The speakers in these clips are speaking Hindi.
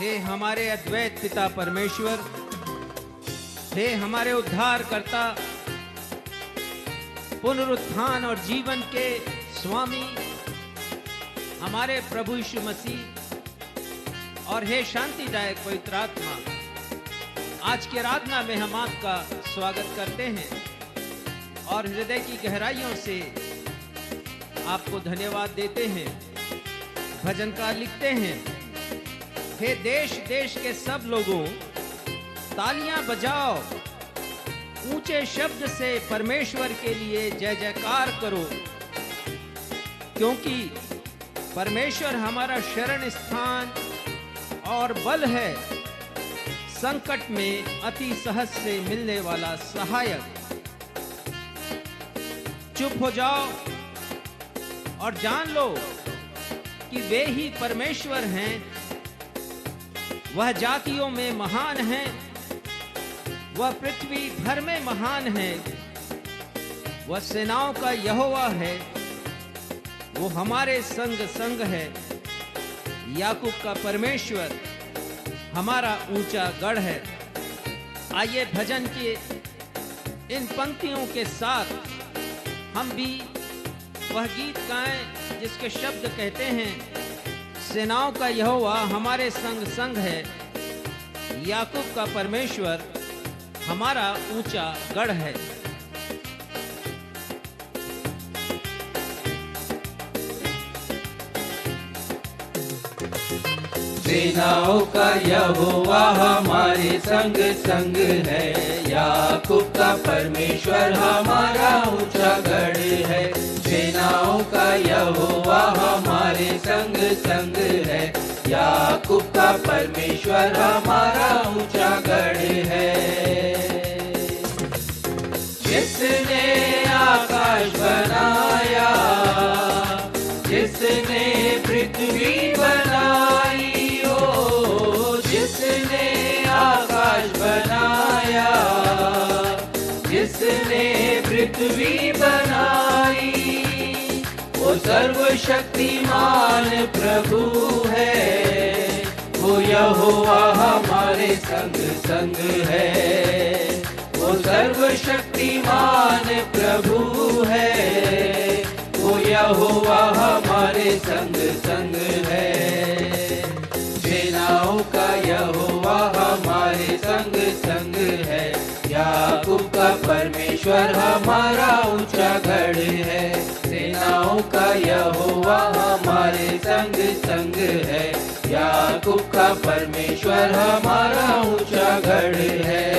हे हमारे अद्वैत पिता परमेश्वर, हे हमारे उद्धारकर्ता, पुनरुत्थान और जीवन के स्वामी, हमारे प्रभु यीशु मसीह, और हे शांतिदायक पवित्र आत्मा, आज की आराधना में हम आपका स्वागत करते हैं और हृदय की गहराइयों से आपको धन्यवाद देते हैं। भजनकार लिखते हैं, हे देश देश के सब लोगों तालियां बजाओ, ऊंचे शब्द से परमेश्वर के लिए जय जयकार करो, क्योंकि परमेश्वर हमारा शरण स्थान और बल है, संकट में अति सहज से मिलने वाला सहायक। चुप हो जाओ और जान लो कि वे ही परमेश्वर हैं। वह जातियों में महान है, वह पृथ्वी भर में महान है। वह सेनाओं का यहोवा है, वो हमारे संग संग है। याकूब का परमेश्वर हमारा ऊंचा गढ़ है। आइए भजन के इन पंक्तियों के साथ हम भी वह गीत गाएं जिसके शब्द कहते हैं, सेनाओं का यहोवा हमारे संग संग है, याकूब का परमेश्वर हमारा ऊंचा गढ़ है। सेनाओं का यहोवा हमारे संग संग है, याकूब का परमेश्वर हमारा ऊंचा गढ़ है। सेनाओं का यहोवा हमारे संग संग है, याकूब का परमेश्वर हमारा ऊंचा गढ़ है। जिसने आकाश बनाया, जिसने पृथ्वी बनाई, जिसने आकाश बनाया, जिसने पृथ्वी बनाई, वो सर्वशक्तिमान प्रभु है। वो यहोवा हमारे संग संग है, वो सर्वशक्तिमान प्रभु है। वो यहोवा हमारे संग संग है। सेनाओं का यहोवा हमारे संग संग है, याकूब का परमेश्वर हमारा ऊंचा गढ़ है। सेनाओं का यहोवा हमारे संग संग है, याकूब का परमेश्वर हमारा ऊंचा गढ़ है।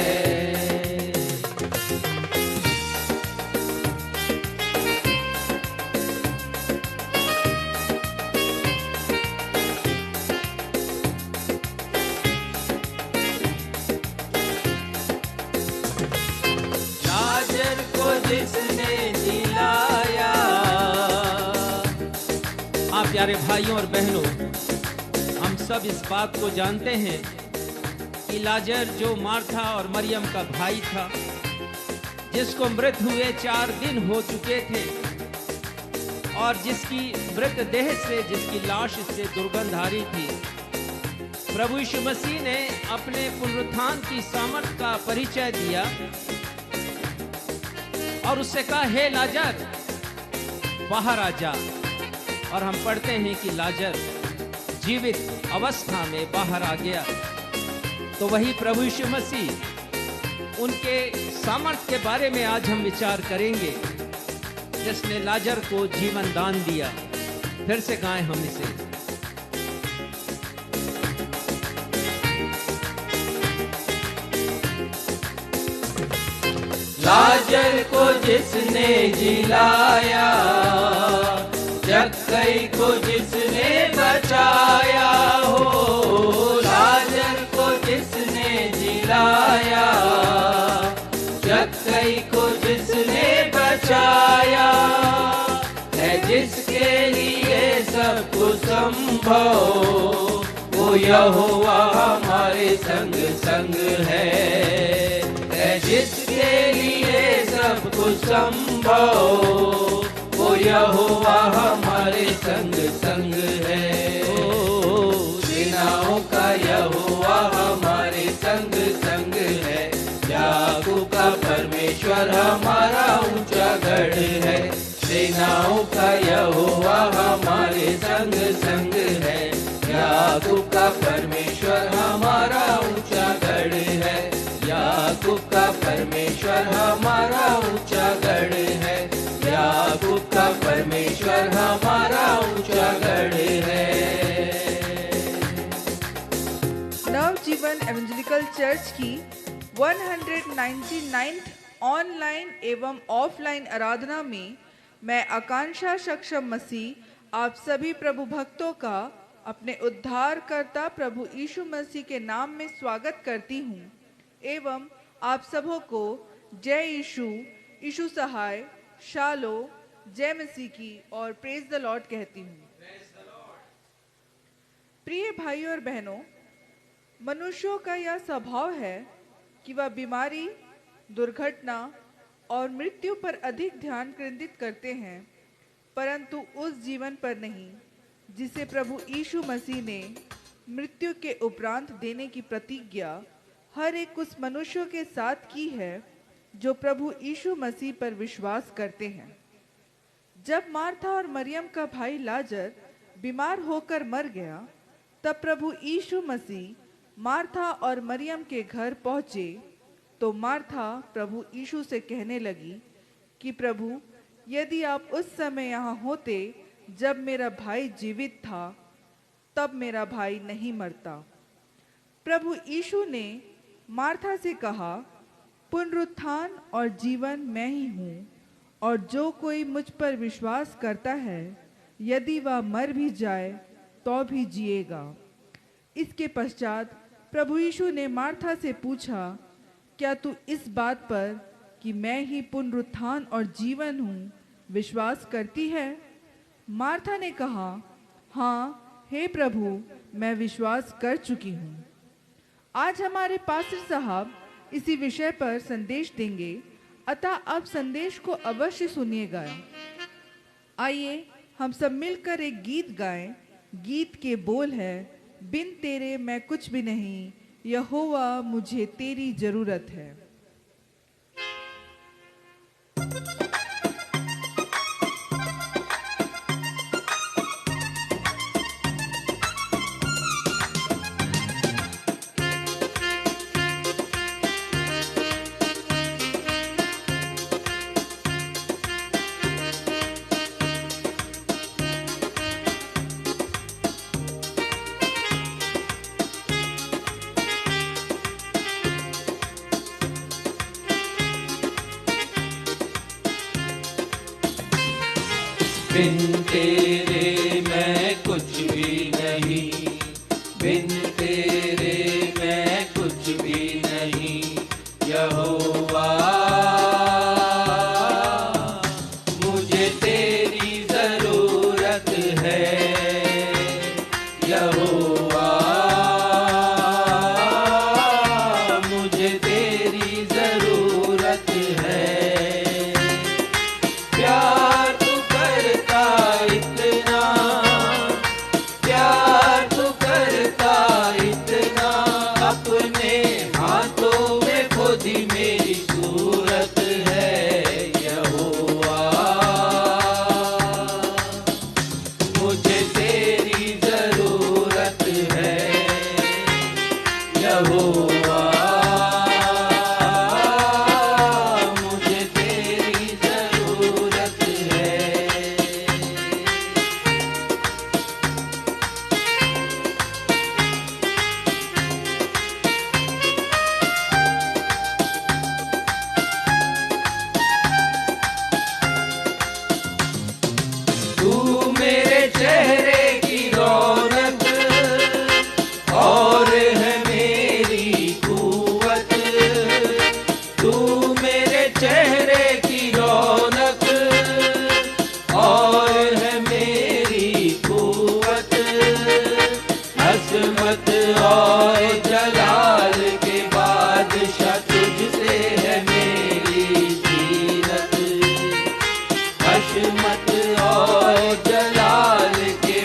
प्यारे भाइयों और बहनों, हम सब इस बात को जानते हैं कि लाजर जो मार्था और मरियम का भाई था, जिसको मृत हुए 4 दिन हो चुके थे और जिसकी मृत देह से, जिसकी लाश से दुर्गंध आ रही थी, प्रभु यीशु मसीह ने अपने पुनरुत्थान की सामर्थ का परिचय दिया और उससे कहा, हे लाजर बाहर आ जा। और हम पढ़ते हैं कि लाजर जीवित अवस्था में बाहर आ गया। तो वही प्रभु यीशु मसीह, उनके सामर्थ्य के बारे में आज हम विचार करेंगे, जिसने लाजर को जीवन दान दिया। फिर से गाएं हम इसे। लाजर को जिसने जिलाया, जक्कई को जिसने बचाया हो। लाजर को जिसने जिलाया, जक्कई को जिसने बचाया, है जिसके लिए सब कुछ संभव, वो यहोवा हमारे संग संग है। जिसके लिए सब कुछ संभव, वो यहोवा हमारे संग संग है। सेनाओं सेनाओं का यहोवा हमारे संग संग है। याकूब का परमेश्वर हमारा ऊंचा गढ़ है। सेनाओं का यहोवा हमारे संग संग है। याकूब का परमेश्वर हमारा ऊंचा गढ़ है। याकूब का परमेश्वर हमारा ऊंचा गढ़ है। याकूब का परमेश्वर हमारा ऊंचा गढ़ है। नवजीवन एवेंजेलिकल चर्च की 199th ऑनलाइन एवं ऑफलाइन आराधना में मैं आकांक्षा सक्षम मसीह आप सभी प्रभु भक्तों का अपने उद्धारकर्ता प्रभु यीशु मसीह के नाम में स्वागत करती हूँ एवं आप सबों को जय यीशु, यीशु सहाय, शालो, जय मसीह की और प्रेज द लॉर्ड कहती हूँ। प्रिय भाइयों और बहनों, मनुष्यों का यह स्वभाव है कि वह बीमारी, दुर्घटना और मृत्यु पर अधिक ध्यान केंद्रित करते हैं, परंतु उस जीवन पर नहीं जिसे प्रभु यीशु मसीह ने मृत्यु के उपरांत देने की प्रतिज्ञा हर एक उस मनुष्यों के साथ की है जो प्रभु यीशु मसीह पर विश्वास करते हैं। जब मार्था और मरियम का भाई लाजर बीमार होकर मर गया, तब प्रभु यीशु मसीह मार्था और मरियम के घर पहुंचे तो मार्था प्रभु यीशु से कहने लगी कि प्रभु, यदि आप उस समय यहाँ होते जब मेरा भाई जीवित था, तब मेरा भाई नहीं मरता। प्रभु यीशु ने मार्था से कहा, पुनरुत्थान और जीवन मैं ही हूँ, और जो कोई मुझ पर विश्वास करता है, यदि वह मर भी जाए तो भी जिएगा। इसके पश्चात प्रभु यीशु ने मार्था से पूछा, क्या तू इस बात पर कि मैं ही पुनरुत्थान और जीवन हूँ विश्वास करती है? मार्था ने कहा, हाँ हे प्रभु, मैं विश्वास कर चुकी हूँ। आज हमारे पास्टर साहब इसी विषय पर संदेश देंगे, अतः अब संदेश को अवश्य सुनिएगा। आइए हम सब मिलकर एक गीत गाएं। गीत के बोल है, बिन तेरे मैं कुछ भी नहीं, यहोवा मुझे तेरी जरूरत है। बिन तेरे मैं कुछ भी नहीं, बिन तेरे मैं कुछ भी नहीं, यहोवा मुझे तेरी जरूरत है। यहोवा मुझे तेरी जरूरत है। प्यार तू करता इतना, प्यार तू करता इतना, अपने हाथों में खुद ही मेरी सूरत है। यहोवा मुझे तेरी जरूरत है। यहोवा मुझे तेरी जरूरत है। तू मेरे चेहरे की रौनक और है मेरी कुव्वत। तू मेरे चेहरे की रौनक और है मेरी कुव्वत। हसमत और जलाल के बादशाह तुझसे है मेरी जीनत। हसमत और जलाल के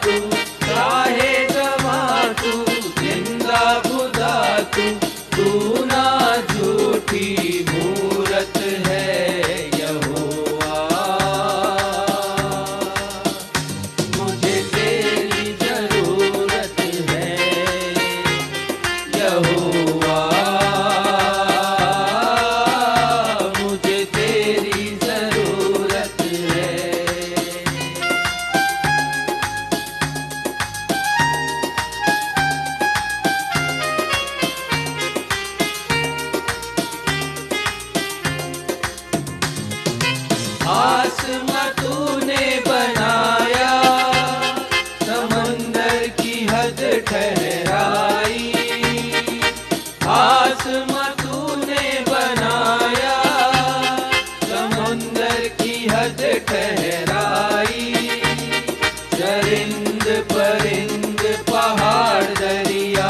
तू, चाहे जवा तू, जिंदा खुदा तू, तू ना झूठी मूरत है यहोवा। मुझे तेरी जरूरत है यहोवा, मुझे तेरी जरूरत है। आसमां तूने बनाया, समंदर की हद ठहराई। आसमां तूने बनाया, समंदर की हद ठहराई। चरिंद परिंद पहाड़ दरिया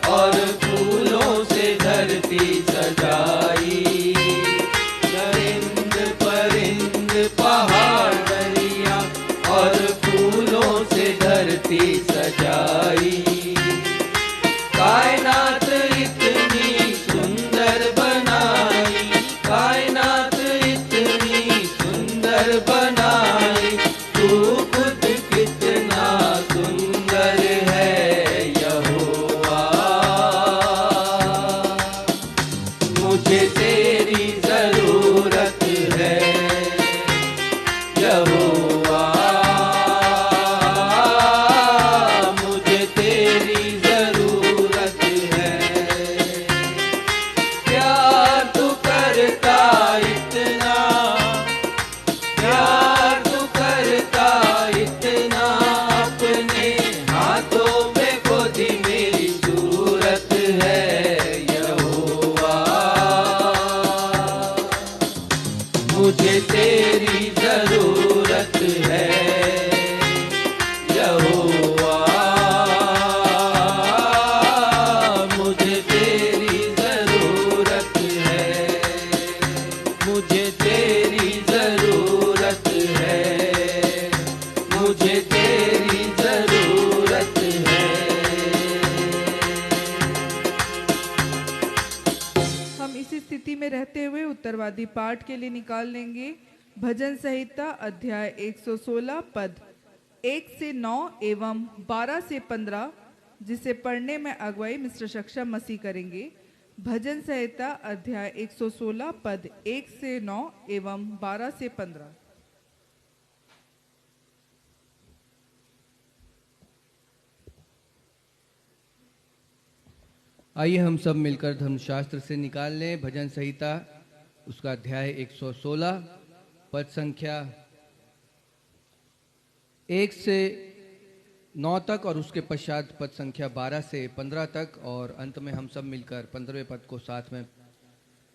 और फूलों से धरती सजाई। चरिंद परिंद पहाड़ दरिया और फूलों से धरती सजाई। कायनात इतनी सुंदर बनाई, कायनात इतनी सुंदर बनाई, तू खुद कितना सुंदर है यहोवा। मुझे तेरी जरूरत है यहोवा, मुझे तेरी जरूरत है। प्यार तू करता इतना, प्यार तू करता इतना, अपने हाथों में खोदी मेरी सूरत है यहोवा। मुझे तेरी जरूरत है यहोवा, मुझे तेरी जरूरत है, मुझे तेरी जरूरत है, मुझे तेरी जरूरत है। हम इसी स्थिति में रहते हुए उत्तरवादी पाठ के लिए निकाल लेंगे भजन संहिता अध्याय 116 पद 1 से 9 एवं 12 से 15, जिसे पढ़ने में अगुवाई मिस्टर सक्षम मसीह करेंगे। भजन संहिता अध्याय 116 पद 1 से 9 एवं 12 से 15। आइए हम सब मिलकर धर्मशास्त्र से निकाल लें भजन संहिता, उसका अध्याय 116 पद संख्या 1 से 9 तक और उसके पश्चात पद संख्या 12 से 15 तक, और अंत में हम सब मिलकर 15वें पद को साथ में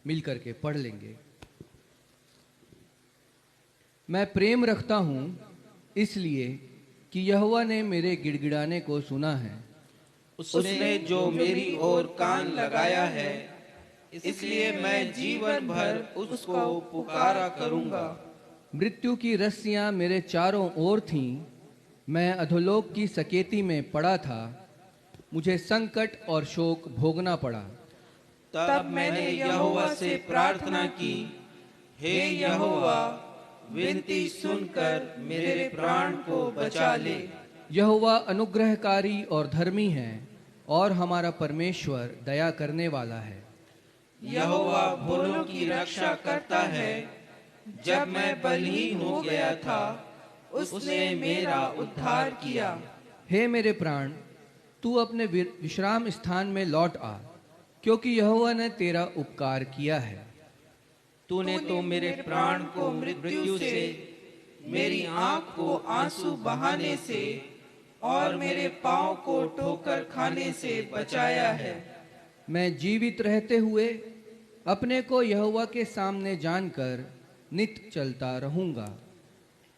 मिलकर के पढ़ लेंगे। मैं प्रेम रखता हूँ इसलिए कि यहोवा ने मेरे गिड़गिड़ाने को सुना है। उसने जो मेरी ओर कान लगाया है, इसलिए मैं जीवन भर उसको पुकारा करूंगा। मृत्यु की रस्सियां मेरे चारों ओर थीं, मैं अधोलोक की सकेती में पड़ा था, मुझे संकट और शोक भोगना पड़ा। तब मैंने यहोवा से प्रार्थना की, हे यहोवा, विनती सुनकर मेरे प्राण को बचा ले। यहोवा अनुग्रहकारी और धर्मी है, और हमारा परमेश्वर दया करने वाला है। यहोवा भोलों की रक्षा करता है। जब मैं बलहीन हो गया था, उसने मेरा उद्धार किया। हे मेरे प्राण, तू अपने विश्राम स्थान में लौट आ, क्योंकि यहोवा ने तेरा उपकार किया है। तूने तो मेरे प्राण को मृत्यु से, मेरी आंख को आंसू बहाने से और मेरे पांव को ठोकर खाने से बचाया है। मैं जीवित रहते हुए अपने को यहोवा के सामने जानकर नित चलता रहूंगा।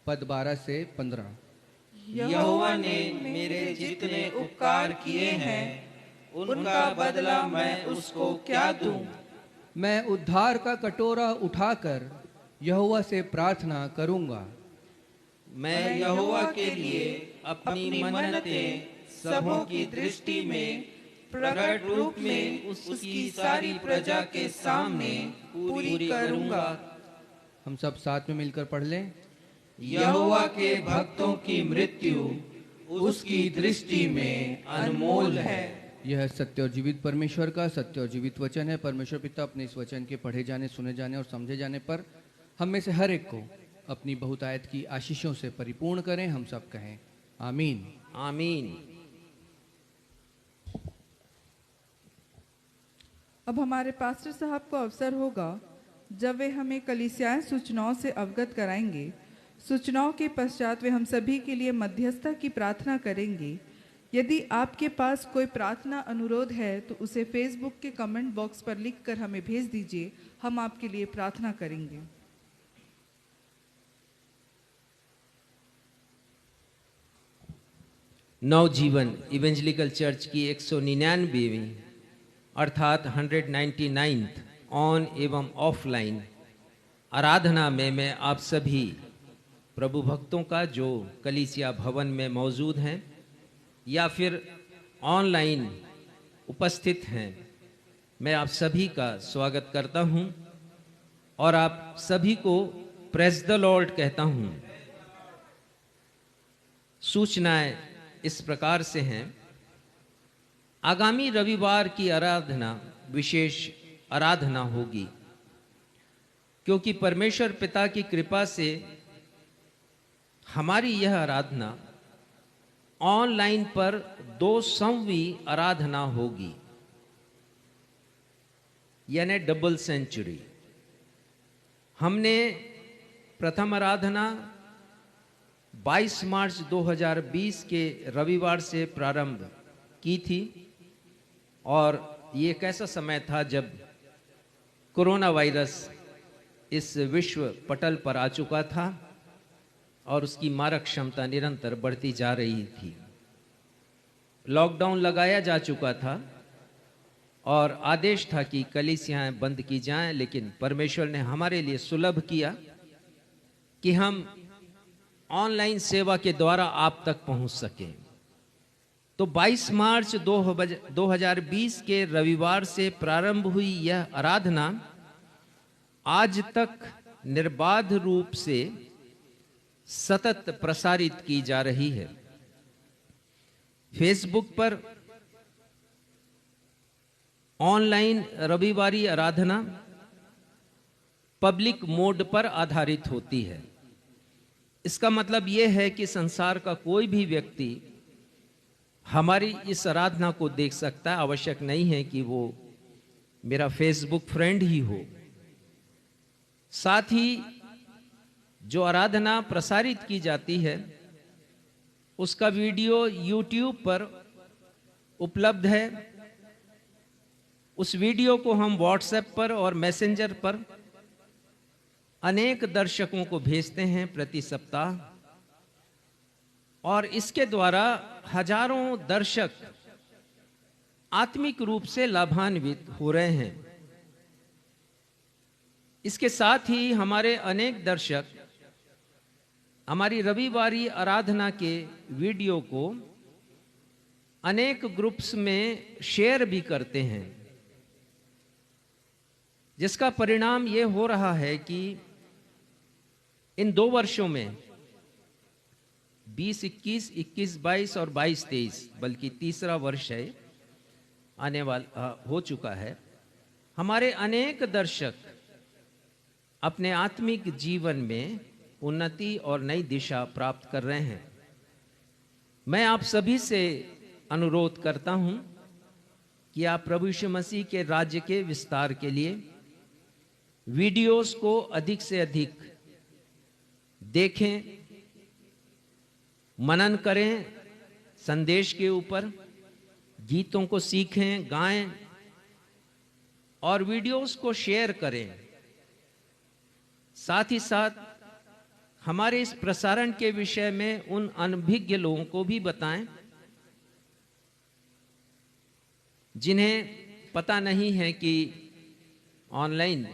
पद 12 से 15। यहोवा ने मेरे जितने उपकार किए हैं, उनका बदला मैं उसको क्या दूं। मैं उद्धार का कटोरा उठाकर यहोवा से प्रार्थना करूंगा। मैं यहोवा के लिए अपनी मन्नतें सबों की दृष्टि में प्रकट रूप में उसकी सारी प्रजा के सामने पूरी करूंगा। हम सब साथ में मिलकर पढ़ लें। यहोवा के भक्तों की मृत्यु उसकी दृष्टि में अनमोल है। यह सत्य और जीवित परमेश्वर का सत्य और जीवित वचन है। परमेश्वर पिता अपने इस वचन के पढ़े जाने, सुने जाने और समझे जाने पर हम में से हर एक को अपनी बहुतायत की आशीषों से परिपूर्ण करें। हम सब कहें आमीन। आमीन। अब हमारे पास्टर साहब को अवसर होगा जब वे हमें कलीसियाई सूचनाओं से अवगत कराएंगे। सूचनाओं के पश्चात वे हम सभी के लिए मध्यस्थता की प्रार्थना करेंगे। यदि आपके पास कोई प्रार्थना अनुरोध है तो उसे फेसबुक के कमेंट बॉक्स पर लिखकर हमें भेज दीजिए। हम आपके लिए प्रार्थना करेंगे। नवजीवन इवेंजलिकल चर्च की 199वीं अर्थात 199th ऑन एवं ऑफलाइन आराधना में मैं आप सभी प्रभु भक्तों का जो कलीसिया भवन में मौजूद हैं या फिर ऑनलाइन उपस्थित हैं, मैं आप सभी का स्वागत करता हूं और आप सभी को प्रेज द लॉर्ड कहता हूं। सूचनाएं इस प्रकार से हैं। आगामी रविवार की आराधना विशेष आराधना होगी, क्योंकि परमेश्वर पिता की कृपा से हमारी यह आराधना ऑनलाइन पर 200वीं आराधना होगी, यानी डबल सेंचुरी। हमने प्रथम आराधना 22 मार्च 2020 के रविवार से प्रारंभ की थी और ये एक ऐसा समय था जब कोरोना वायरस इस विश्व पटल पर आ चुका था और उसकी मारक क्षमता निरंतर बढ़ती जा रही थी। लॉकडाउन लगाया जा चुका था और आदेश था कि कलीसियाएं बंद की जाएं, लेकिन परमेश्वर ने हमारे लिए सुलभ किया कि हम ऑनलाइन सेवा के द्वारा आप तक पहुंच सकें। तो 22 मार्च 2020 के रविवार से प्रारंभ हुई यह आराधना आज तक निर्बाध रूप से सतत प्रसारित की जा रही है। फेसबुक पर ऑनलाइन रविवारी आराधना पब्लिक मोड पर आधारित होती है। इसका मतलब यह है कि संसार का कोई भी व्यक्ति हमारी इस आराधना को देख सकता है। आवश्यक नहीं है कि वो मेरा फेसबुक फ्रेंड ही हो। साथ ही जो आराधना प्रसारित की जाती है उसका वीडियो YouTube पर उपलब्ध है। उस वीडियो को हम व्हाट्सएप पर और मैसेंजर पर अनेक दर्शकों को भेजते हैं प्रति सप्ताह, और इसके द्वारा हजारों दर्शक आत्मिक रूप से लाभान्वित हो रहे हैं। इसके साथ ही हमारे अनेक दर्शक हमारी रविवारी आराधना के वीडियो को अनेक ग्रुप्स में शेयर भी करते हैं, जिसका परिणाम ये हो रहा है कि इन 2 वर्षों में 2021, 21-22 और 22-23 बल्कि तीसरा वर्ष है आने वाला हो चुका है, हमारे अनेक दर्शक अपने आत्मिक जीवन में उन्नति और नई दिशा प्राप्त कर रहे हैं। मैं आप सभी से अनुरोध करता हूं कि आप प्रभु यीशु मसीह के राज्य के विस्तार के लिए वीडियोस को अधिक से अधिक देखें, मनन करें, संदेश के ऊपर गीतों को सीखें, गाएं और वीडियोस को शेयर करें। साथ ही साथ हमारे इस प्रसारण के विषय में उन अनभिज्ञ लोगों को भी बताएं जिन्हें पता नहीं है कि ऑनलाइन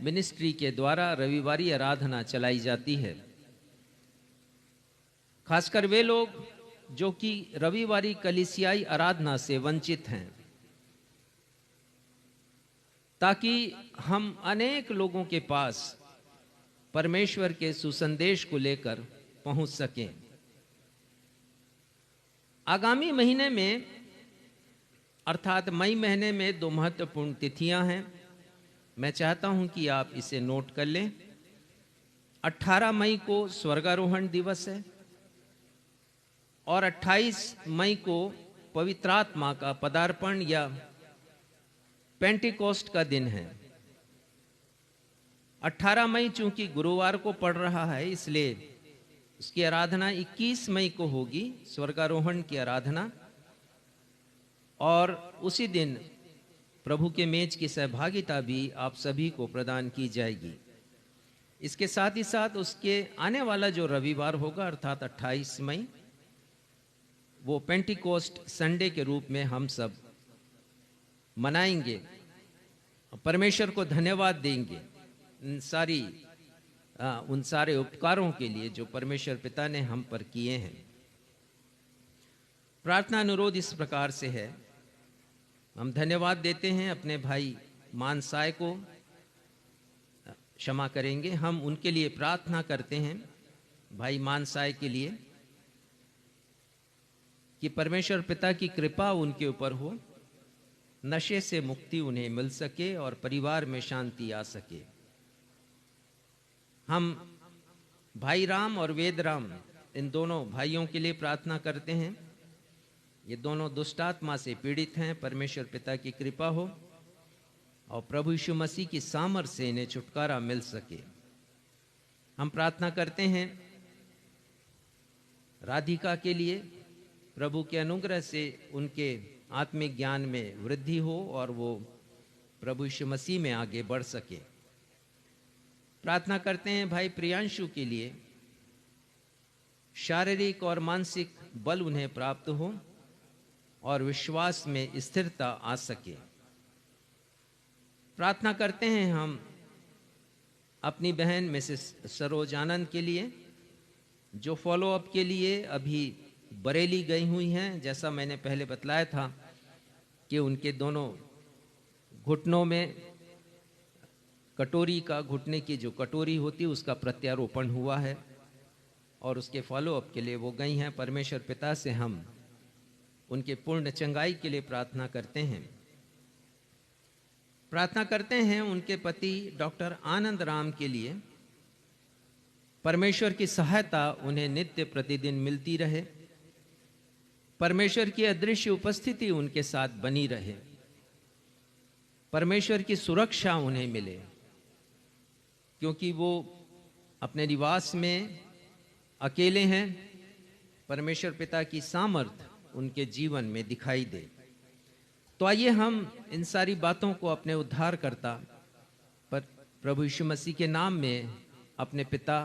मिनिस्ट्री के द्वारा रविवारी आराधना चलाई जाती है। खासकर वे लोग जो कि रविवारी कलीसियाई आराधना से वंचित हैं, ताकि हम अनेक लोगों के पास परमेश्वर के सुसंदेश को लेकर पहुंच सकें। आगामी महीने में अर्थात मई महीने में 2 महत्वपूर्ण तिथियां हैं। मैं चाहता हूं कि आप इसे नोट कर लें। 18 मई को स्वर्गारोहण दिवस है और 28 मई को पवित्र आत्मा का पदार्पण या पेंटिकोस्ट का दिन है। 18 मई चूंकि गुरुवार को पड़ रहा है, इसलिए उसकी आराधना 21 मई को होगी, स्वर्गारोहण की आराधना, और उसी दिन प्रभु के मेज की सहभागिता भी आप सभी को प्रदान की जाएगी। इसके साथ ही साथ उसके आने वाला जो रविवार होगा अर्थात 28 मई, वो पेंटिकोस्ट संडे के रूप में हम सब मनाएंगे। परमेश्वर को धन्यवाद देंगे उन सारे उपकारों के लिए जो परमेश्वर पिता ने हम पर किए हैं। प्रार्थना अनुरोध इस प्रकार से है। हम धन्यवाद देते हैं अपने भाई मानसाय को, क्षमा करेंगे, हम उनके लिए प्रार्थना करते हैं, भाई मानसाय के लिए, कि परमेश्वर पिता की कृपा उनके ऊपर हो, नशे से मुक्ति उन्हें मिल सके और परिवार में शांति आ सके। हम भाई राम और वेद राम, इन दोनों भाइयों के लिए प्रार्थना करते हैं। ये दोनों दुष्टात्मा से पीड़ित हैं, परमेश्वर पिता की कृपा हो और प्रभु यीशु मसीह की सामर्थ से इन्हें छुटकारा मिल सके। हम प्रार्थना करते हैं राधिका के लिए, प्रभु के अनुग्रह से उनके आत्मिक ज्ञान में वृद्धि हो और वो प्रभु यीशु मसीह में आगे बढ़ सके। प्रार्थना करते हैं भाई प्रियांशु के लिए, शारीरिक और मानसिक बल उन्हें प्राप्त हो और विश्वास में स्थिरता आ सके। प्रार्थना करते हैं हम अपनी बहन मिसेस सरोज आनंद के लिए, जो फॉलोअप के लिए अभी बरेली गई हुई हैं। जैसा मैंने पहले बतलाया था कि उनके दोनों घुटनों में कटोरी का, घुटने की जो कटोरी होती है उसका प्रत्यारोपण हुआ है और उसके फॉलोअप के लिए वो गई हैं। परमेश्वर पिता से हम उनके पूर्ण चंगाई के लिए प्रार्थना करते हैं। प्रार्थना करते हैं उनके पति डॉक्टर आनंद राम के लिए, परमेश्वर की सहायता उन्हें नित्य प्रतिदिन मिलती रहे, परमेश्वर की अदृश्य उपस्थिति उनके साथ बनी रहे, परमेश्वर की सुरक्षा उन्हें मिले, क्योंकि वो अपने निवास में अकेले हैं। परमेश्वर पिता की सामर्थ उनके जीवन में दिखाई दे। तो आइए हम इन सारी बातों को अपने उद्धारकर्ता पर प्रभु यीशु मसीह के नाम में अपने पिता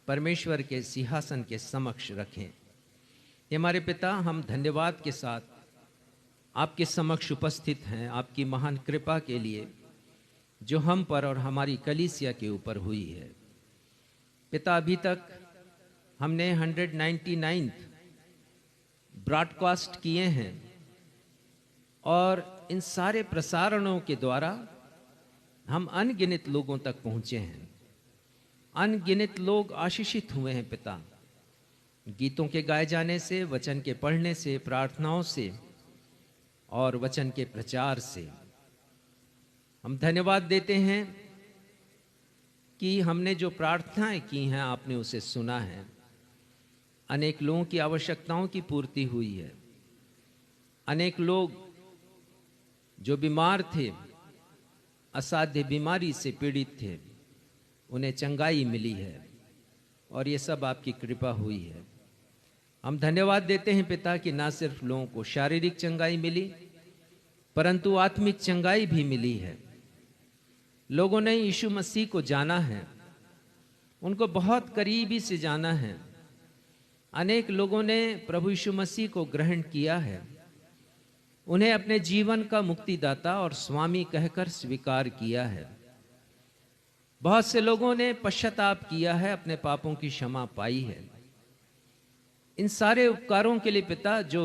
परमेश्वर के सिंहासन के समक्ष रखें। ये हमारे पिता, हम धन्यवाद के साथ आपके समक्ष उपस्थित हैं आपकी महान कृपा के लिए जो हम पर और हमारी कलीसिया के ऊपर हुई है। पिता, अभी तक हमने 199 ब्रॉडकास्ट किए हैं और इन सारे प्रसारणों के द्वारा हम अनगिनत लोगों तक पहुंचे हैं। अनगिनत लोग आशीषित हुए हैं पिता, गीतों के गाए जाने से, वचन के पढ़ने से, प्रार्थनाओं से और वचन के प्रचार से। हम धन्यवाद देते हैं कि हमने जो प्रार्थनाएं की हैं आपने उसे सुना है। अनेक लोगों की आवश्यकताओं की पूर्ति हुई है। अनेक लोग जो बीमार थे, असाध्य बीमारी से पीड़ित थे, उन्हें चंगाई मिली है और ये सब आपकी कृपा हुई है। हम धन्यवाद देते हैं पिता कि ना सिर्फ लोगों को शारीरिक चंगाई मिली परंतु आत्मिक चंगाई भी मिली है। लोगों ने यीशु मसीह को जाना है, उनको बहुत करीबी से जाना है। अनेक लोगों ने प्रभु यीशु मसीह को ग्रहण किया है, उन्हें अपने जीवन का मुक्तिदाता और स्वामी कहकर स्वीकार किया है। बहुत से लोगों ने पश्चाताप किया है, अपने पापों की क्षमा पाई है। इन सारे उपकारों के लिए पिता जो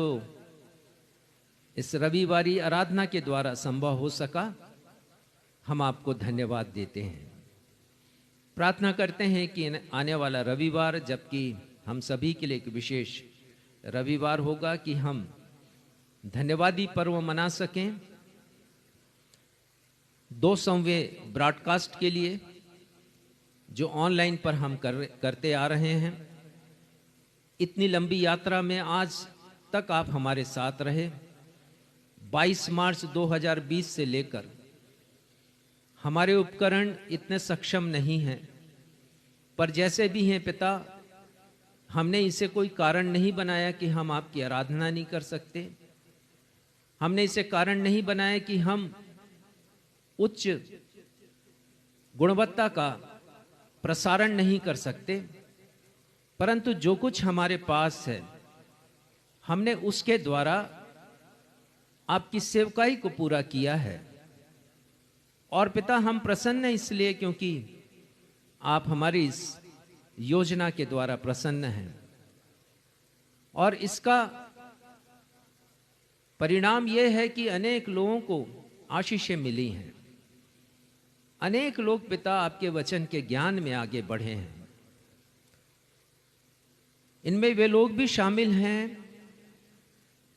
इस रविवारी आराधना के द्वारा संभव हो सका, हम आपको धन्यवाद देते हैं। प्रार्थना करते हैं कि आने वाला रविवार, जबकि हम सभी के लिए एक विशेष रविवार होगा, कि हम धन्यवादी पर्व मना सकें। 200वें ब्रॉडकास्ट के लिए जो ऑनलाइन पर हम करते आ रहे हैं, इतनी लंबी यात्रा में आज तक आप हमारे साथ रहे। 22 मार्च 2020 से लेकर हमारे उपकरण इतने सक्षम नहीं हैं, पर जैसे भी हैं पिता, हमने इसे कोई कारण नहीं बनाया कि हम आपकी आराधना नहीं कर सकते। हमने इसे कारण नहीं बनाया कि हम उच्च गुणवत्ता का प्रसारण नहीं कर सकते, परंतु जो कुछ हमारे पास है, हमने उसके द्वारा आपकी सेवकाई को पूरा किया है। और पिता, हम प्रसन्न हैं इसलिए क्योंकि आप हमारी इस योजना के द्वारा प्रसन्न हैं, और इसका परिणाम यह है कि अनेक लोगों को आशीषें मिली हैं। अनेक लोग पिता आपके वचन के ज्ञान में आगे बढ़े हैं। इनमें वे लोग भी शामिल हैं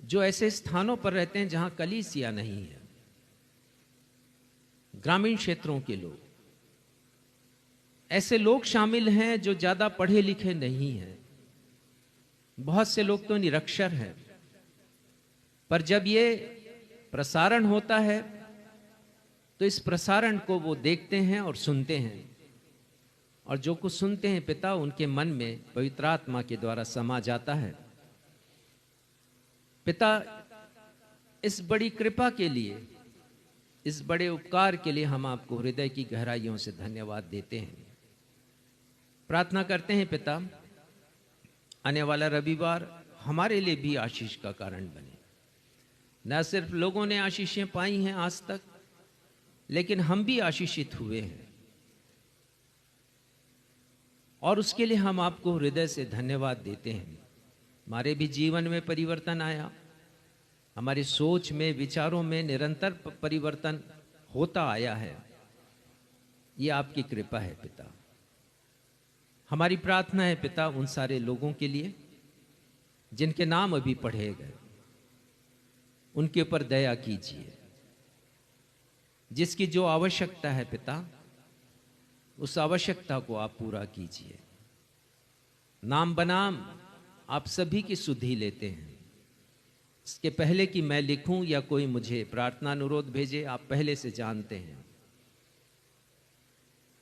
जो ऐसे स्थानों पर रहते हैं जहां कलीसिया नहीं है, ग्रामीण क्षेत्रों के लोग। ऐसे लोग शामिल हैं जो ज्यादा पढ़े लिखे नहीं हैं। बहुत से लोग तो निरक्षर हैं, पर जब ये प्रसारण होता है तो इस प्रसारण को वो देखते हैं और सुनते हैं, और जो कुछ सुनते हैं पिता, उनके मन में पवित्र आत्मा के द्वारा समा जाता है। पिता, इस बड़ी कृपा के लिए, इस बड़े उपकार के लिए हम आपको हृदय की गहराइयों से धन्यवाद देते हैं। प्रार्थना करते हैं पिता, आने वाला रविवार हमारे लिए भी आशीष का कारण बने। न सिर्फ लोगों ने आशीषें पाई हैं आज तक, लेकिन हम भी आशीषित हुए हैं, और उसके लिए हम आपको हृदय से धन्यवाद देते हैं। हमारे भी जीवन में परिवर्तन आया, हमारी सोच में, विचारों में निरंतर परिवर्तन होता आया है। ये आपकी कृपा है पिता। हमारी प्रार्थना है पिता उन सारे लोगों के लिए जिनके नाम अभी पढ़े गए, उनके ऊपर दया कीजिए। जिसकी जो आवश्यकता है पिता, उस आवश्यकता को आप पूरा कीजिए। नाम बनाम आप सभी की सुधि लेते हैं। इसके पहले कि मैं लिखूं या कोई मुझे प्रार्थना अनुरोध भेजे, आप पहले से जानते हैं।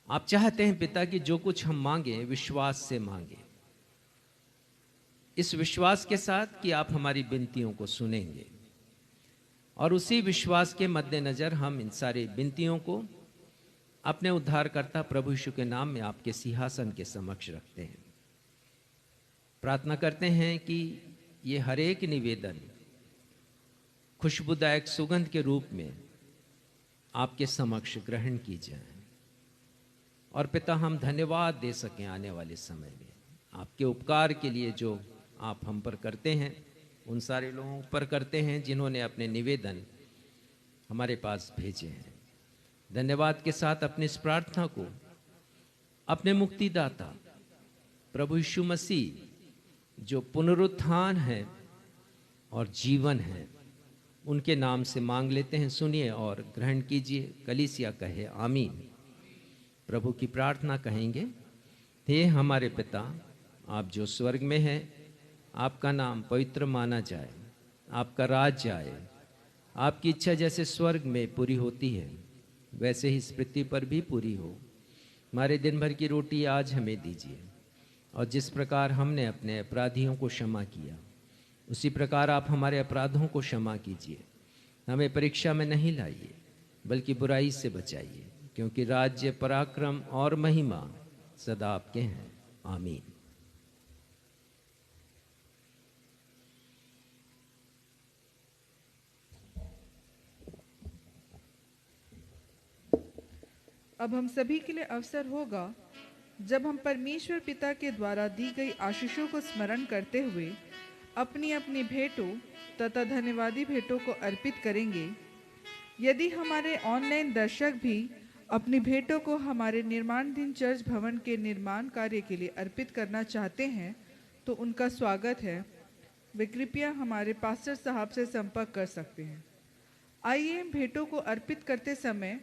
आप चाहते हैं पिता कि जो कुछ हम मांगे विश्वास से मांगे, इस विश्वास के साथ कि आप हमारी विनतियों को सुनेंगे, और उसी विश्वास के मद्देनजर हम इन सारी विनतियों को अपने उद्धारकर्ता प्रभु यीशु के नाम में आपके सिंहासन के समक्ष रखते हैं। प्रार्थना करते हैं कि ये हर एक निवेदन खुशबूदायक सुगंध के रूप में आपके समक्ष ग्रहण की जाए, और पिता हम धन्यवाद दे सकें आने वाले समय में आपके उपकार के लिए जो आप हम पर करते हैं, उन सारे लोगों पर करते हैं जिन्होंने अपने निवेदन हमारे पास भेजे हैं। धन्यवाद के साथ अपनी इस प्रार्थना को अपने मुक्तिदाता प्रभु यीशु मसीह जो पुनरुत्थान है और जीवन है, उनके नाम से मांग लेते हैं। सुनिए और ग्रहण कीजिए। कलीसिया कहे आमीन। प्रभु की प्रार्थना कहेंगे। हे हमारे पिता, आप जो स्वर्ग में हैं, आपका नाम पवित्र माना जाए, आपका राज्य आए, आपकी इच्छा जैसे स्वर्ग में पूरी होती है वैसे ही इस पृथ्वी पर भी पूरी हो। हमारे दिन भर की रोटी आज हमें दीजिए, और जिस प्रकार हमने अपने अपराधियों को क्षमा किया, उसी प्रकार आप हमारे अपराधों को क्षमा कीजिए। हमें परीक्षा में नहीं लाइए, बल्कि बुराई से बचाइए, क्योंकि राज्य, पराक्रम और महिमा सदा आपके हैं। आमीन। अब हम सभी के लिए अवसर होगा जब हम परमेश्वर पिता के द्वारा दी गई आशीषों को स्मरण करते हुए अपनी अपनी भेंटों तथा धन्यवादी भेंटों को अर्पित करेंगे। यदि हमारे ऑनलाइन दर्शक भी अपनी भेंटों को हमारे निर्माणाधीन चर्च भवन के निर्माण कार्य के लिए अर्पित करना चाहते हैं तो उनका स्वागत है। वे कृपया हमारे पास्टर साहब से संपर्क कर सकते हैं। आइए भेंटों को अर्पित करते समय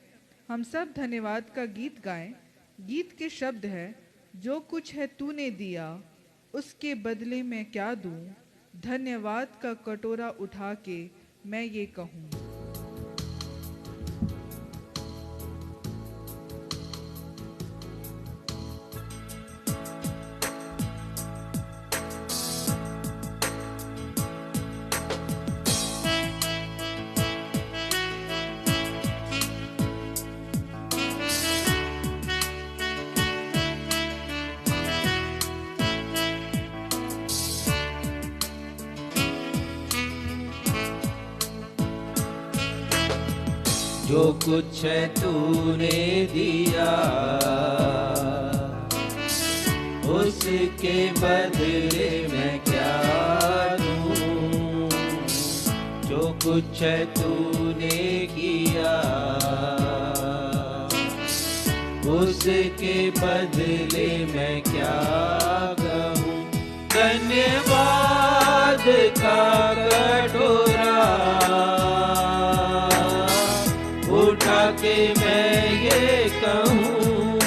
हम सब धन्यवाद का गीत गाएं। गीत के शब्द है, जो कुछ है तूने दिया उसके बदले में क्या दूं, धन्यवाद का कटोरा उठा के मैं ये कहूँ। जो कुछ है तूने दिया उसके बदले मैं क्या दूं, जो कुछ है तूने किया उसके बदले मैं क्या कहूँ। धन्यवाद का कटोरा उठा के मैं ये कहूँ,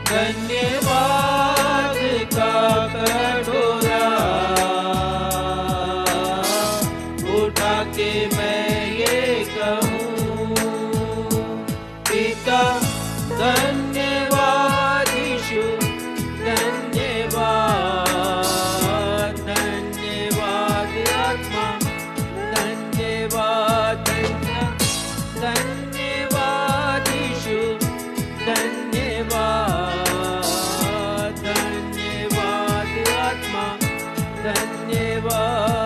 धन्यवाद का कटोरा उठा के मैं ये कहूँ। पिता धन्यवाद, यीशु धन्यवाद, धन्यवाद आत्मा धन्यवाद, धन्यवाद यीशु धन्यवाद, धन्यवाद आत्मा धन्यवाद।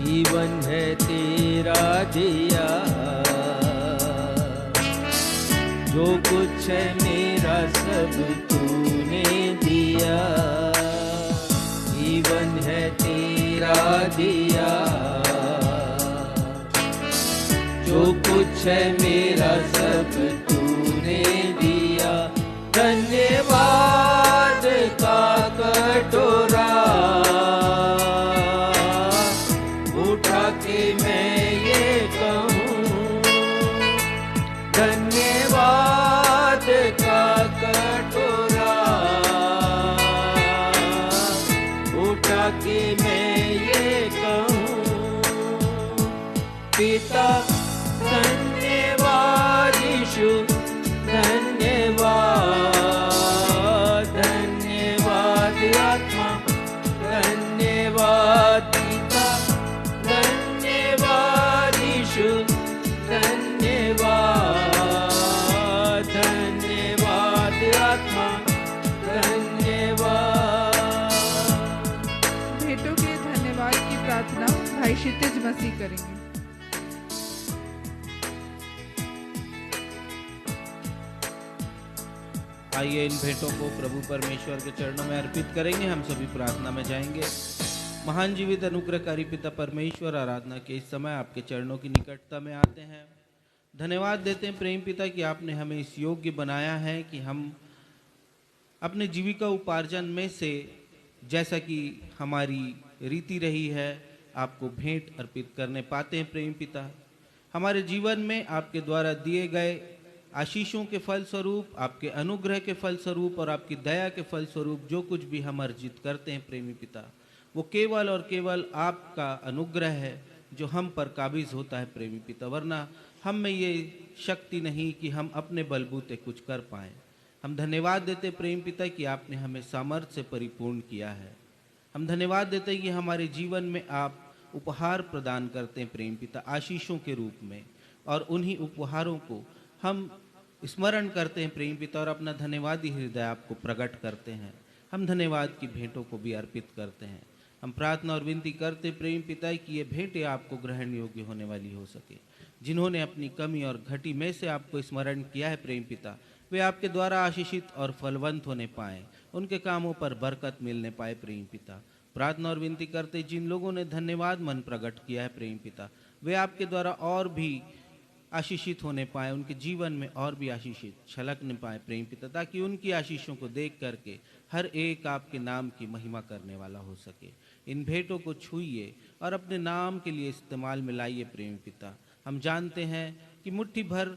जीवन है तेरा दिया, जो कुछ है मेरा सब तूने दिया। जीवन है तेरा दिया, जो कुछ है मेरा सब तूने दिया। धन्यवाद का कटोरा मैं ये कहूँ, धन्यवाद का कटोरा उठा के मैं ये कहूँ। पिता धन्यवाद, यीशु धन्यवाद, धन्यवाद आत्मा धन्यवाद, धन्यवाद, धन्यवाद आत्मा धन्यवाद। भेंटों के धन्यवाद की प्रार्थना भाई क्षितिज मसीह करेंगे। आइए इन भेंटों को प्रभु परमेश्वर के चरणों में अर्पित करेंगे। हम सभी प्रार्थना में जाएंगे। महान जीवित अनुग्रहकारी पिता परमेश्वर, आराधना के इस समय आपके चरणों की निकटता में आते हैं। धन्यवाद देते हैं प्रेम पिता कि आपने हमें इस योग्य बनाया है कि हम अपने जीविका उपार्जन में से, जैसा कि हमारी रीति रही है, आपको भेंट अर्पित करने पाते हैं। प्रेम पिता, हमारे जीवन में आपके द्वारा दिए गए आशीषों के फल स्वरूप, आपके अनुग्रह के फल स्वरूप और आपकी दया के फल स्वरूप जो कुछ भी हम अर्जित करते हैं प्रेमी पिता, वो केवल और केवल आपका अनुग्रह है जो हम पर काबिज होता है प्रेमी पिता। वरना हम में ये शक्ति नहीं कि हम अपने बलबूते कुछ कर पाएं। हम धन्यवाद देते प्रेम पिता कि आपने हमें सामर्थ्य से परिपूर्ण किया है। हम धन्यवाद देते कि हमारे जीवन में आप उपहार प्रदान करते हैं प्रेम पिता, आशीषों के रूप में, और उन्हीं उपहारों को हम स्मरण करते हैं प्रेम पिता और अपना धन्यवादी हृदय आपको प्रकट करते हैं। हम धन्यवाद की भेंटों को भी अर्पित करते हैं। हम प्रार्थना और विनती करते हैं प्रेम पिता की ये भेंटें आपको ग्रहण योग्य होने वाली हो सके। जिन्होंने अपनी कमी और घटी में से आपको स्मरण किया है प्रेम पिता, वे आपके द्वारा आशीषित और फलवंत होने पाए, उनके कामों पर बरकत मिलने पाए प्रेम पिता। प्रार्थना और विनती करते जिन लोगों ने धन्यवाद मन प्रकट किया है प्रेम पिता, वे आपके द्वारा और भी आशीषित होने पाए, उनके जीवन में और भी आशीषित छलकने पाए प्रेम पिता, ताकि उनकी आशीषों को देख करके हर एक आपके नाम की महिमा करने वाला हो सके। इन भेंटों को छूइए और अपने नाम के लिए इस्तेमाल में लाइए प्रेम पिता। हम जानते हैं कि मुट्ठी भर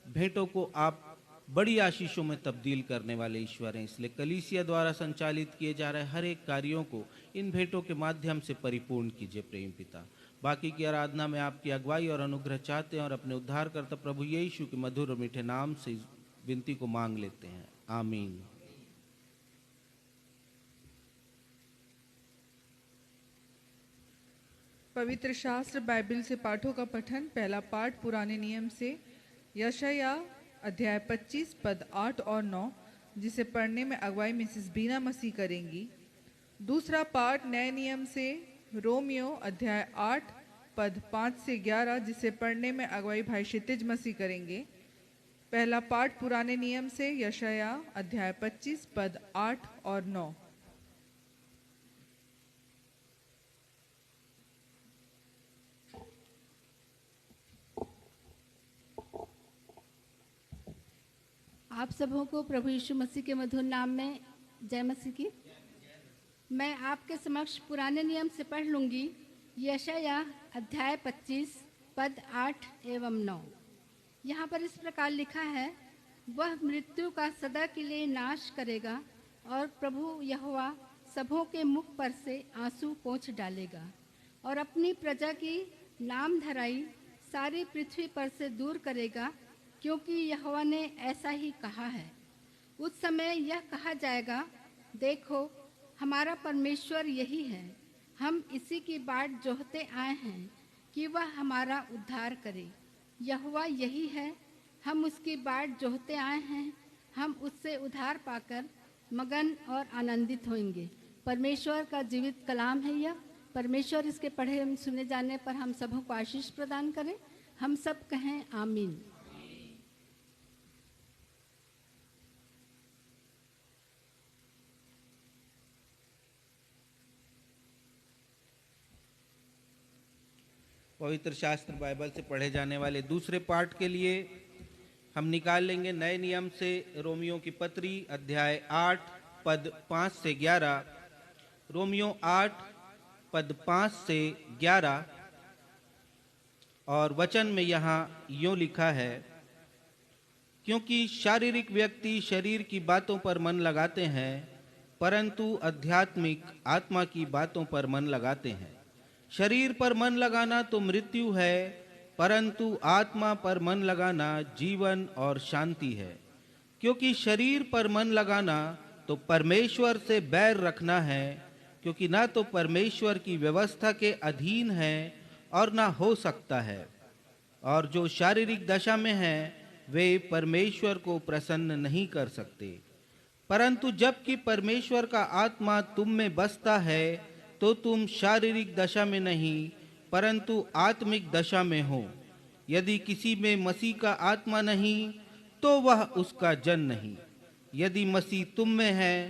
भेंटों को आप बड़ी आशीषों में तब्दील करने वाले ईश्वर हैं, इसलिए कलीसिया द्वारा संचालित किए जा रहे हर एक कार्यों को इन भेंटों के माध्यम से परिपूर्ण कीजिए प्रेम पिता। बाकी की आराधना में आपकी अगुवाई और अनुग्रह चाहते हैं और अपने उद्धारकर्ता प्रभु यीशु के मधुर और मीठे नाम से इस विनती को मांग लेते हैं, आमीन। पवित्र शास्त्र बाइबल से पाठों का पठन। पहला पाठ पुराने नियम से यशायाह अध्याय 25 पद 8 और 9, जिसे पढ़ने में अगुवाई मिसेस बीना मसीह करेंगी। दूसरा पाठ नए नियम से रोमियो अध्याय 8 पद 5 से 11, जिसे पढ़ने में अगुवाई भाई क्षितिज मसीह करेंगे। पहला पाठ पुराने नियम से यशायाह अध्याय 25 पद 8 और 9। आप सबों को प्रभु यीशु मसीह के मधुर नाम में जय मसीह की। मैं आपके समक्ष पुराने नियम से पढ़ लूँगी यशायाह अध्याय 25 पद 8 एवं 9। यहाँ पर इस प्रकार लिखा है, वह मृत्यु का सदा के लिए नाश करेगा और प्रभु यहोवा सबों के मुख पर से आंसू पोंछ डालेगा और अपनी प्रजा की नाम धराई सारी पृथ्वी पर से दूर करेगा, क्योंकि यहोवा ने ऐसा ही कहा है। उस समय यह कहा जाएगा, देखो हमारा परमेश्वर यही है, हम इसी की बाट जोहते आए हैं कि वह हमारा उद्धार करे। यहोवा यही है, हम उसकी बाट जोहते आए हैं, हम उससे उद्धार पाकर मगन और आनंदित होंगे। परमेश्वर का जीवित कलाम है यह। परमेश्वर इसके पढ़े सुने जाने पर हम सबों को आशीष प्रदान करें। हम सब कहें आमीन। पवित्र शास्त्र बाइबल से पढ़े जाने वाले दूसरे पाठ के लिए हम निकाल लेंगे नए नियम से रोमियो की पत्री अध्याय 8 पद 5 से 11। रोमियो 8 पद 5 से 11 और वचन में यहाँ यूं लिखा है, क्योंकि शारीरिक व्यक्ति शरीर की बातों पर मन लगाते हैं, परंतु आध्यात्मिक आत्मा की बातों पर मन लगाते हैं। शरीर पर मन लगाना तो मृत्यु है, परंतु आत्मा पर मन लगाना जीवन और शांति है। क्योंकि शरीर पर मन लगाना तो परमेश्वर से बैर रखना है, क्योंकि ना तो परमेश्वर की व्यवस्था के अधीन है और ना हो सकता है। और जो शारीरिक दशा में हैं, वे परमेश्वर को प्रसन्न नहीं कर सकते। परंतु जबकि परमेश्वर का आत्मा तुम में बसता है, तो तुम शारीरिक दशा में नहीं परंतु आत्मिक दशा में हो। यदि किसी में मसीह का आत्मा नहीं, तो वह उसका जन नहीं। यदि मसीह तुम में है,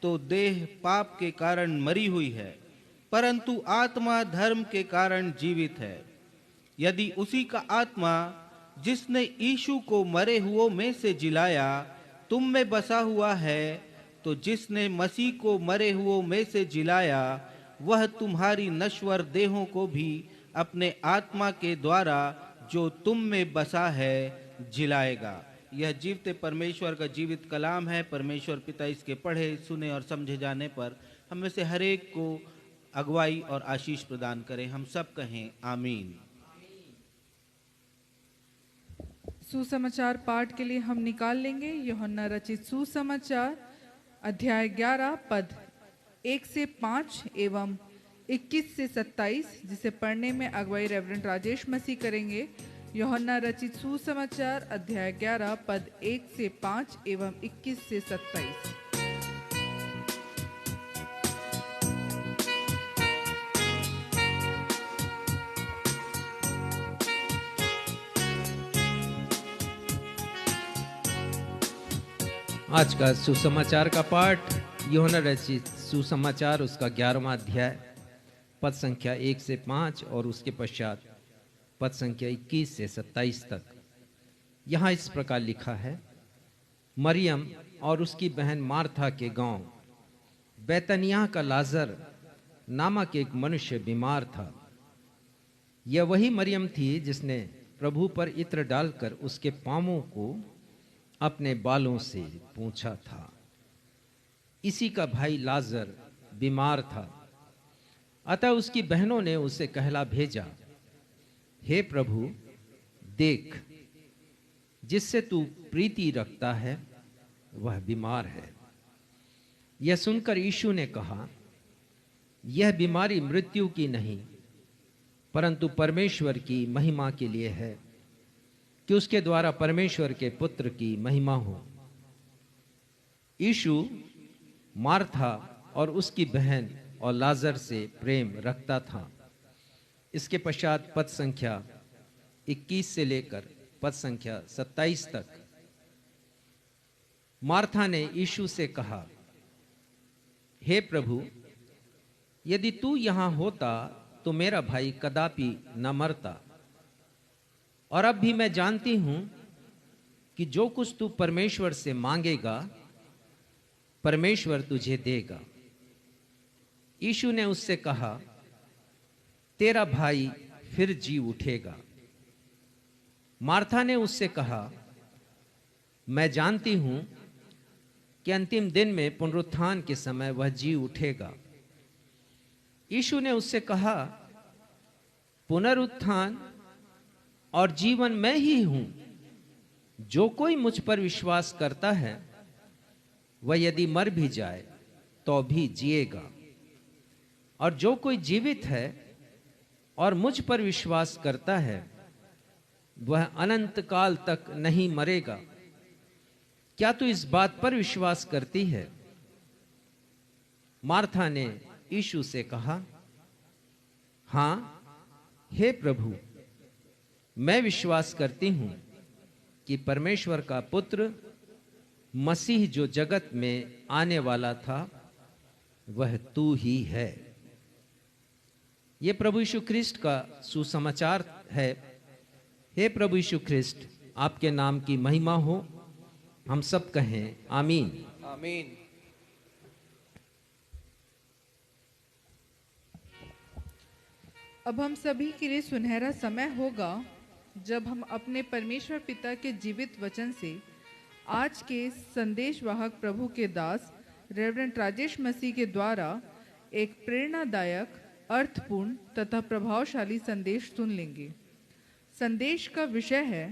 तो देह पाप के कारण मरी हुई है, परंतु आत्मा धर्म के कारण जीवित है। यदि उसी का आत्मा जिसने यीशु को मरे हुओं में से जिलाया तुम में बसा हुआ है, तो जिसने मसीह को मरे हुओं में से जिलाया, वह तुम्हारी नश्वर देहों को भी अपने आत्मा के द्वारा जो तुम में बसा है जिलाएगा। यह जीवते परमेश्वर का जीवित कलाम है। परमेश्वर पिता इसके पढ़े सुने और समझे जाने पर हम में से हर एक को अगुवाई और आशीष प्रदान करें। हम सब कहें आमीन। सुसमाचार पाठ के लिए हम निकाल लेंगे यूहन्ना रचित सुसमाचार अध्याय 11 पद 1 से 5 एवं 21 से 27, जिसे पढ़ने में अगुवाई रेवरेंड राजेश मसीह करेंगे। यूहन्ना रचित सुसमाचार अध्याय 11 पद 1 से 5 एवं 21 से 27। आज का सुसमाचार का पाठ यूहन्ना रचित सुसमाचार उसका 11वां अध्याय पद संख्या 1 से 5 और उसके पश्चात पद संख्या 21 से 27 तक। यहाँ इस प्रकार लिखा है, मरियम और उसकी बहन मार्था के गांव बैतनिय्याह का लाजर नामक एक मनुष्य बीमार था। यह वही मरियम थी जिसने प्रभु पर इत्र डालकर उसके पांवों को अपने बालों से पोंछा था। इसी का भाई लाजर बीमार था, अतः उसकी बहनों ने उसे कहला भेजा, हे प्रभु, देख, जिससे तू प्रीति रखता है वह बीमार है। यह सुनकर यीशु ने कहा, यह बीमारी मृत्यु की नहीं, परंतु परमेश्वर की महिमा के लिए है, कि उसके द्वारा परमेश्वर के पुत्र की महिमा हो। यीशु मार्था और उसकी बहन और लाजर से प्रेम रखता था। इसके पश्चात पद संख्या 21 से लेकर पद संख्या 27 तक। मार्था ने यीशु से कहा, हे प्रभु, यदि तू यहां होता तो मेरा भाई कदापि न मरता। और अब भी मैं जानती हूं कि जो कुछ तू परमेश्वर से मांगेगा परमेश्वर तुझे देगा। यीशु ने उससे कहा, तेरा भाई फिर जी उठेगा। मार्था ने उससे कहा, मैं जानती हूं कि अंतिम दिन में पुनरुत्थान के समय वह जी उठेगा। यीशु ने उससे कहा, पुनरुत्थान और जीवन मैं ही हूं। जो कोई मुझ पर विश्वास करता है वह यदि मर भी जाए तो भी जिएगा, और जो कोई जीवित है और मुझ पर विश्वास करता है वह अनंत काल तक नहीं मरेगा। क्या तू इस बात पर विश्वास करती है? मार्था ने यीशु से कहा, हां, हे प्रभु, मैं विश्वास करती हूं कि परमेश्वर का पुत्र मसीह जो जगत में आने वाला था वह तू ही है। यह प्रभु यीशु ख्रिस्ट का सुसमाचार है। हे प्रभु यीशु ख्रिस्ट, आपके नाम की महिमा हो। हम सब कहें आमीन। आमीन। अब हम सभी के लिए सुनहरा समय होगा जब हम अपने परमेश्वर पिता के जीवित वचन से आज के संदेश वाहक प्रभु के दास रेवरेंड राजेश मसीह के द्वारा एक प्रेरणादायक, अर्थपूर्ण तथा प्रभावशाली संदेश सुन लेंगे। संदेश का विषय है,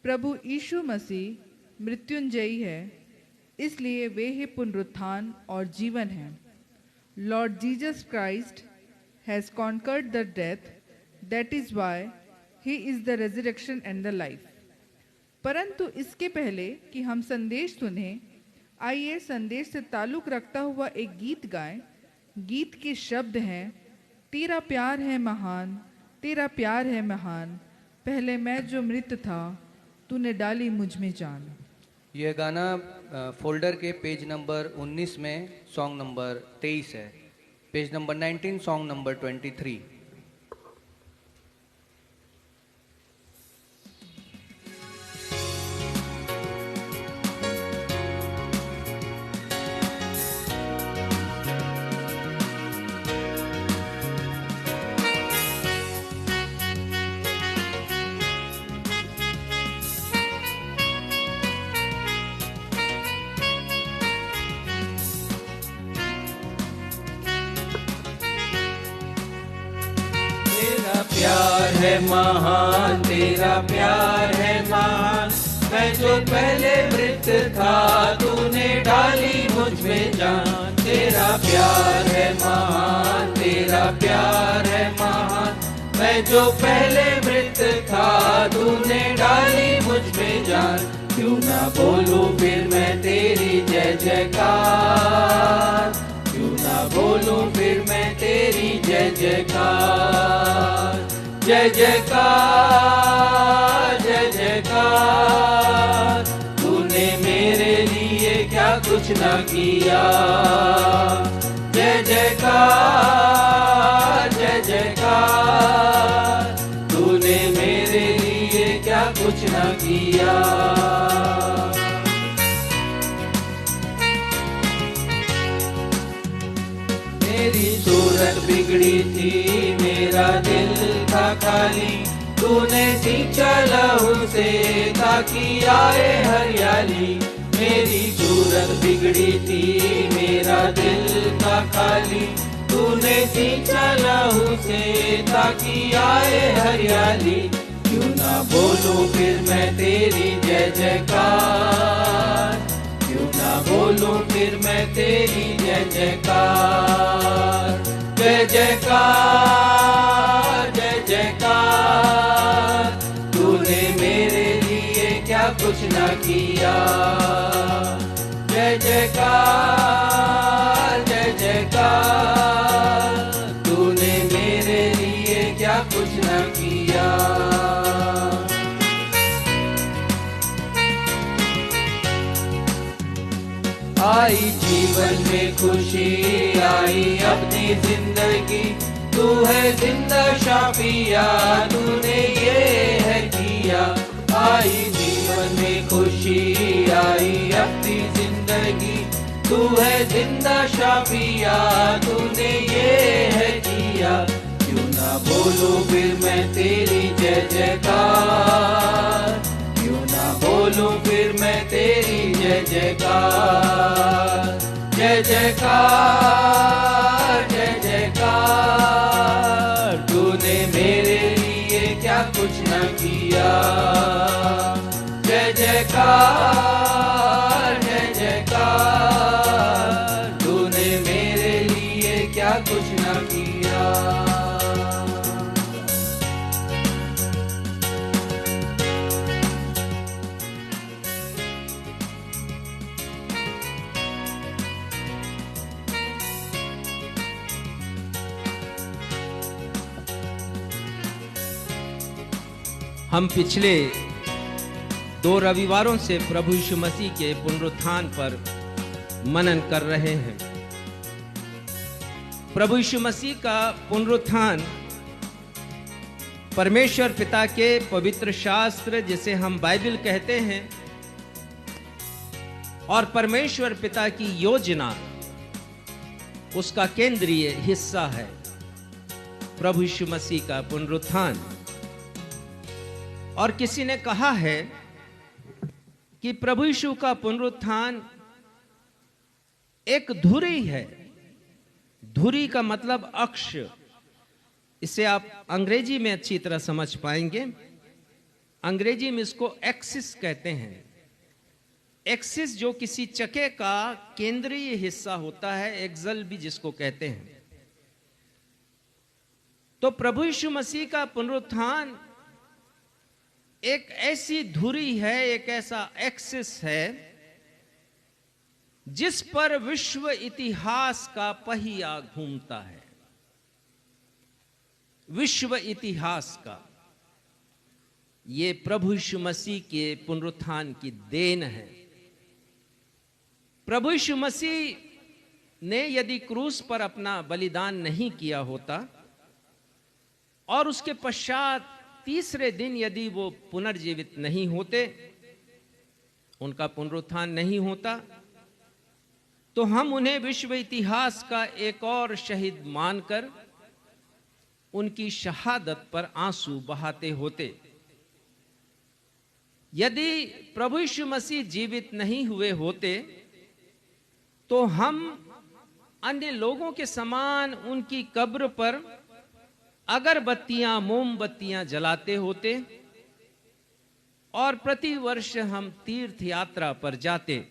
प्रभु यीशु मसीह मृत्युंजयी है, इसलिए वे ही पुनरुत्थान और जीवन हैं। Lord Jesus Christ has conquered the death, that is why he is the resurrection and the life। परंतु इसके पहले कि हम संदेश सुने, आइए संदेश से ताल्लुक रखता हुआ एक गीत गाएं। गीत के शब्द हैं, तेरा प्यार है महान, तेरा प्यार है महान, पहले मैं जो मृत था तूने डाली मुझ में जान। यह गाना फोल्डर के पेज नंबर 19 में सॉन्ग नंबर 23 है। Page number 19 song number 23। प्यार है महान, तेरा प्यार है महान, मैं जो पहले मृत था तूने डाली मुझ में जान। तेरा प्यार है महान, तेरा प्यार है महान, मैं जो पहले मृत था न किया। जय जयकार जय जयकार, तूने मेरे लिए क्या कुछ न किया। मेरी सूरत बिगड़ी थी, मेरा दिल था खाली, तूने सींचा लहू से ताकि आए हरियाली। मेरी सूरत बिगड़ी थी, मेरा दिल था खाली, तूने सींचा लहू से ताकि आए हरियाली। क्यों ना बोलूं फिर मैं तेरी जय जयकार, क्यों ना बोलूं फिर मैं तेरी जय जयकार। जय जयकार जय जयकार, तूने मेरे लिए क्या कुछ न किया। जय जयकार जय जयकार, तूने मेरे लिए क्या कुछ न किया। आई जीवन में खुशी, आई अपनी जिंदगी, तू है जिंदा शाफिया, तूने ये है किया। आई जीवन में खुशी, आई अपनी जिंदगी, तू है जिंदा शाफिया, तूने ये है किया। क्यों ना बोलूं फिर मैं तेरी जय जयकार, क्यों ना बोलूं फिर मैं तेरी जय जयकार। जय जयकार जय जयकार, तूने मेरे लिए क्या कुछ न किया। जय जयकार जय जयकार, तूने मेरे लिए क्या कुछ न किया। हम पिछले 2 रविवारों से प्रभु यीशु मसीह के पुनरुत्थान पर मनन कर रहे हैं। प्रभु यीशु मसीह का पुनरुत्थान परमेश्वर पिता के पवित्र शास्त्र, जिसे हम बाइबल कहते हैं, और परमेश्वर पिता की योजना, उसका केंद्रीय हिस्सा है। प्रभु यीशु मसीह का पुनरुत्थान। और किसी ने कहा है कि प्रभु यीशु का पुनरुत्थान एक धुरी है। धुरी का मतलब अक्ष। इसे आप अंग्रेजी में अच्छी तरह समझ पाएंगे। अंग्रेजी में इसको एक्सिस कहते हैं। एक्सिस जो किसी चक्के का केंद्रीय हिस्सा होता है, एक्सल भी जिसको कहते हैं। तो प्रभु यीशु मसीह का पुनरुत्थान एक ऐसी धुरी है, एक ऐसा एक्सिस है जिस पर विश्व इतिहास का पहिया घूमता है। विश्व इतिहास का ये प्रभु यीशु मसीह के पुनरुत्थान की देन है। प्रभु यीशु मसीह ने यदि क्रूस पर अपना बलिदान नहीं किया होता और उसके पश्चात तीसरे दिन यदि वो पुनर्जीवित नहीं होते, उनका पुनरुत्थान नहीं होता, तो हम उन्हें विश्व इतिहास का एक और शहीद मानकर उनकी शहादत पर आंसू बहाते होते। यदि प्रभु यीशु मसीह जीवित नहीं हुए होते तो हम अन्य लोगों के समान उनकी कब्र पर अगरबत्तियां, मोमबत्तियां जलाते होते और प्रतिवर्ष हम तीर्थ यात्रा पर जाते।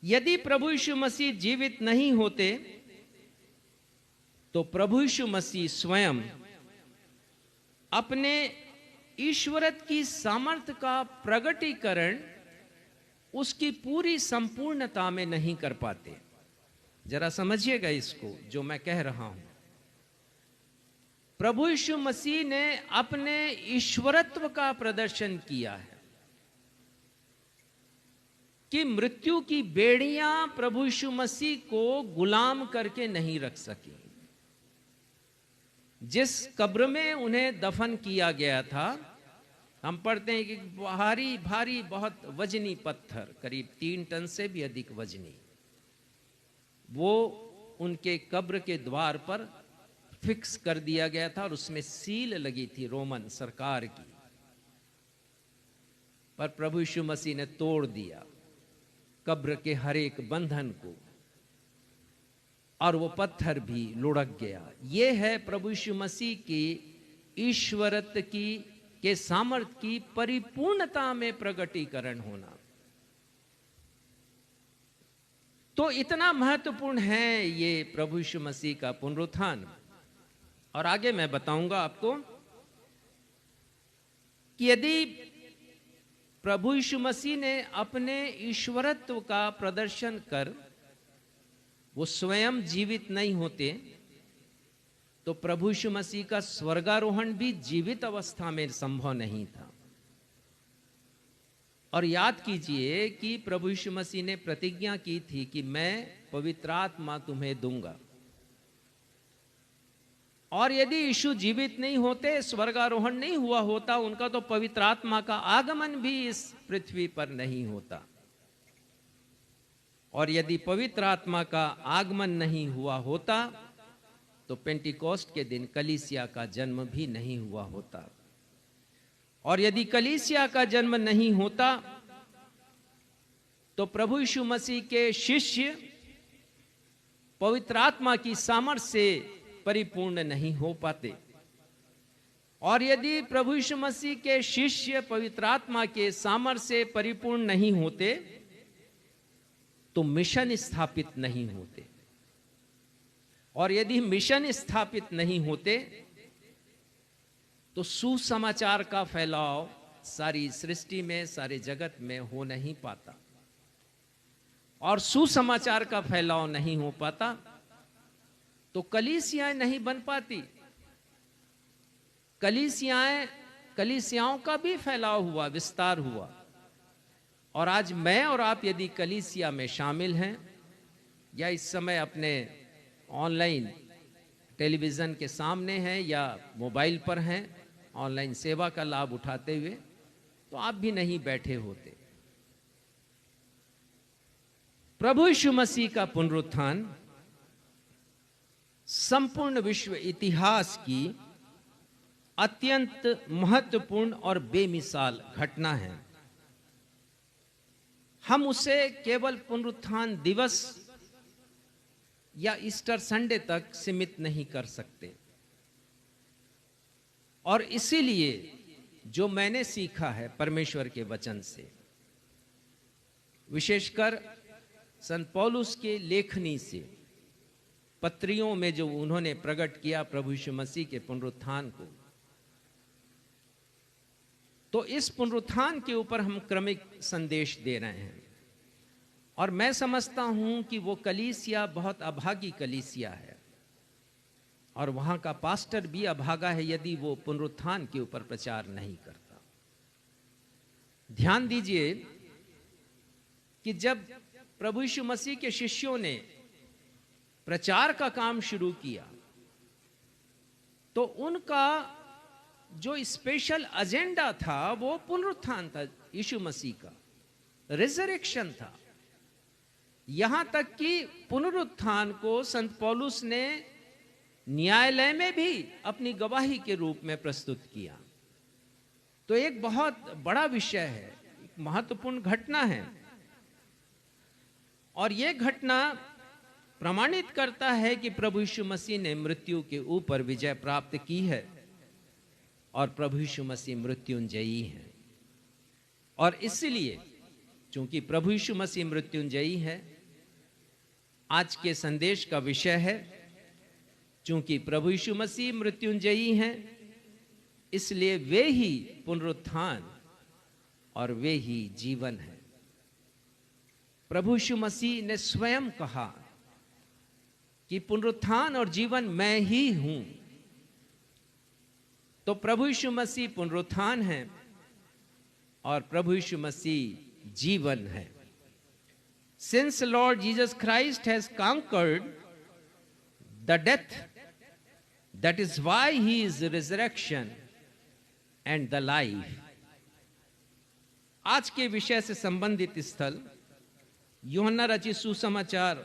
यदि प्रभु यीशु मसीह जीवित नहीं होते तो प्रभु यीशु मसीह स्वयं अपने ईश्वरत्व की सामर्थ्य का प्रगटीकरण उसकी पूरी संपूर्णता में नहीं कर पाते। जरा समझिएगा इसको जो मैं कह रहा हूं। प्रभु यीशु मसीह ने अपने ईश्वरत्व का प्रदर्शन किया है। कि मृत्यु की बेड़ियां प्रभु यीशु मसीह को गुलाम करके नहीं रख सकी। जिस कब्र में उन्हें दफन किया गया था, हम पढ़ते हैं कि भारी भारी बहुत वजनी पत्थर, करीब 3 टन से भी अधिक वजनी, वो उनके कब्र के द्वार पर फिक्स कर दिया गया था और उसमें सील लगी थी रोमन सरकार की। पर प्रभु यीशु मसीह ने तोड़ दिया कब्र के हर एक बंधन को और वो पत्थर भी लुढ़क गया। ये है प्रभु यीशु मसीह की ईश्वरत्व की के सामर्थ्य की परिपूर्णता में प्रकटीकरण होना। तो इतना महत्वपूर्ण है ये प्रभु यीशु मसीह का पुनरुत्थान। और आगे मैं बताऊंगा आपको कि यदि प्रभु यीशु मसीह ने अपने ईश्वरत्व का प्रदर्शन कर वो स्वयं जीवित नहीं होते, तो प्रभु यीशु मसीह का स्वर्गारोहण भी जीवित अवस्था में संभव नहीं था। और याद कीजिए कि प्रभु यीशु मसीह ने प्रतिज्ञा की थी कि मैं पवित्र आत्मा तुम्हें दूंगा। और यदि यीशु जीवित नहीं होते, स्वर्गारोहण नहीं हुआ होता उनका, तो पवित्र आत्मा का आगमन भी इस पृथ्वी पर नहीं होता। और यदि पवित्र आत्मा का आगमन नहीं हुआ होता तो पेंटिकोस्ट के दिन कलीसिया का जन्म भी नहीं हुआ होता। और यदि कलीसिया का जन्म नहीं होता तो प्रभु यीशु मसीह के शिष्य पवित्र आत्मा की सामर्थ्य से परिपूर्ण नहीं हो पाते। और यदि प्रभु यीशु मसीह के शिष्य पवित्र आत्मा के सामर्थ्य से परिपूर्ण नहीं होते तो मिशन स्थापित नहीं होते। और यदि मिशन स्थापित नहीं होते तो सुसमाचार का फैलाव सारी सृष्टि में, सारे जगत में हो नहीं पाता। और सुसमाचार का फैलाव नहीं हो पाता तो कलीसियाएं नहीं बन पाती। कलीसियाओं का भी फैलाव हुआ, विस्तार हुआ। और आज मैं और आप यदि कलीसिया में शामिल हैं या इस समय अपने ऑनलाइन टेलीविजन के सामने हैं या मोबाइल पर हैं, ऑनलाइन सेवा का लाभ उठाते हुए, तो आप भी नहीं बैठे होते। प्रभु यीशु मसीह का पुनरुत्थान संपूर्ण विश्व इतिहास की अत्यंत महत्वपूर्ण और बेमिसाल घटना है। हम उसे केवल पुनरुत्थान दिवस या ईस्टर संडे तक सीमित नहीं कर सकते। और इसीलिए जो मैंने सीखा है परमेश्वर के वचन से, विशेषकर संत पौलुस के लेखनी से, पत्रियों में जो उन्होंने प्रकट किया प्रभु यीशु मसीह के पुनरुत्थान को, तो इस पुनरुत्थान के ऊपर हम क्रमिक संदेश दे रहे हैं। और मैं समझता हूं कि वो कलीसिया बहुत अभागी कलीसिया है और वहां का पास्टर भी अभागा है यदि वो पुनरुत्थान के ऊपर प्रचार नहीं करता। ध्यान दीजिए कि जब प्रभु यीशु मसीह के शिष्यों ने प्रचार का काम शुरू किया तो उनका जो स्पेशल एजेंडा था वो पुनरुत्थान था, यीशु मसीह का रिजरेक्शन था। यहां तक कि पुनरुत्थान को संत पौलुस ने न्यायालय में भी अपनी गवाही के रूप में प्रस्तुत किया। तो एक बहुत बड़ा विषय है, एक महत्वपूर्ण घटना है। और यह घटना प्रमाणित करता है कि प्रभु यीशु मसीह ने मृत्यु के ऊपर विजय प्राप्त की है और प्रभु यीशु मसीह मृत्युंजयी है। और इसलिए चूंकि प्रभु यीशु मसीह मृत्युंजयी है, आज के संदेश का विषय है, चूंकि प्रभु यीशु मसीह मृत्युंजयी हैं, इसलिए वे ही पुनरुत्थान और वे ही जीवन है। प्रभु यीशु मसीह ने स्वयं कहा कि पुनरुत्थान और जीवन मैं ही हूं। तो प्रभु यीशु मसीह पुनरुत्थान है और प्रभु यीशु मसीह जीवन है। Since Lord Jesus Christ has conquered the death, that is why he is the resurrection and the life. आज के विषय से संबंधित स्थल यूहन्ना रचित सुसमाचार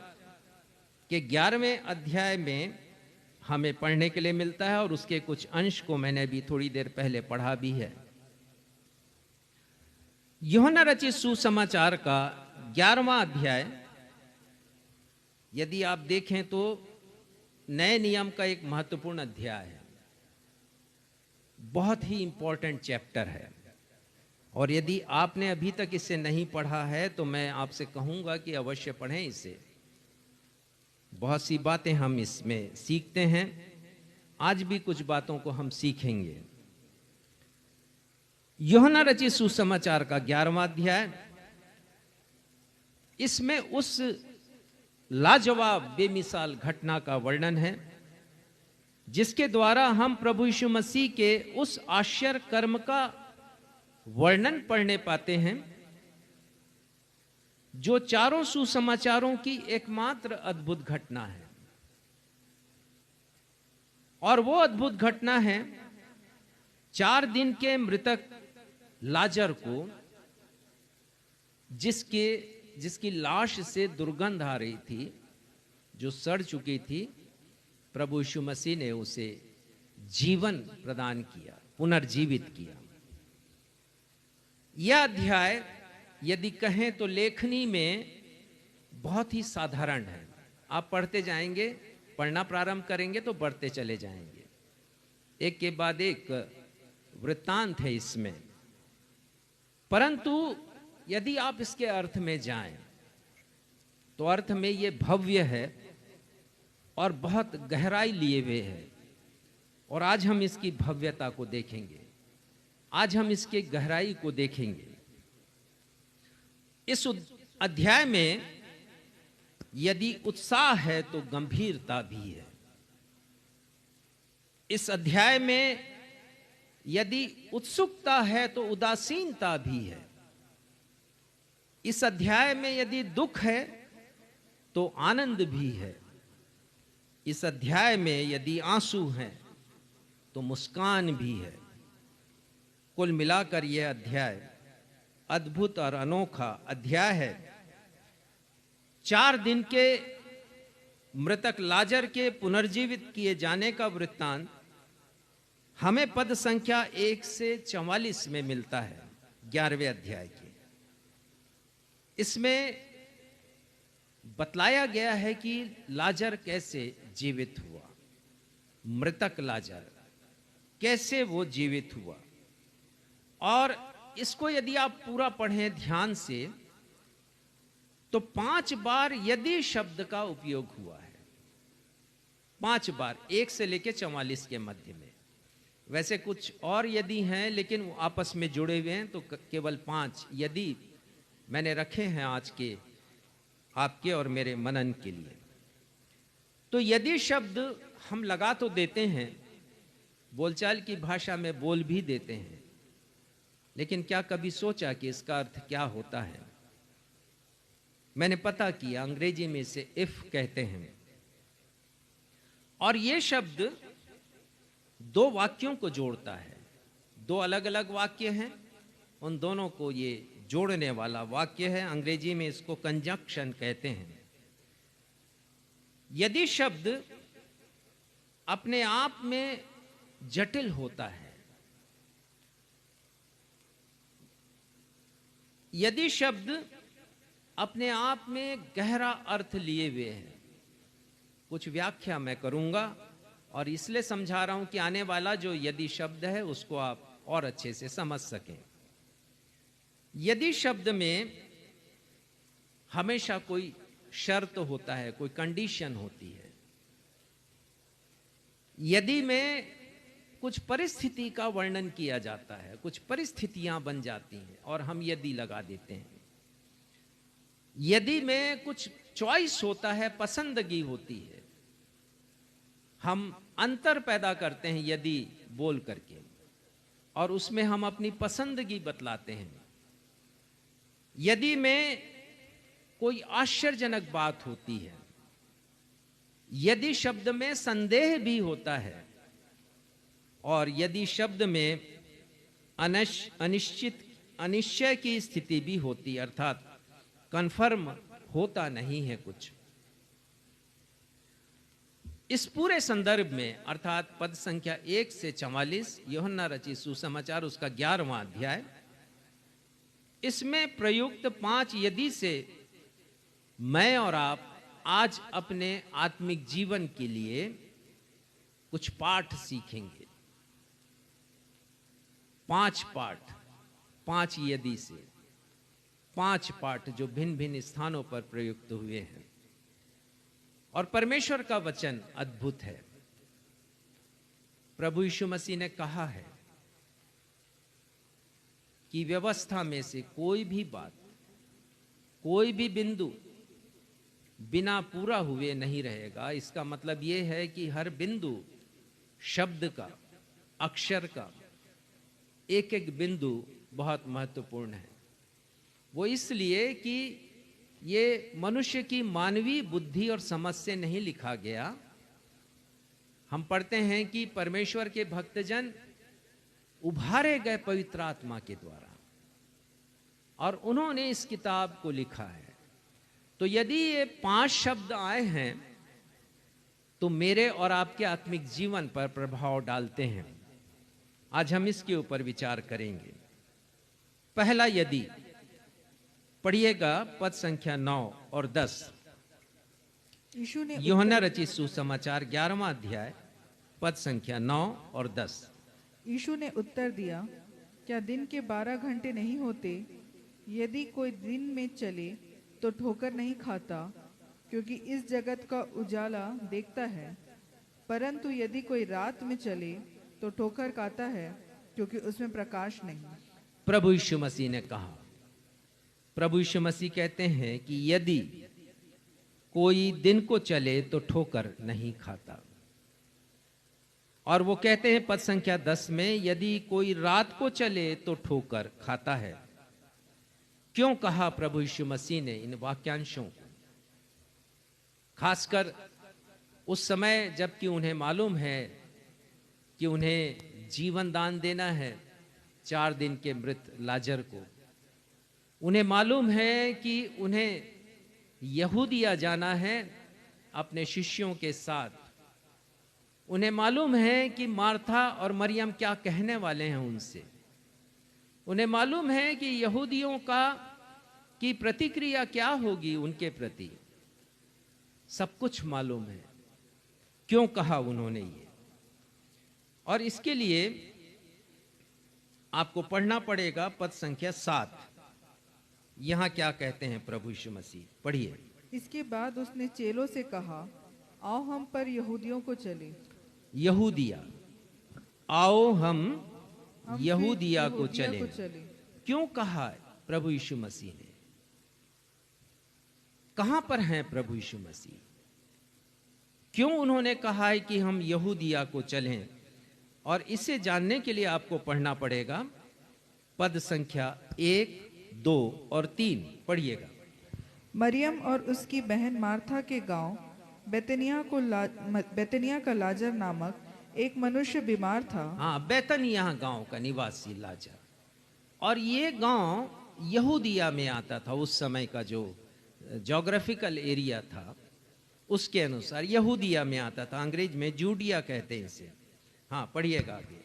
के 11वें अध्याय में हमें पढ़ने के लिए मिलता है, और उसके कुछ अंश को मैंने भी थोड़ी देर पहले पढ़ा भी है। यूहन्ना रचित सुसमाचार का 11वां अध्याय यदि आप देखें तो नए नियम का एक महत्वपूर्ण अध्याय है, बहुत ही इंपॉर्टेंट चैप्टर है। और यदि आपने अभी तक इसे नहीं पढ़ा है तो मैं आपसे कहूंगा कि अवश्य पढ़ें इसे। बहुत सी बातें हम इसमें सीखते हैं, आज भी कुछ बातों को हम सीखेंगे। यूहन्ना रचित सुसमाचार का 11वां अध्याय, इसमें उस लाजवाब बेमिसाल घटना का वर्णन है जिसके द्वारा हम प्रभु यीशु मसीह के उस आश्चर्य कर्म का वर्णन पढ़ने पाते हैं जो चारों सुसमाचारों की एकमात्र अद्भुत घटना है। और वो अद्भुत घटना है 4 दिन के मृतक लाजर को, जिसकी लाश से दुर्गंध आ रही थी, जो सड़ चुकी थी, प्रभु यीशु मसीह ने उसे जीवन प्रदान किया, पुनर्जीवित किया। यह अध्याय यदि कहें तो लेखनी में बहुत ही साधारण है। आप पढ़ते जाएंगे, पढ़ना प्रारंभ करेंगे तो बढ़ते चले जाएंगे, एक के बाद एक वृत्तांत है इसमें। परंतु यदि आप इसके अर्थ में जाएं तो अर्थ में ये भव्य है और बहुत गहराई लिए हुए है। और आज हम इसकी भव्यता को देखेंगे, आज हम इसके गहराई को देखेंगे। इस अध्याय में यदि उत्साह है तो गंभीरता भी है। इस अध्याय में यदि उत्सुकता है तो उदासीनता भी है। इस अध्याय में यदि दुख है तो आनंद भी है। इस अध्याय में यदि आंसू हैं तो मुस्कान भी है। कुल मिलाकर यह अध्याय अद्भुत और अनोखा अध्याय है। 4 दिन के मृतक लाजर के पुनर्जीवित किए जाने का वृत्तांत हमें पद संख्या 1 से 44 में मिलता है, 11वें अध्याय के। इसमें बतलाया गया है कि लाजर कैसे जीवित हुआ, मृतक लाजर कैसे वो जीवित हुआ। और इसको यदि आप पूरा पढ़ें ध्यान से तो 5 बार यदि शब्द का उपयोग हुआ है, 5 बार, 1 से लेकर 44 के मध्य में। वैसे कुछ और यदि हैं लेकिन वो आपस में जुड़े हुए हैं, तो केवल 5 यदि मैंने रखे हैं आज के आपके और मेरे मनन के लिए। तो यदि शब्द हम लगा तो देते हैं, बोलचाल की भाषा में बोल भी देते हैं, लेकिन क्या कभी सोचा कि इसका अर्थ क्या होता है? मैंने पता किया, अंग्रेजी में इसे इफ कहते हैं। और यह शब्द 2 वाक्यों को जोड़ता है। 2 अलग अलग वाक्य हैं, उन दोनों को ये जोड़ने वाला वाक्य है। अंग्रेजी में इसको कंजंक्शन कहते हैं। यदि शब्द अपने आप में जटिल होता है, यदि शब्द अपने आप में गहरा अर्थ लिए हुए है, कुछ व्याख्या मैं करूंगा और इसलिए समझा रहा हूं कि आने वाला जो यदि शब्द है उसको आप और अच्छे से समझ सकें। यदि शब्द में हमेशा कोई शर्त होता है, कोई कंडीशन होती है। यदि में कुछ परिस्थिति का वर्णन किया जाता है, कुछ परिस्थितियां बन जाती हैं और हम यदि लगा देते हैं। यदि में कुछ चॉइस होता है, पसंदगी होती है, हम अंतर पैदा करते हैं यदि बोल करके, और उसमें हम अपनी पसंदगी बतलाते हैं। यदि में कोई आश्चर्यजनक बात होती है, यदि शब्द में संदेह भी होता है और यदि शब्द में अनिश्चय की स्थिति भी होती, अर्थात कन्फर्म होता नहीं है कुछ। इस पूरे संदर्भ में अर्थात पद संख्या 1 से 44 यूहन्ना रचित सुसमाचार उसका 11वां अध्याय, इसमें प्रयुक्त 5 यदि से मैं और आप आज अपने आत्मिक जीवन के लिए कुछ पाठ सीखेंगे। 5 पाठ, 5 यदि से 5 पाठ जो भिन्न भिन्न स्थानों पर प्रयुक्त हुए हैं। और परमेश्वर का वचन अद्भुत है। प्रभु यीशु मसीह ने कहा है कि व्यवस्था में से कोई भी बात, कोई भी बिंदु बिना पूरा हुए नहीं रहेगा। इसका मतलब यह है कि हर बिंदु शब्द का, अक्षर का, एक एक बिंदु बहुत महत्वपूर्ण है। वो इसलिए कि ये मनुष्य की मानवीय बुद्धि और समझ से नहीं लिखा गया। हम पढ़ते हैं कि परमेश्वर के भक्तजन उभारे गए पवित्र आत्मा के द्वारा, और उन्होंने इस किताब को लिखा है। तो यदि ये 5 शब्द आए हैं तो मेरे और आपके आत्मिक जीवन पर प्रभाव डालते हैं। आज हम इसके ऊपर विचार करेंगे। पहला यदि, पढ़िएगा पद संख्या 9 और 10। यीशु ने यूहन्ना रचित सुसमाचार 11वां अध्याय पद संख्या 9 और 10। यीशु ने उत्तर दिया, क्या दिन के 12 घंटे नहीं होते? यदि कोई दिन में चले तो ठोकर नहीं खाता, क्योंकि इस जगत का उजाला देखता है। परंतु यदि कोई रात में चले तो ठोकर खाता है, क्योंकि उसमें प्रकाश नहीं। प्रभु यीशु मसीह ने कहा, प्रभु यीशु मसीह कहते हैं कि यदि कोई दिन को चले तो ठोकर नहीं खाता। और वो कहते हैं पद संख्या 10 में, यदि कोई रात को चले तो ठोकर खाता है। क्यों कहा प्रभु यीशु मसीह ने इन वाक्यांशों को? खासकर उस समय जबकि उन्हें मालूम है कि उन्हें जीवन दान देना है 4 दिन के मृत लाजर को। उन्हें मालूम है कि उन्हें यहूदिया जाना है अपने शिष्यों के साथ। उन्हें मालूम है कि मार्था और मरियम क्या कहने वाले हैं उनसे। उन्हें मालूम है कि यहूदियों की प्रतिक्रिया क्या होगी उनके प्रति। सब कुछ मालूम है। क्यों कहा उन्होंने ये? और इसके लिए आपको पढ़ना पड़ेगा पद संख्या 7। यहां क्या कहते हैं प्रभु यीशु मसीह, पढ़िए। इसके बाद उसने चेलों से कहा, आओ हम पर यहूदियों को चले। यहूदिया, आओ हम फिर यहूदिया को चले। चले। क्यों कहा प्रभु यीशु मसीह ने? कहां पर हैं प्रभु यीशु मसीह? क्यों उन्होंने कहा है कि हम यहूदिया को चलें? और इसे जानने के लिए आपको पढ़ना पड़ेगा पद संख्या 1, 2 और 3। पढ़िएगा। मरियम और उसकी बहन मार्था के गांव बेतनिया का लाजर नामक एक मनुष्य बीमार था। हाँ, बैतनिया गांव का निवासी लाजर। और ये गांव यहूदिया में आता था। उस समय का जो ज्योग्राफिकल एरिया था उसके अनुसार यहूदिया में आता था। अंग्रेज में जूडिया कहते हैं इसे। हाँ, पढ़िएगा आगे।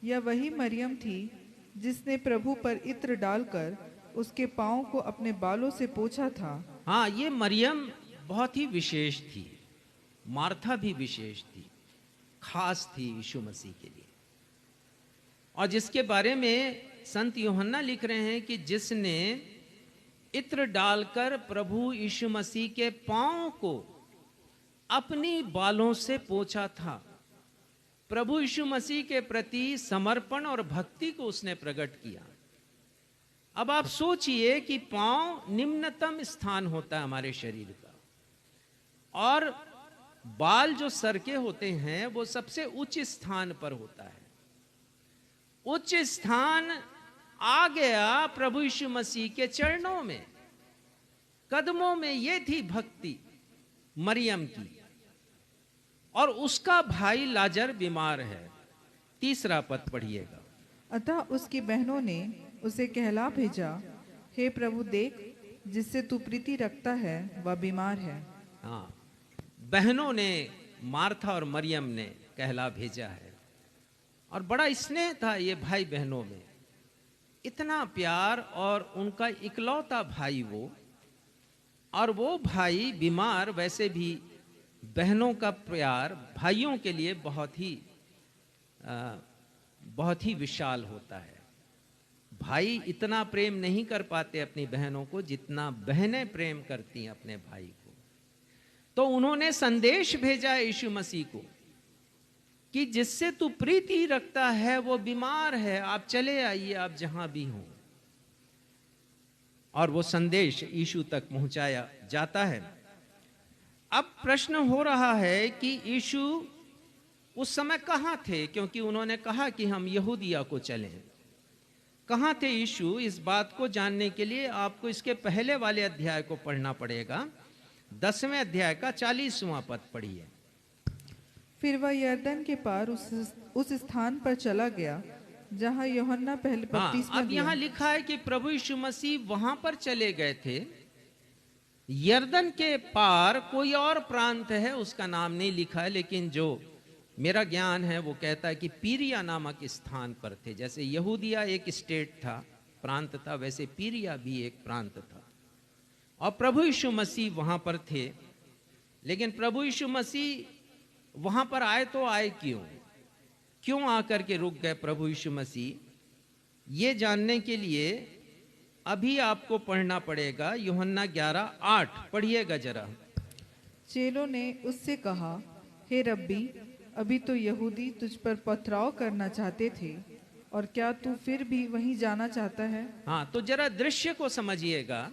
यह वही मरियम थी जिसने प्रभु पर इत्र डालकर उसके पांव को अपने बालों से पोंछा था। हाँ, ये मरियम बहुत ही विशेष थी। मार्था भी विशेष थी, खास थी यीशु मसीह के लिए। और जिसके बारे में संत यूहन्ना लिख रहे हैं कि जिसने इत्र डालकर प्रभु यीशु मसीह के पांव को अपनी बालों से पोंछा था। प्रभु यीशु मसीह के प्रति समर्पण और भक्ति को उसने प्रकट किया। अब आप सोचिए कि पांव निम्नतम स्थान होता है हमारे शरीर का, और बाल जो सर के होते हैं वो सबसे उच्च स्थान पर होता है। उच्च स्थान आ गया प्रभु यीशु मसीह के चरणों में। कदमों में ये थी भक्ति मरियम की, और उसका भाई लाजर बीमार है। 3 पद पढ़िएगा। अतः उसकी बहनों ने उसे कहला भेजा, हे प्रभु देख, जिससे तू प्रीति रखता है वह बीमार है। हाँ, बहनों ने, मार्था और मरियम ने कहला भेजा है। और बड़ा स्नेह था ये भाई बहनों में, इतना प्यार, और उनका इकलौता भाई वो, और वो भाई बीमार। वैसे भी बहनों का प्यार भाइयों के लिए बहुत ही विशाल होता है। भाई इतना प्रेम नहीं कर पाते अपनी बहनों को जितना बहनें प्रेम करती हैं अपने भाई को। तो उन्होंने संदेश भेजा यीशु मसीह को कि जिससे तू प्रीति रखता है वो बीमार है, आप चले आइए, आप जहां भी हों। और वो संदेश यीशु तक पहुंचाया जाता है। अब प्रश्न हो रहा है कि यीशु उस समय कहां थे, क्योंकि उन्होंने कहा कि हम यहूदिया को चलें। कहां थे यीशु? इस बात को जानने के लिए आपको इसके पहले वाले अध्याय को पढ़ना पड़ेगा। 10वें अध्याय का 40वां पद पढ़िए। फिर वह यरदन के पार उस स्थान पर चला गया जहां यूहन्ना पहले बपतिस्मा अब यहाँ लिखा है कि प्रभु यीशु मसीह वहां पर चले गए थे। यरदन के पार कोई और प्रांत है, उसका नाम नहीं लिखा है, लेकिन जो मेरा ज्ञान है वो कहता है कि पीरिया नामक स्थान पर थे। जैसे यहूदिया एक स्टेट था, प्रांत था, वैसे पीरिया भी एक प्रांत था। और प्रभु यीशु मसीह वहां पर थे। लेकिन प्रभु यीशु मसीह वहां पर आए तो आए क्यों आकर के रुक गए प्रभु यीशु मसीह? ये जानने के लिए अभी आपको पढ़ना पड़ेगा यूहन्ना 11:8 पढ़िएगा जरा। चेलों ने उससे कहा, हे रब्बी, अभी तो यहूदी तुझ पर पथराव करना चाहते थे, और क्या तू फिर भी वहीं जाना चाहता है? हाँ, तो जरा दृश्य को समझिएगा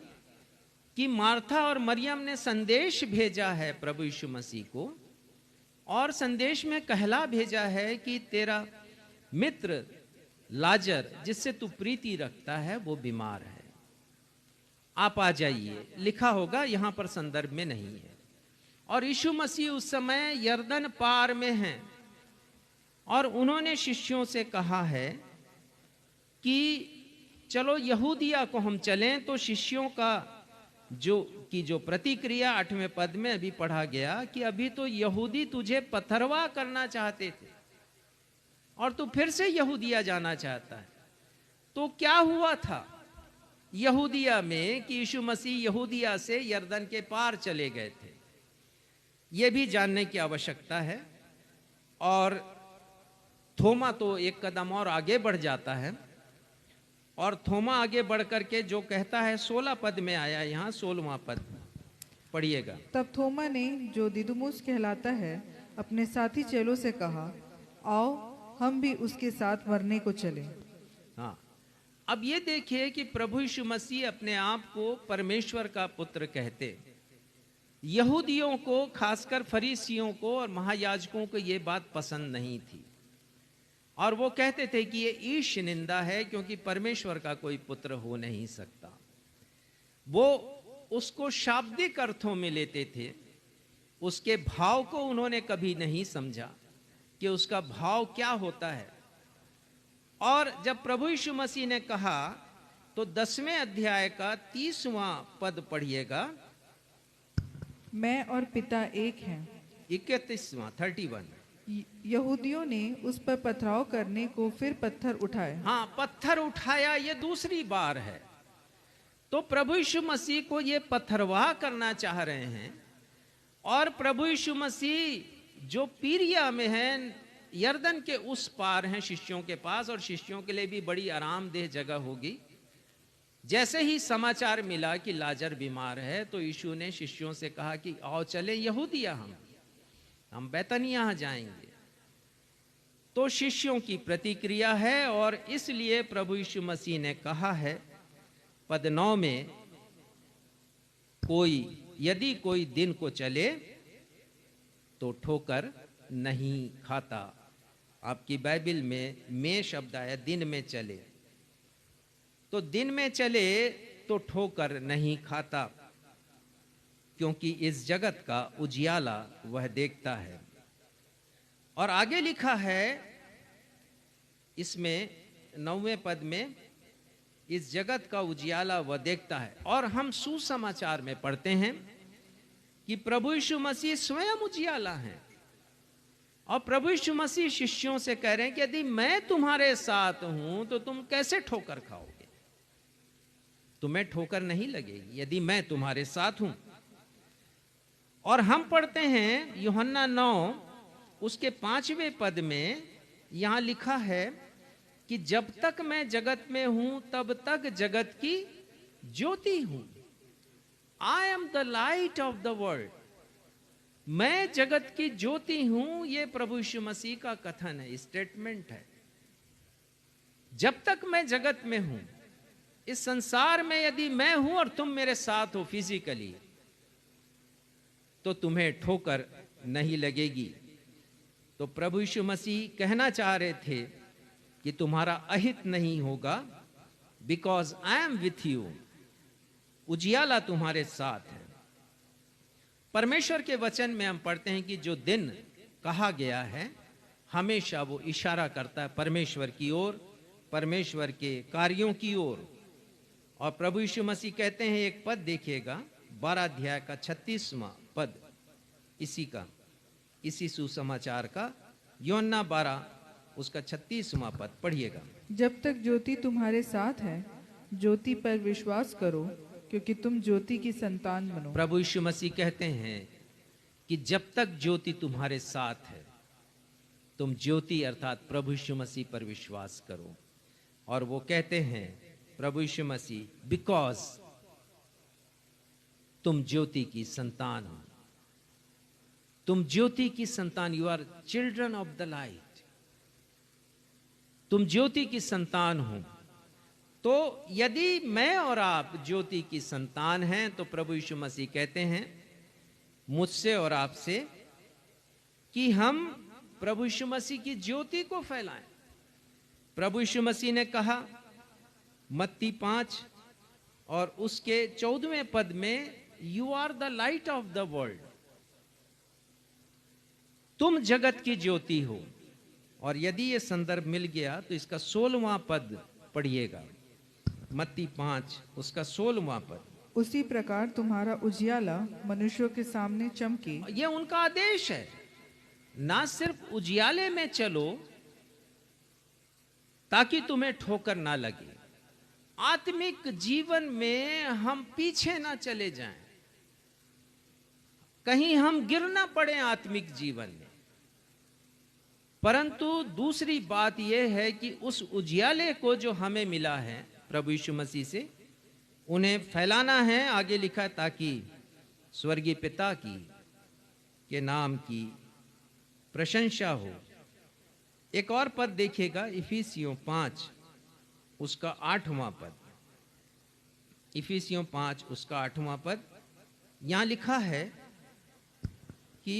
कि मार्था और मरियम ने संदेश भेजा है प्रभु यीशु मसीह को, और संदेश में कहला भेजा है कि तेरा मित्र लाजर जिससे तू प्रीति रखता है वो बीमार है, आप आ जाइए। लिखा होगा, यहां पर संदर्भ में नहीं है। और यीशु मसीह उस समय यरदन पार में हैं, और उन्होंने शिष्यों से कहा है कि चलो यहूदिया को हम चलें। तो शिष्यों का जो प्रतिक्रिया 8वें पद में अभी पढ़ा गया कि अभी तो यहूदी तुझे पथरवा करना चाहते थे और तू फिर से यहूदिया जाना चाहता है। तो क्या हुआ था यहूदिया में कि यीशु मसीह यहूदिया से यरदन के पार चले गए थे? यह भी जानने की आवश्यकता है। और थोमा तो एक कदम और आगे बढ़ जाता है, और थोमा आगे बढ़ करके जो कहता है 16 पद में आया, यहाँ 16वां पद पढ़िएगा। तब थोमा ने, जो दिदुमुस कहलाता है, अपने साथी चेलों से कहा, आओ हम भी उसके साथ मरने को चले। हाँ, अब ये देखिए कि प्रभु यीशु मसीह अपने आप को परमेश्वर का पुत्र कहते। यहूदियों को, खासकर फरीसियों को और महायाजकों को ये बात पसंद नहीं थी, और वो कहते थे कि ये ईश निंदा है, क्योंकि परमेश्वर का कोई पुत्र हो नहीं सकता। वो उसको शाब्दिक अर्थों में लेते थे, उसके भाव को उन्होंने कभी नहीं समझा कि उसका भाव क्या होता है। और जब प्रभु यीशु मसीह ने कहा, तो 10वें अध्याय का 30वां पद पढ़िएगा। मैं और पिता एक हैं। 31वां 31। यहूदियों ने उस पर पथराव करने को फिर पत्थर उठाए। हाँ, पत्थर उठाया, ये दूसरी बार है। तो प्रभु यीशु मसीह को ये पत्थरवाह करना चाह रहे हैं, और प्रभु यीशु मसीह जो पीरिया में हैं, यरदन के उस पार हैं शिष्यों के पास, और शिष्यों के लिए भी बड़ी आरामदेह जगह होगी। जैसे ही समाचार मिला कि लाजर बीमार है, तो यीशु ने शिष्यों से कहा कि आओ चले यहूदिया, हम बैतनिया जाएंगे। तो शिष्यों की प्रतिक्रिया है, और इसलिए प्रभु यीशु मसीह ने कहा है पद 9 में, यदि कोई दिन को चले तो ठोकर नहीं खाता। आपकी बाइबल में शब्द आया, दिन में चले। तो दिन में चले तो ठोकर नहीं खाता। क्योंकि इस जगत का उजियाला वह देखता है। और आगे लिखा है इसमें 9वें पद में, इस जगत का उजियाला वह देखता है। और हम सुसमाचार में पढ़ते हैं कि प्रभु यीशु मसीह स्वयं उजियाला हैं, और प्रभु यीशु मसीह शिष्यों से कह रहे हैं कि यदि मैं तुम्हारे साथ हूं तो तुम कैसे ठोकर खाओगे, तुम्हें ठोकर नहीं लगेगी यदि मैं तुम्हारे साथ हूं। और हम पढ़ते हैं यूहन्ना 9 उसके 5वें पद में, यहां लिखा है कि जब तक मैं जगत में हूं तब तक जगत की ज्योति हूं। I am the light of the world, मैं जगत की ज्योति हूं। यह प्रभु यीशु मसीह का कथन है, स्टेटमेंट है। जब तक मैं जगत में हूं, इस संसार में यदि मैं हूं और तुम मेरे साथ हो फिजिकली, तो तुम्हें ठोकर नहीं लगेगी। तो प्रभु यीशु मसीह कहना चाह रहे थे कि तुम्हारा अहित नहीं होगा, because I am with you. उजियाला तुम्हारे साथ है। परमेश्वर के वचन में हम पढ़ते हैं कि जो दिन कहा गया है हमेशा वो इशारा करता है परमेश्वर की ओर, परमेश्वर के कार्यों की ओर। और प्रभु यीशु मसीह कहते हैं, एक पद देखिएगा 12 अध्याय का 36वां पद, इसी सुसमाचार का, यूहन्ना 12 उसका 36वां पद पढ़िएगा। जब तक ज्योति तुम्हारे साथ है, ज्योति पर विश्वास करो, क्योंकि तुम ज्योति की संतान बनो। प्रभु यीशु मसीह कहते हैं कि जब तक ज्योति तुम्हारे साथ है, तुम ज्योति अर्थात प्रभु यीशु मसीह पर विश्वास करो। और वो कहते हैं प्रभु यीशु मसीह, बिकॉज तुम ज्योति की संतान हो, तुम ज्योति की संतान, you are children of the light, तुम ज्योति की संतान हो। तो यदि मैं और आप ज्योति की संतान हैं, तो प्रभु यीशु मसीह कहते हैं मुझसे और आपसे कि हम प्रभु यीशु मसीह की ज्योति को फैलाएं। प्रभु यीशु मसीह ने कहा मत्ती 5 और उसके 14वें पद में, you are the light of the world, तुम जगत की ज्योति हो। और यदि यह संदर्भ मिल गया तो इसका 16वां पद पढ़िएगा, मत्ती 5 उसका 16वां पद। उसी प्रकार तुम्हारा उजियाला मनुष्यों के सामने चमके। यह उनका आदेश है, ना सिर्फ उजियाले में चलो ताकि तुम्हें ठोकर ना लगे, आत्मिक जीवन में हम पीछे ना चले जाएं, कहीं हम गिर ना पड़े आत्मिक जीवन में। परंतु दूसरी बात यह है कि उस उजियाले को जो हमें मिला है प्रभु यीशु मसीह से, उन्हें फैलाना है। आगे लिखा है, ताकि स्वर्गीय पिता के नाम की प्रशंसा हो। एक और पद देखिएगा, इफिसियों 5 उसका 8वां पद, इफिसियों 5 उसका 8वां पद। यहां लिखा है कि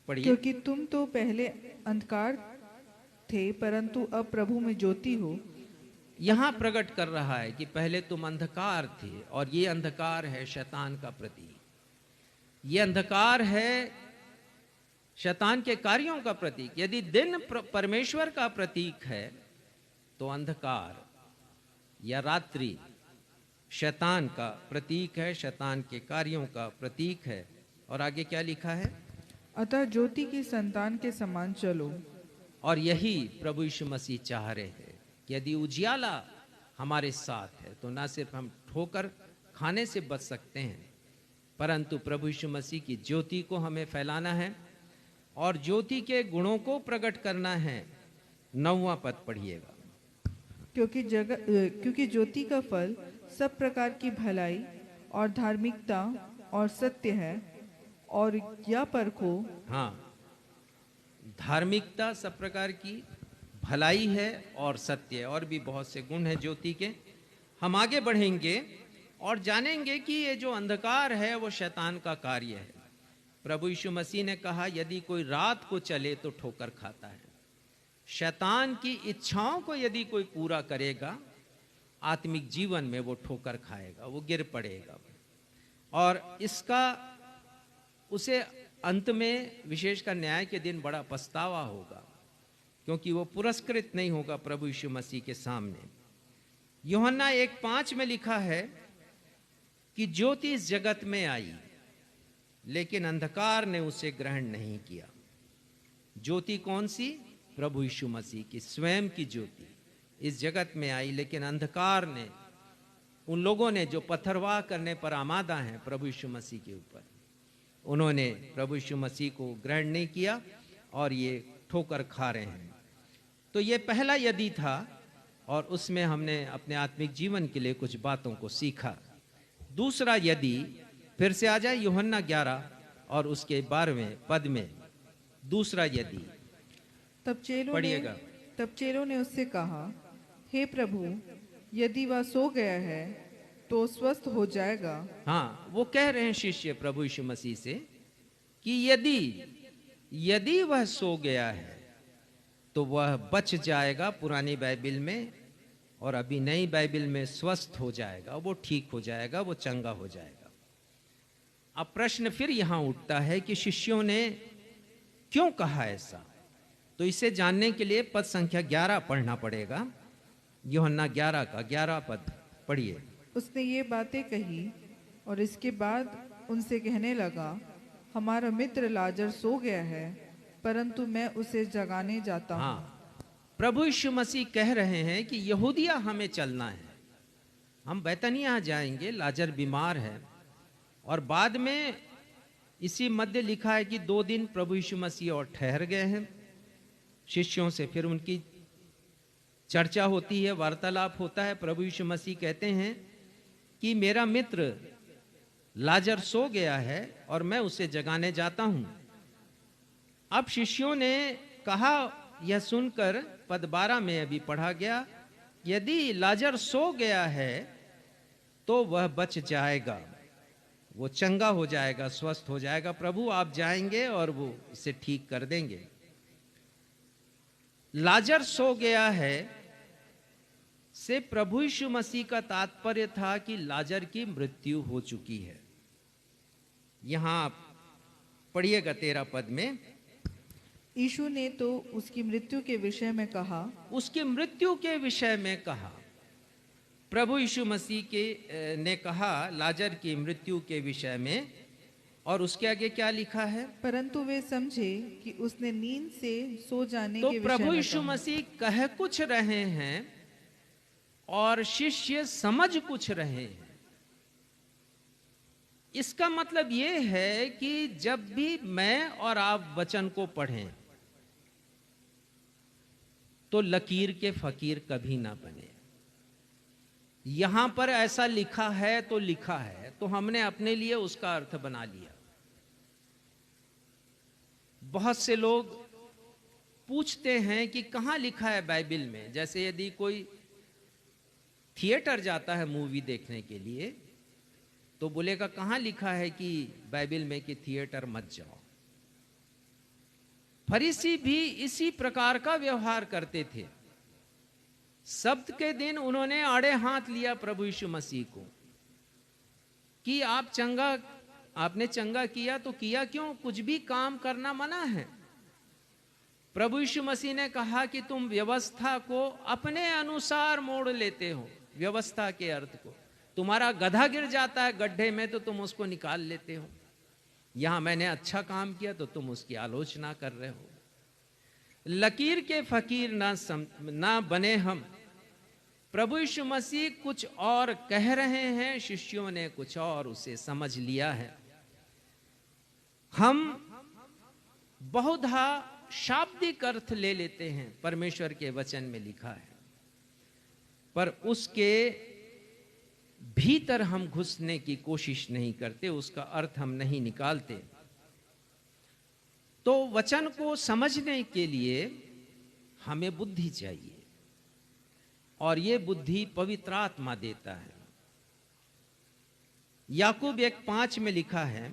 पढ़िए, क्योंकि तुम तो पहले अंधकार थे, परंतु अब प्रभु में ज्योति हो। यहां प्रकट कर रहा है कि पहले तुम अंधकार थे, और ये अंधकार है शैतान का प्रतीक, ये अंधकार है शैतान के कार्यों का प्रतीक। यदि दिन परमेश्वर का प्रतीक है, तो अंधकार या रात्रि शैतान का प्रतीक है, शैतान के कार्यों का प्रतीक है। और आगे क्या लिखा है, अतः ज्योति की संतान के समान चलो। और यही प्रभु यीशु मसीह चाह रहे हैं कि यदि उजियाला हमारे साथ है, तो ना सिर्फ हम ठोकर खाने से बच सकते हैं, परंतु प्रभु यीशु मसीह की ज्योति को हमें फैलाना है और ज्योति के गुणों को प्रकट करना है। 9वां पद पढ़िएगा। क्योंकि ज्योति का फल सब प्रकार की भलाई और धार्मिकता और सत्य है, और या परखो। हाँ, धार्मिकता सब प्रकार की भलाई है और सत्य है, और भी बहुत से गुण हैं ज्योति के। हम आगे बढ़ेंगे और जानेंगे कि ये जो अंधकार है वो शैतान का कार्य है। प्रभु यीशु मसीह ने कहा, यदि कोई रात को चले तो ठोकर खाता है। शैतान की इच्छाओं को यदि कोई पूरा करेगा, आत्मिक जीवन में वो ठोकर खाएगा, वो गिर पड़ेगा। और इसका उसे अंत में विशेषकर न्याय के दिन बड़ा पछतावा होगा, क्योंकि वो पुरस्कृत नहीं होगा प्रभु यीशु मसीह के सामने। यूहन्ना 1:5 में लिखा है कि ज्योति इस जगत में आई, लेकिन अंधकार ने उसे ग्रहण नहीं किया। ज्योति कौन सी? प्रभु यीशु मसीह की स्वयं की ज्योति इस जगत में आई, लेकिन अंधकार ने, उन लोगों ने जो पत्थरवाह करने पर आमादा हैं प्रभु यीशु मसीह के ऊपर, उन्होंने प्रभु यीशु मसीह को ग्रहण नहीं किया और ये ठोकर खा रहे हैं। तो ये पहला यदि था और उसमें हमने अपने आत्मिक जीवन के लिए कुछ बातों को सीखा। दूसरा यदि फिर से आ जाए यूहन्ना 11 और उसके 12वें पद में। दूसरा यदि पढ़िएगा। तब चेलों ने उससे कहा, हे प्रभु, यदि वह सो गया है तो स्वस्थ हो जाएगा। हाँ, वो कह रहे हैं शिष्य प्रभु यीशु मसीह से कि यदि वह सो गया है तो वह बच जाएगा पुरानी बाइबिल में, और अभी नई बाइबिल में स्वस्थ हो जाएगा, वो ठीक हो जाएगा, वो चंगा हो जाएगा। अब प्रश्न फिर यहां उठता है कि शिष्यों ने क्यों कहा ऐसा? तो इसे जानने के लिए पद संख्या 11 पढ़ना पड़ेगा। यूहन्ना 11 का 11 पद पढ़िए। उसने ये बातें कही और इसके बाद उनसे कहने लगा, हमारा मित्र लाजर सो गया है, परंतु मैं उसे जगाने जाता हूँ। हाँ, प्रभु यीशु मसीह कह रहे हैं कि यहूदिया हमें चलना है, हम बैतनिया जाएंगे, लाजर बीमार है। और बाद में इसी मध्य लिखा है कि 2 दिन प्रभु यीशु मसीह और ठहर गए हैं शिष्यों से, फिर उनकी चर्चा होती है, वार्तालाप होता है। प्रभु यीशु मसीह कहते हैं कि मेरा मित्र लाजर सो गया है और मैं उसे जगाने जाता हूं। अब शिष्यों ने कहा, यह सुनकर पद 12 में अभी पढ़ा गया, यदि लाजर सो गया है तो वह बच जाएगा, वो चंगा हो जाएगा, स्वस्थ हो जाएगा। प्रभु आप जाएंगे और वो इसे ठीक कर देंगे। लाजर सो गया है से प्रभु यीशु मसीह का तात्पर्य था कि लाजर की मृत्यु हो चुकी है। यहां पढ़िएगा 13 पद में। यीशु ने तो उसकी मृत्यु के विषय में कहा, उसकी मृत्यु के विषय में कहा। प्रभु यीशु मसीह के ने कहा लाजर की मृत्यु के विषय में, और उसके आगे क्या लिखा है? परंतु वे समझे कि उसने नींद से सो जाने तो के विषय प्रभु में यीशु कहा। मसीह कह कुछ रहे हैं और शिष्य समझ कुछ रहे हैं। इसका मतलब यह है कि जब भी मैं और आप वचन को पढ़ें तो लकीर के फकीर कभी ना बने। यहां पर ऐसा लिखा है तो लिखा है, तो हमने अपने लिए उसका अर्थ बना लिया। बहुत से लोग पूछते हैं कि कहां लिखा है बाइबिल में। जैसे यदि कोई थिएटर जाता है मूवी देखने के लिए तो बोलेगा कहां लिखा है कि बाइबिल में कि थिएटर मत जाओ। फरीसी भी इसी प्रकार का व्यवहार करते थे। सब्त के दिन उन्होंने आड़े हाथ लिया प्रभु यीशु मसीह को कि आपने चंगा किया तो किया क्यों, कुछ भी काम करना मना है। प्रभु यीशु मसीह ने कहा कि तुम व्यवस्था को अपने अनुसार मोड़ लेते हो। व्यवस्था के अर्थ को, तुम्हारा गधा गिर जाता है गड्ढे में तो तुम उसको निकाल लेते हो। यहां मैंने अच्छा काम किया तो तुम उसकी आलोचना कर रहे हो। लकीर के फकीर ना बने हम। प्रभु यीशु मसीह कुछ और कह रहे हैं, शिष्यों ने कुछ और उसे समझ लिया है। हम बहुधा शाब्दिक अर्थ ले लेते हैं, परमेश्वर के वचन में लिखा है, पर उसके भीतर हम घुसने की कोशिश नहीं करते, उसका अर्थ हम नहीं निकालते। तो वचन को समझने के लिए हमें बुद्धि चाहिए, और ये बुद्धि पवित्र आत्मा देता है। याकूब 1:5 में लिखा है,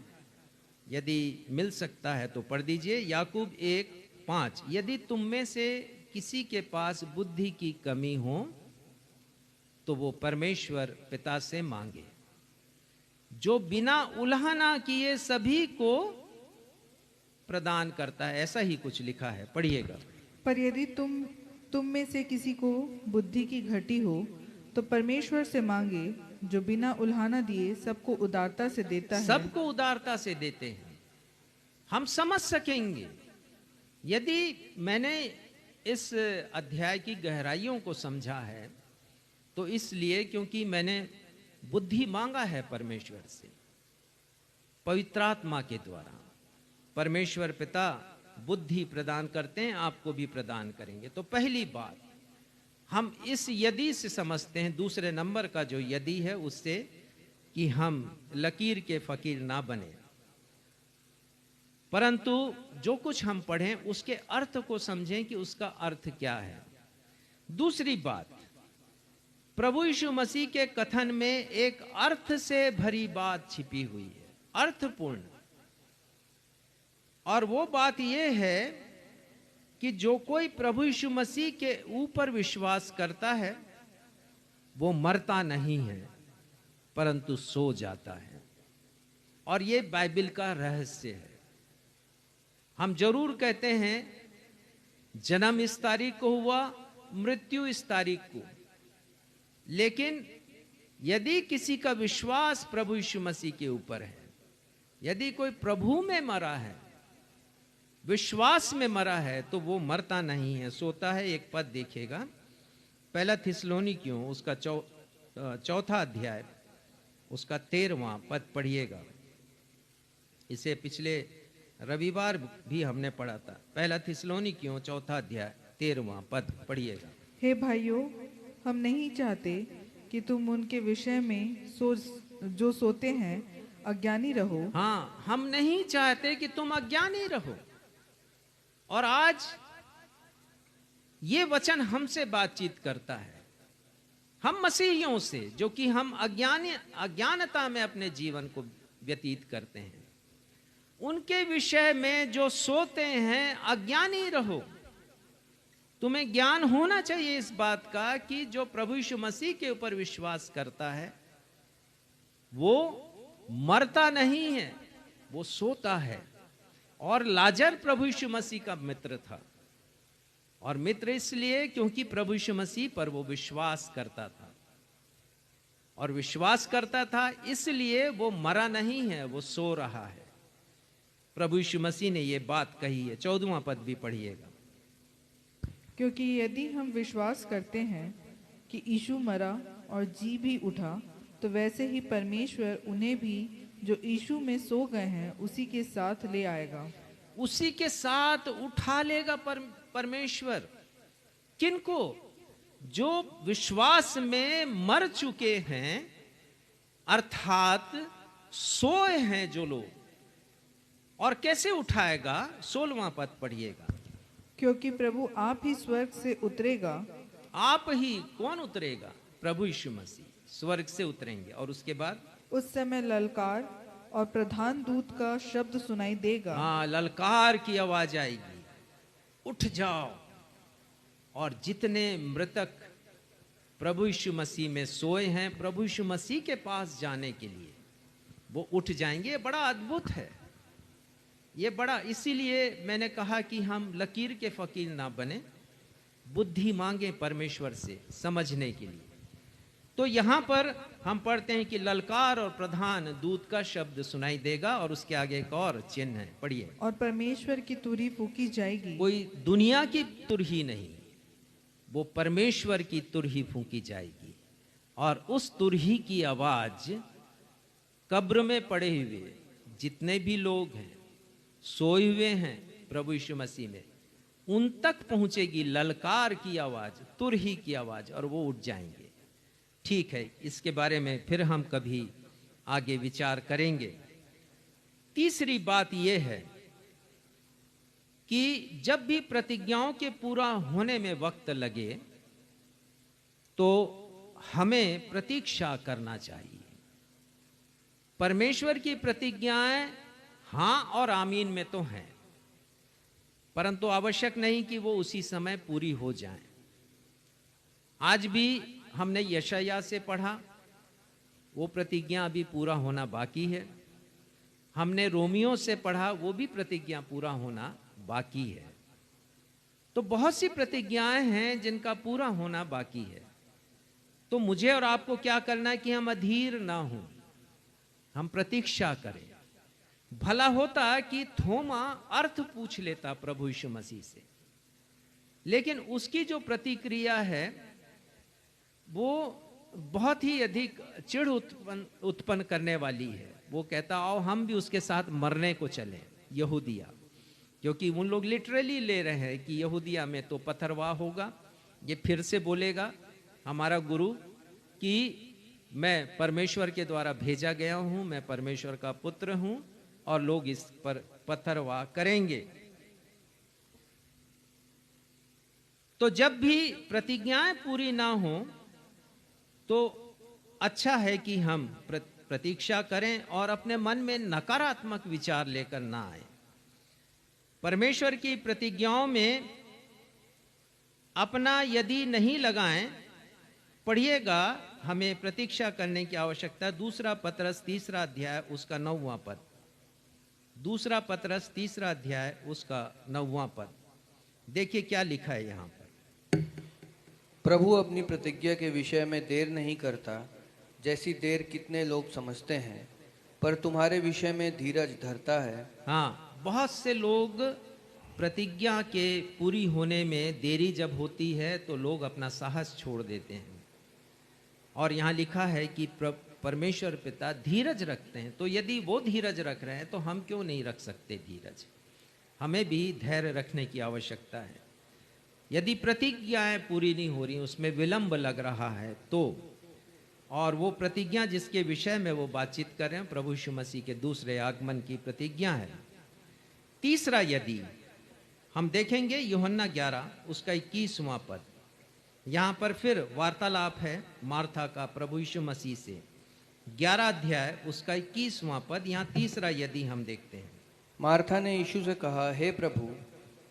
यदि मिल सकता है तो पढ़ दीजिए। याकूब 1:5, यदि तुम में से किसी के पास बुद्धि की कमी हो तो वो परमेश्वर पिता से मांगे, जो बिना उल्हाना किए सभी को प्रदान करता है, ऐसा ही कुछ लिखा है, पढ़िएगा। पर यदि तुम में से किसी को बुद्धि की घटी हो तो परमेश्वर से मांगे, जो बिना उल्हाना दिए सबको उदारता से देता है। सबको उदारता से देते हैं। हम समझ सकेंगे यदि मैंने इस अध्याय की गहराइयों को समझा है तो इसलिए क्योंकि मैंने बुद्धि मांगा है परमेश्वर से, पवित्र आत्मा के द्वारा। परमेश्वर पिता बुद्धि प्रदान करते हैं, आपको भी प्रदान करेंगे। तो पहली बात हम इस यदि से समझते हैं, दूसरे नंबर का जो यदि है उससे, कि हम लकीर के फकीर ना बने, परंतु जो कुछ हम पढ़ें उसके अर्थ को समझें कि उसका अर्थ क्या है। दूसरी बात, प्रभु यीशु मसीह के कथन में एक अर्थ से भरी बात छिपी हुई है, अर्थपूर्ण। और वो बात यह है कि जो कोई प्रभु यीशु मसीह के ऊपर विश्वास करता है वो मरता नहीं है परंतु सो जाता है। और ये बाइबल का रहस्य है। हम जरूर कहते हैं जन्म इस तारीख को हुआ, मृत्यु इस तारीख को, लेकिन यदि किसी का विश्वास प्रभु यीशु मसीह के ऊपर है, यदि कोई प्रभु में मरा है, विश्वास में मरा है, तो वो मरता नहीं है, सोता है। एक पद देखिएगा, पहला थिस्सलुनीकियों उसका चौथा अध्याय उसका 13वां पद पढ़िएगा। इसे पिछले रविवार भी हमने पढ़ा था। पहला थिस्सलुनीकियों चौथा अध्याय 13वां पद पढ़िएगा। हे भाइयों, हम नहीं चाहते कि तुम उनके विषय में जो सोते हैं अज्ञानी रहो। हाँ, हम नहीं चाहते कि तुम अज्ञानी रहो। और आज ये वचन हमसे बातचीत करता है, हम मसीहियों से, जो कि हम अज्ञानता में अपने जीवन को व्यतीत करते हैं, उनके विषय में जो सोते हैं अज्ञानी रहो। तुम्हें ज्ञान होना चाहिए इस बात का कि जो प्रभु यीशु मसीह के ऊपर विश्वास करता है वो मरता नहीं है, वो सोता है। और लाजर प्रभु यीशु मसीह का मित्र था, और मित्र इसलिए क्योंकि प्रभु यीशु मसीह पर वो विश्वास करता था, और विश्वास करता था इसलिए वो मरा नहीं है, वो सो रहा है। प्रभु यीशु मसीह ने ये बात कही है। 14वां पद भी पढ़िएगा। क्योंकि यदि हम विश्वास करते हैं कि यीशु मरा और जी भी उठा, तो वैसे ही परमेश्वर उन्हें भी जो यीशु में सो गए हैं उसी के साथ ले आएगा। उसी के साथ उठा लेगा परमेश्वर। किनको? जो विश्वास में मर चुके हैं, अर्थात सोए हैं जो लोग। और कैसे उठाएगा? 16वां पद पढ़िएगा। क्योंकि प्रभु आप ही स्वर्ग से उतरेगा। आप ही? कौन उतरेगा? प्रभु यीशु मसीह स्वर्ग से उतरेंगे। और उसके बाद उस समय ललकार और प्रधान दूत का शब्द सुनाई देगा। हाँ, ललकार की आवाज आएगी, उठ जाओ। और जितने मृतक प्रभु यीशु मसीह में सोए हैं, प्रभु यीशु मसीह के पास जाने के लिए वो उठ जाएंगे। ये बड़ा अद्भुत है, ये बड़ा, इसीलिए मैंने कहा कि हम लकीर के फकीर ना बने, बुद्धि मांगे परमेश्वर से समझने के लिए। तो यहां पर हम पढ़ते हैं कि ललकार और प्रधान दूत का शब्द सुनाई देगा, और उसके आगे एक और चिन्ह है, पढ़िए। और परमेश्वर की तुरही फूकी जाएगी। कोई दुनिया की तुरही नहीं, वो परमेश्वर की तुरही फूकी जाएगी। और उस तुरही की आवाज कब्र में पड़े हुए जितने भी लोग हैं, सोए हुए हैं प्रभु यीशु मसीह में, उन तक पहुंचेगी ललकार की आवाज, तुरही की आवाज, और वो उठ जाएंगे। ठीक है, इसके बारे में फिर हम कभी आगे विचार करेंगे। तीसरी बात यह है कि जब भी प्रतिज्ञाओं के पूरा होने में वक्त लगे तो हमें प्रतीक्षा करना चाहिए। परमेश्वर की प्रतिज्ञाएं हां और आमीन में तो हैं, परंतु आवश्यक नहीं कि वो उसी समय पूरी हो जाएं। आज भी हमने यशायाह से पढ़ा, वो प्रतिज्ञा अभी पूरा होना बाकी है। हमने रोमियो से पढ़ा, वो भी प्रतिज्ञा पूरा होना बाकी है। तो बहुत सी प्रतिज्ञाएं हैं जिनका पूरा होना बाकी है। तो मुझे और आपको क्या करना है कि हम अधीर ना हों, हम प्रतीक्षा करें। भला होता कि थोमा अर्थ पूछ लेता प्रभु यीशु मसीह से, लेकिन उसकी जो प्रतिक्रिया है वो बहुत ही अधिक चिढ़ उत्पन्न करने वाली है। वो कहता आओ हम भी उसके साथ मरने को चलें, यहूदिया, क्योंकि उन लोग लिटरली ले रहे हैं कि यहूदिया में तो पथरवाह होगा। ये फिर से बोलेगा हमारा गुरु कि मैं परमेश्वर के द्वारा भेजा गया हूं, मैं परमेश्वर का पुत्र हूं, और लोग इस पर पथरवाह करेंगे। तो जब भी प्रतिज्ञाएं पूरी ना हो तो अच्छा है कि हम प्रतीक्षा करें और अपने मन में नकारात्मक विचार लेकर ना आए। परमेश्वर की प्रतिज्ञाओं में अपना यदि नहीं लगाएं, पढ़िएगा, हमें प्रतीक्षा करने की आवश्यकता। दूसरा पतरस 3 अध्याय उसका 9वां पद, दूसरा पतरस 3 अध्याय उसका 9वां पद, देखिए क्या लिखा है यहाँ पर। प्रभु अपनी प्रतिज्ञा के विषय में देर नहीं करता, जैसी देर कितने लोग समझते हैं, पर तुम्हारे विषय में धीरज धरता है। हाँ, बहुत से लोग प्रतिज्ञा के पूरी होने में देरी जब होती है तो लोग अपना साहस छोड़ देते हैं। और यहाँ लिखा है कि परमेश्वर पिता धीरज रखते हैं। तो यदि वो धीरज रख रहे हैं तो हम क्यों नहीं रख सकते धीरज? हमें भी धैर्य रखने की आवश्यकता है। यदि प्रतिज्ञाएं पूरी नहीं हो रही, उसमें विलंब लग रहा है तो, और वो प्रतिज्ञा जिसके विषय में वो बातचीत कर रहे हैं प्रभु यीशु मसीह के दूसरे आगमन की प्रतिज्ञा है। तीसरा यदि हम देखेंगे यूहन्ना 11 उसका 21वां पद, यहाँ पर फिर वार्तालाप है मार्था का प्रभु यीशु मसीह से। 11 अध्याय उसका 21वां पद, यहाँ तीसरा यदि हम देखते हैं। मार्था ने यीशु से कहा, हे प्रभु,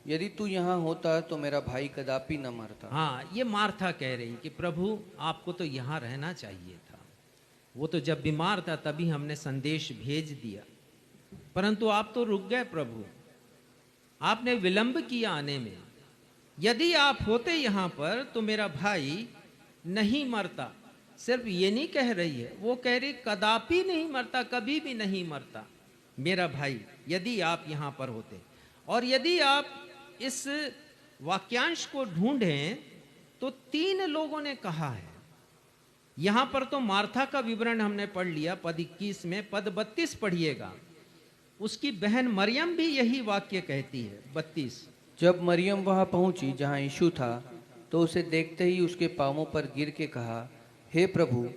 यदि तू यहाँ होता तो मेरा भाई कदापि न मरता। हाँ, ये मार्था कह रही कि प्रभु आपको तो यहाँ रहना चाहिए था। वो तो जब बीमार था तभी हमने संदेश भेज दिया, परंतु आप तो रुक गए प्रभु, आपने विलंब किया आने में। यदि आप होते यहाँ पर तो मेरा भाई नहीं मरता। सिर्फ ये नहीं कह रही है, वो कह रही कदापि नहीं मरता, कभी भी नहीं मरता मेरा भाई, यदि आप यहाँ पर होते। और यदि आप इस वाक्यांश को ढूंढें तो 3 लोगों ने कहा है। यहां पर तो मार्था का विवरण हमने पढ़ लिया पद 21 में। पद 32 पढ़िएगा, उसकी बहन मरियम भी यही वाक्य कहती है। 32, जब मरियम वहां पहुंची जहां यीशु था तो उसे देखते ही उसके पांवों पर गिर के कहा, हे प्रभु,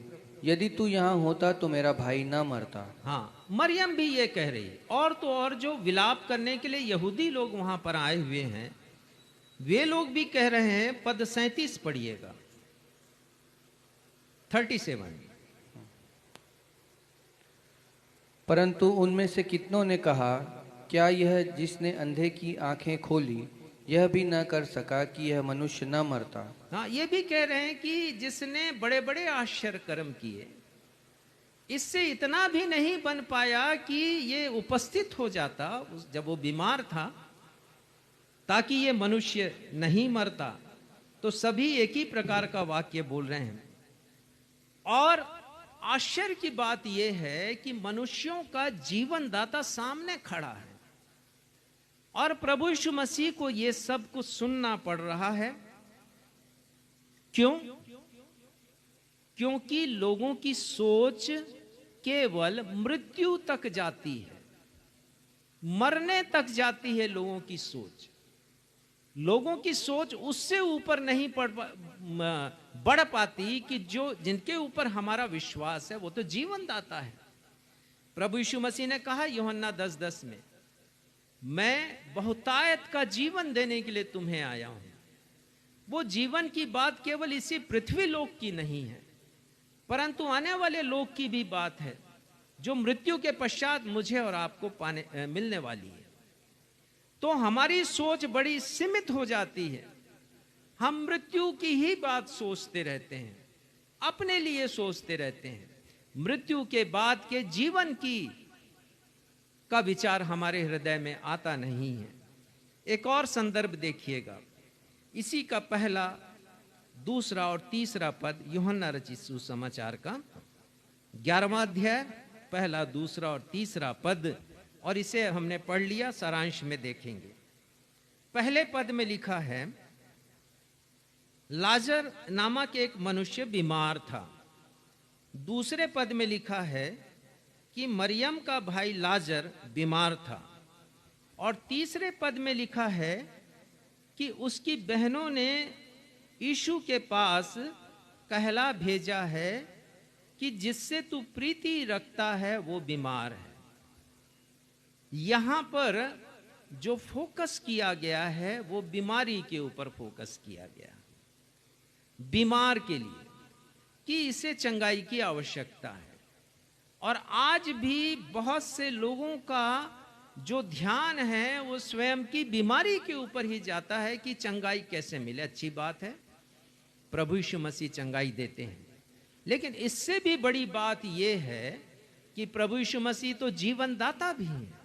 यदि तू यहाँ होता तो मेरा भाई ना मरता। हाँ, मरियम भी ये कह रही है। और तो और जो विलाप करने के लिए यहूदी लोग वहां पर आए हुए हैं, वे लोग भी कह रहे हैं। पद 37 पढ़िएगा, 37। परंतु उनमें से कितनों ने कहा, क्या यह जिसने अंधे की आंखें खोली यह भी न कर सका कि यह मनुष्य न मरता? हाँ, ये भी कह रहे हैं कि जिसने बड़े बड़े आश्चर्य कर्म किए, इससे इतना भी नहीं बन पाया कि ये उपस्थित हो जाता जब वो बीमार था, ताकि ये मनुष्य नहीं मरता। तो सभी एक ही प्रकार का वाक्य बोल रहे हैं। और आश्चर्य की बात यह है कि मनुष्यों का जीवन दाता सामने खड़ा है और प्रभु यीशु मसीह को यह सब कुछ सुनना पड़ रहा है। क्यों? क्योंकि लोगों की सोच केवल मृत्यु तक जाती है, मरने तक जाती है लोगों की सोच। लोगों की सोच उससे ऊपर नहीं बढ़ पाती कि जो जिनके ऊपर हमारा विश्वास है वो तो जीवन दाता है। प्रभु यीशु मसीह ने कहा यूहन्ना 10:10 में, मैं बहुतायत का जीवन देने के लिए तुम्हें आया हूं। वो जीवन की बात केवल इसी पृथ्वी लोक की नहीं है, परंतु आने वाले लोक की भी बात है, जो मृत्यु के पश्चात मुझे और आपको मिलने वाली है। तो हमारी सोच बड़ी सीमित हो जाती है। हम मृत्यु की ही बात सोचते रहते हैं, अपने लिए सोचते रहते हैं। मृत्यु के बाद के जीवन का विचार हमारे हृदय में आता नहीं है। एक और संदर्भ देखिएगा, इसी का पहला, दूसरा और तीसरा पद, यूहन्ना रचित सुसमाचार का 11वां अध्याय, पहला, दूसरा और तीसरा पद, और इसे हमने पढ़ लिया, सारांश में देखेंगे। पहले पद में लिखा है, लाजर नामक एक मनुष्य बीमार था। दूसरे पद में लिखा है कि मरियम का भाई लाजर बीमार था। और तीसरे पद में लिखा है कि उसकी बहनों ने यीशु के पास कहला भेजा है कि जिससे तू प्रीति रखता है वो बीमार है। यहां पर जो फोकस किया गया है वो बीमारी के ऊपर फोकस किया गया, बीमार के लिए, कि इसे चंगाई की आवश्यकता है। और आज भी बहुत से लोगों का जो ध्यान है वो स्वयं की बीमारी के ऊपर ही जाता है कि चंगाई कैसे मिले। अच्छी बात है, प्रभु यीशु मसीह चंगाई देते हैं, लेकिन इससे भी बड़ी बात यह है कि प्रभु यीशु मसीह तो जीवन दाता भी हैं।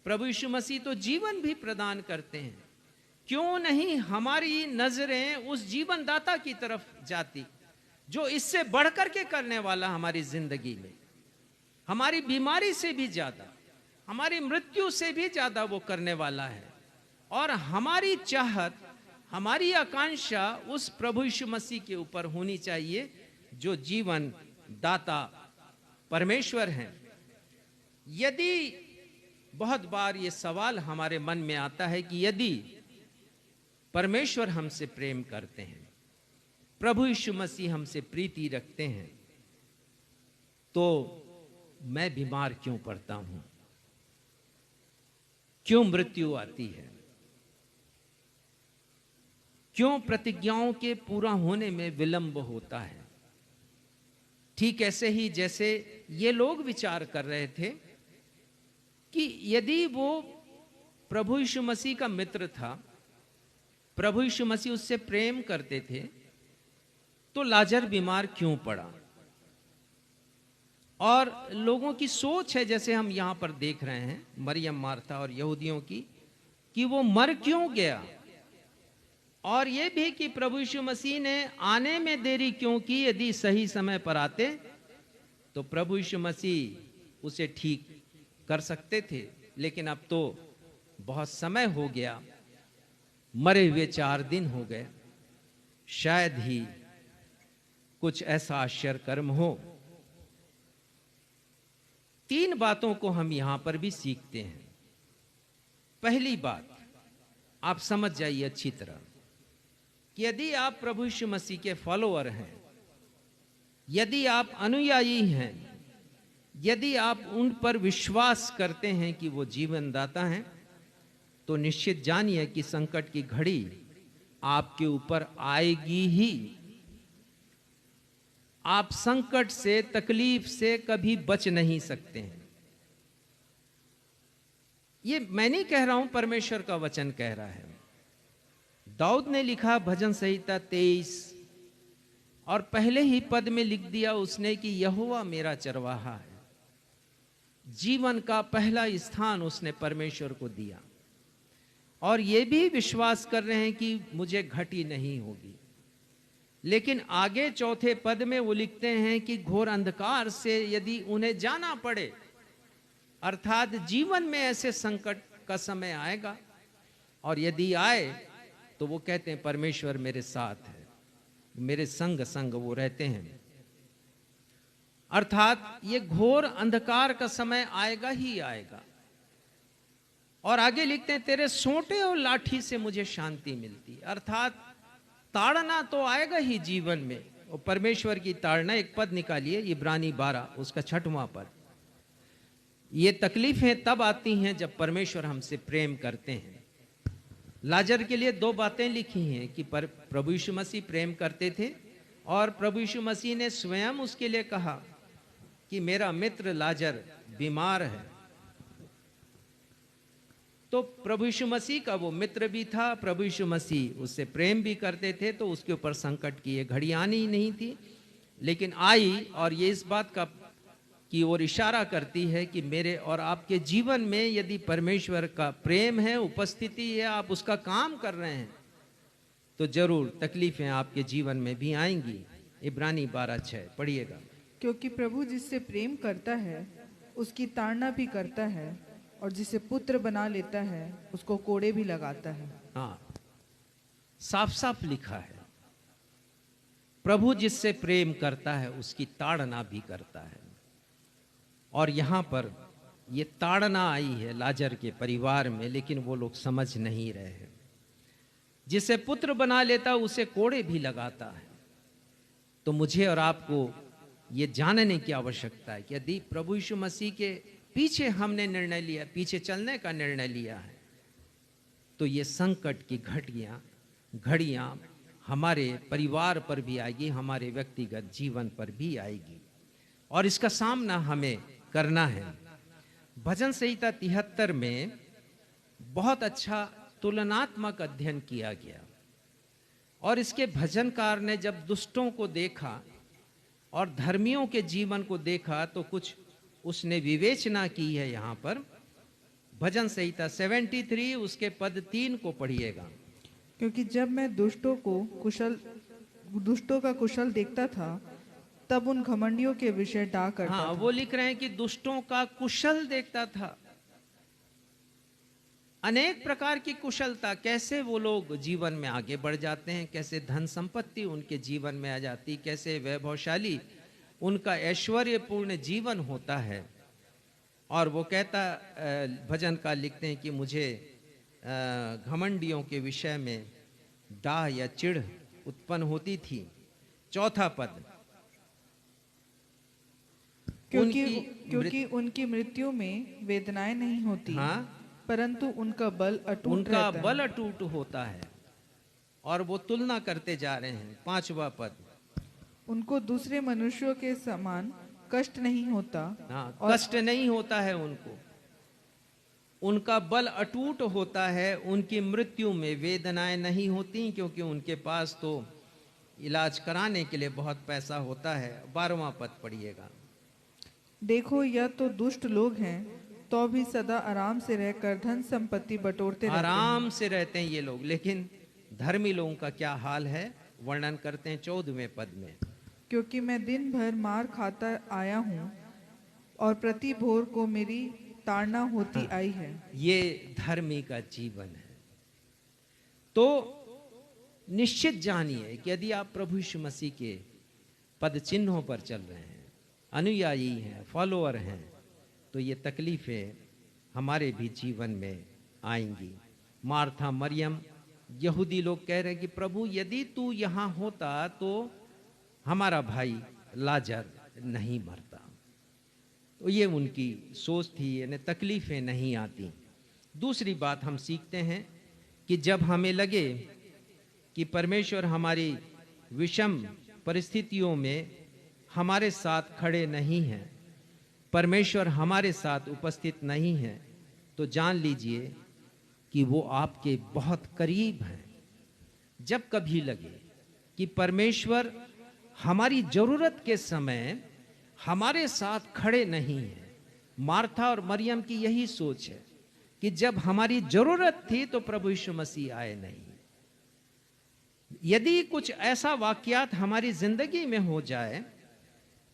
प्रभु यीशु मसीह तो जीवन भी प्रदान करते हैं। क्यों नहीं हमारी नजरें उस जीवन दाता की तरफ जाती, जो इससे बढ़कर के करने वाला हमारी जिंदगी में, हमारी बीमारी से भी ज्यादा, हमारी मृत्यु से भी ज्यादा वो करने वाला है। और हमारी चाहत, हमारी आकांक्षा उस प्रभु यीशु मसीह के ऊपर होनी चाहिए जो जीवन दाता परमेश्वर हैं। यदि बहुत बार ये सवाल हमारे मन में आता है कि यदि परमेश्वर हमसे प्रेम करते हैं, प्रभु यीशु मसीह हमसे प्रीति रखते हैं, तो मैं बीमार क्यों पड़ता हूं, क्यों मृत्यु आती है, क्यों प्रतिज्ञाओं के पूरा होने में विलंब होता है। ठीक ऐसे ही जैसे ये लोग विचार कर रहे थे कि यदि वो प्रभु यीशु मसीह का मित्र था, प्रभु यीशु मसीह उससे प्रेम करते थे, तो लाजर बीमार क्यों पड़ा। और लोगों की सोच है, जैसे हम यहां पर देख रहे हैं, मरियम, मार्था और यहूदियों की, कि वो मर क्यों गया। और ये भी कि प्रभु यीशु मसीह ने आने में देरी क्यों की। यदि सही समय पर आते तो प्रभु यीशु मसीह उसे ठीक कर सकते थे, लेकिन अब तो बहुत समय हो गया, मरे हुए 4 दिन हो गए, शायद ही कुछ ऐसा आश्चर्य कर्म हो। 3 बातों को हम यहां पर भी सीखते हैं। पहली बात आप समझ जाइए अच्छी तरह कि यदि आप प्रभु यीशु मसीह के फॉलोअर हैं, यदि आप अनुयायी हैं, यदि आप उन पर विश्वास करते हैं कि वो जीवन दाता हैं, तो निश्चित जानिए कि संकट की घड़ी आपके ऊपर आएगी ही। आप संकट से, तकलीफ से कभी बच नहीं सकते हैं। ये मैं नहीं कह रहा हूं, परमेश्वर का वचन कह रहा है। दाऊद ने लिखा भजन संहिता 23 और पहले ही पद में लिख दिया उसने कि यहोवा मेरा चरवाहा है। जीवन का पहला स्थान उसने परमेश्वर को दिया, और ये भी विश्वास कर रहे हैं कि मुझे घटी नहीं होगी। लेकिन आगे चौथे पद में वो लिखते हैं कि घोर अंधकार से यदि उन्हें जाना पड़े, अर्थात जीवन में ऐसे संकट का समय आएगा, और यदि आए तो वो कहते हैं परमेश्वर मेरे साथ है, मेरे संग संग वो रहते हैं। अर्थात ये घोर अंधकार का समय आएगा ही आएगा। और आगे लिखते हैं तेरे सोंटे और लाठी से मुझे शांति मिलती। अर्थात ताड़ना तो आएगा ही जीवन में, और परमेश्वर की ताड़ना, एक पद निकालिए इब्रानी 12 उसका 6वां पद। ये तकलीफें तब आती हैं जब परमेश्वर हमसे प्रेम करते हैं। लाजर के लिए 2 बातें लिखी हैं कि प्रभु यीशु मसीह प्रेम करते थे, और प्रभु यीशु मसीह ने स्वयं उसके लिए कहा कि मेरा मित्र लाजर बीमार है। तो प्रभु यीशु मसीह का वो मित्र भी था, प्रभु यीशु मसीह उससे प्रेम भी करते थे, तो उसके ऊपर संकट की ये घड़ी आनी ही नहीं थी, लेकिन आई। और ये इस बात का की ओर इशारा करती है कि मेरे और आपके जीवन में यदि परमेश्वर का प्रेम है, उपस्थिति है, आप उसका काम कर रहे हैं, तो जरूर तकलीफें आपके जीवन में भी आएंगी। इब्रानी 12:6 पढ़िएगा। क्योंकि प्रभु जिससे प्रेम करता है उसकी ताड़ना भी करता है, और जिसे पुत्र बना लेता है उसको कोड़े भी लगाता है। हाँ, साफ साफ लिखा है, प्रभु जिससे प्रेम करता है उसकी ताड़ना भी करता है। और यहां पर ये ताड़ना आई है लाजर के परिवार में, लेकिन वो लोग समझ नहीं रहे हैं। जिसे पुत्र बना लेता उसे कोड़े भी लगाता है। तो मुझे और आपको ये जानने की आवश्यकता है कि यदि प्रभु यीशु मसीह के पीछे हमने निर्णय लिया, पीछे चलने का निर्णय लिया है, तो ये संकट की घड़ियां हमारे परिवार पर भी आएगी, हमारे व्यक्तिगत जीवन पर भी आएगी, और इसका सामना हमें करना है। भजन संहिता 73 में बहुत अच्छा तुलनात्मक अध्ययन किया गया, और इसके भजनकार ने जब दुष्टों को देखा और धर्मियों के जीवन को देखा तो कुछ उसने विवेचना की है। यहाँ पर भजन संहिता 73 उसके पद 3 को पढ़िएगा। क्योंकि जब मैं दुष्टों का कुशल देखता था, तब उन घमंडियों के विषय डा करता हाँ, था। वो लिख रहे हैं कि दुष्टों का कुशल देखता था, अनेक प्रकार की कुशलता, कैसे वो लोग जीवन में आगे बढ़ जाते हैं, कैसे धन संपत्ति उनके जीवन में आ जाती, कैसे वैभवशाली उनका ऐश्वर्यपूर्ण जीवन होता है। और वो कहता, भजनकार लिखते हैं कि मुझे घमंडियों के विषय में डाह या चिढ़ उत्पन्न होती थी। चौथा पद, क्योंकि उनकी मृत्यु में वेदनाएं नहीं होती, हाँ, परंतु उनका बल अटूट रहता है। बल अटूट होता है। और वो तुलना करते जा रहे हैं। 5वां पद, उनको दूसरे मनुष्यों के समान कष्ट नहीं होता। हाँ, कष्ट नहीं होता है उनको, उनका बल अटूट होता है, उनकी मृत्यु में वेदनाएं नहीं होती, क्योंकि उनके पास तो इलाज कराने के लिए बहुत पैसा होता है। 12वां पद पढ़िएगा। देखो, यह तो दुष्ट लोग हैं, तो भी सदा आराम से रहकर धन संपत्ति बटोरते रहते हैं। आराम से रहते हैं ये लोग, लेकिन धर्मी लोगों का क्या हाल है वर्णन करते हैं 14वें पद में। क्योंकि मैं दिन भर मार खाता आया हूँ, और प्रति भोर को मेरी ताड़ना होती आई है। ये धर्मी का जीवन है। तो निश्चित जानिए कि यदि आप प्रभु यीशु मसीह के पद चिन्हों पर चल रहे हैं, अनुयायी हैं, फॉलोअर हैं, तो ये तकलीफें हमारे भी जीवन में आएंगी। मार्था, मरियम, यहूदी लोग कह रहे हैं कि प्रभु यदि तू यहाँ होता तो हमारा भाई लाजर नहीं मरता। तो ये उनकी सोच थी, यानी तकलीफें नहीं आती। दूसरी बात हम सीखते हैं कि जब हमें लगे कि परमेश्वर हमारी विषम परिस्थितियों में हमारे साथ खड़े नहीं हैं, परमेश्वर हमारे साथ उपस्थित नहीं है, तो जान लीजिए कि वो आपके बहुत करीब हैं। जब कभी लगे कि परमेश्वर हमारी जरूरत के समय हमारे साथ खड़े नहीं हैं, मार्था और मरियम की यही सोच है कि जब हमारी जरूरत थी तो प्रभु यीशु मसीह आए नहीं। यदि कुछ ऐसा वाकयात हमारी जिंदगी में हो जाए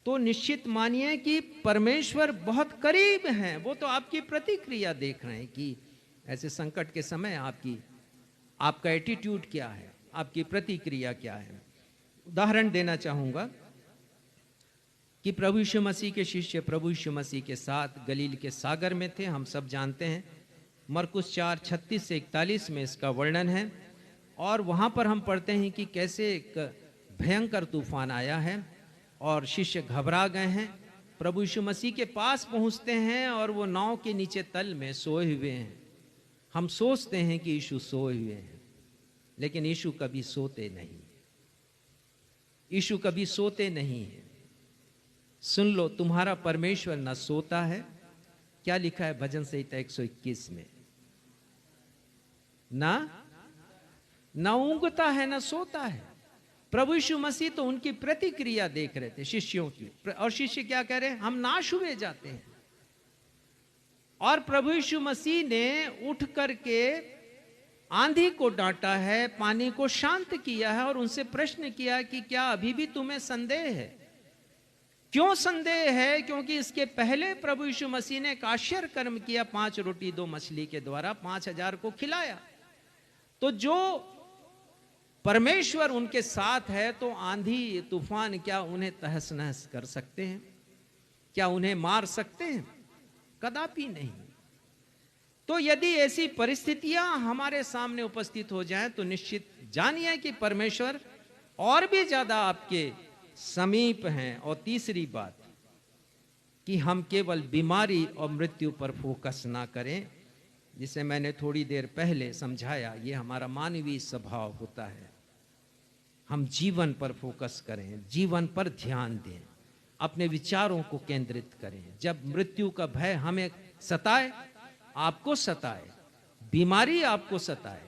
तो निश्चित मानिए कि परमेश्वर बहुत करीब हैं। वो तो आपकी प्रतिक्रिया देख रहे हैं कि ऐसे संकट के समय आपका एटीट्यूड क्या है, आपकी प्रतिक्रिया क्या है। उदाहरण देना चाहूंगा कि प्रभु यीशु मसीह के शिष्य प्रभु यीशु मसीह के साथ गलील के सागर में थे, हम सब जानते हैं। मरकुस 4:36 से 41 में इसका वर्णन है। और वहां पर हम पढ़ते हैं कि कैसे एक भयंकर तूफान आया है और शिष्य घबरा गए हैं। प्रभु यीशु मसीह के पास पहुंचते हैं और वो नाव के नीचे तल में सोए हुए हैं। हम सोचते हैं कि यीशु सोए हुए हैं, लेकिन यीशु कभी सोते नहीं। यीशु कभी सोते नहीं है। सुन लो, तुम्हारा परमेश्वर न सोता है। क्या लिखा है भजन संहिता 121 में? ना ऊँगता है, ना सोता है। प्रभु यीशु मसीह तो उनकी प्रतिक्रिया देख रहे थे शिष्यों की, और शिष्य क्या कह रहे हैं, हम नाश हुए जाते हैं। और प्रभु यीशु मसीह ने उठ करके आंधी को डांटा है, पानी को शांत किया है और उनसे प्रश्न किया कि क्या अभी भी तुम्हें संदेह है? क्यों संदेह है? क्योंकि इसके पहले प्रभु यीशु मसीह ने एक आश्चर्य कर्म किया, 5 रोटी 2 मछली के द्वारा 5000 को खिलाया। तो जो परमेश्वर उनके साथ है, तो आंधी तूफान क्या उन्हें तहस नहस कर सकते हैं? क्या उन्हें मार सकते हैं? कदापि नहीं। तो यदि ऐसी परिस्थितियां हमारे सामने उपस्थित हो जाएं, तो निश्चित जानिए कि परमेश्वर और भी ज्यादा आपके समीप हैं। और तीसरी बात कि हम केवल बीमारी और मृत्यु पर फोकस ना करें, जिसे मैंने थोड़ी देर पहले समझाया, ये हमारा मानवीय स्वभाव होता है। हम जीवन पर फोकस करें, जीवन पर ध्यान दें, अपने विचारों को केंद्रित करें। जब मृत्यु का भय हमें सताए, आपको सताए, बीमारी आपको सताए,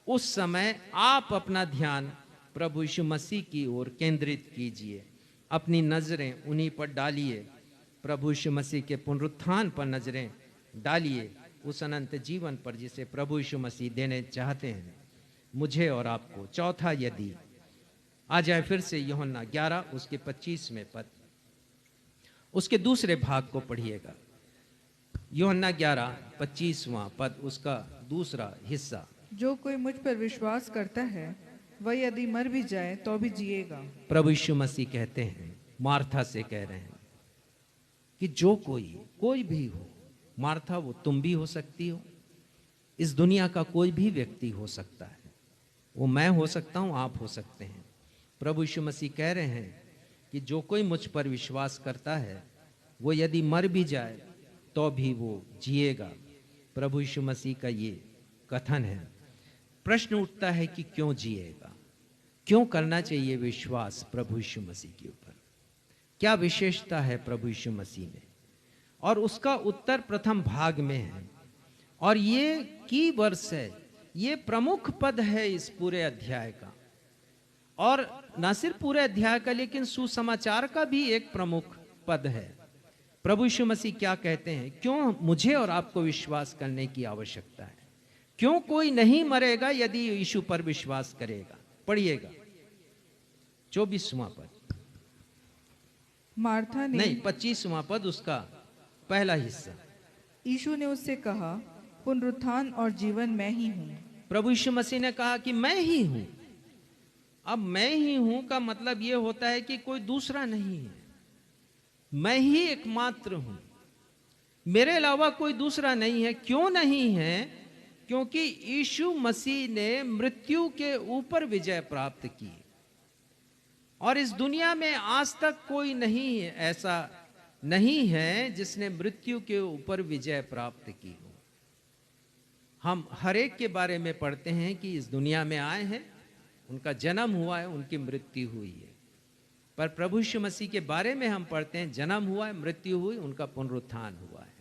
उस समय आप अपना ध्यान प्रभु यीशु मसीह की ओर केंद्रित कीजिए। अपनी नजरें उन्हीं पर डालिए, प्रभु यीशु मसीह के पुनरुत्थान पर नजरें डालिए, उस अनंत जीवन पर जिसे प्रभु यीशु मसीह देने चाहते हैं मुझे और आपको। चौथा, यदि आ जाए फिर से यूहन्ना 11 उसके 25वें पद, उसके दूसरे भाग को पढ़िएगा। यूहन्ना 11 25वां पद, उसका दूसरा हिस्सा। जो कोई मुझ पर विश्वास करता है वह यदि मर भी जाए तो भी जिएगा। प्रभु यीशु मसीह कहते हैं, मार्था से कह रहे हैं कि जो कोई भी हो, मार्था वो तुम भी हो सकती हो, इस दुनिया का कोई भी व्यक्ति हो सकता है, वो मैं हो सकता हूं, आप हो सकते हैं। प्रभु यीशु मसीह कह रहे हैं कि जो कोई मुझ पर विश्वास करता है वो यदि मर भी जाए तो भी वो जिएगा। प्रभु यीशु मसीह का ये कथन है। प्रश्न उठता है कि क्यों जिएगा, क्यों करना चाहिए विश्वास प्रभु यीशु मसीह के ऊपर, क्या विशेषता है प्रभु यीशु मसीह में? और उसका उत्तर प्रथम भाग में है, और ये की वर्स है, ये प्रमुख पद है इस पूरे अध्याय का, और न सिर्फ पूरे अध्याय का लेकिन सुसमाचार का भी एक प्रमुख पद है। प्रभु यीशु मसीह क्या कहते हैं, क्यों मुझे और आपको विश्वास करने की आवश्यकता है, क्यों कोई नहीं मरेगा यदि यीशु पर विश्वास करेगा। पढ़िएगा 24वां पद, मार्था ने नहीं 25वां पद, उसका पहला हिस्सा। यीशु ने उससे कहा, पुनरुत्थान और जीवन मैं ही हूँ। प्रभु यीशु मसीह ने कहा कि मैं ही हूं। अब मैं ही हूं का मतलब यह होता है कि कोई दूसरा नहीं है, मैं ही एकमात्र हूं, मेरे अलावा कोई दूसरा नहीं है। क्यों नहीं है? क्योंकि यीशु मसीह ने मृत्यु के ऊपर विजय प्राप्त की, और इस दुनिया में आज तक कोई नहीं है, ऐसा नहीं है जिसने मृत्यु के ऊपर विजय प्राप्त की हो। हम हर एक के बारे में पढ़ते हैं कि इस दुनिया में आए हैं, उनका जन्म हुआ है, उनकी मृत्यु हुई है, पर प्रभु यीशु मसीह के बारे में हम पढ़ते हैं जन्म हुआ है, मृत्यु हुई, उनका पुनरुत्थान हुआ है।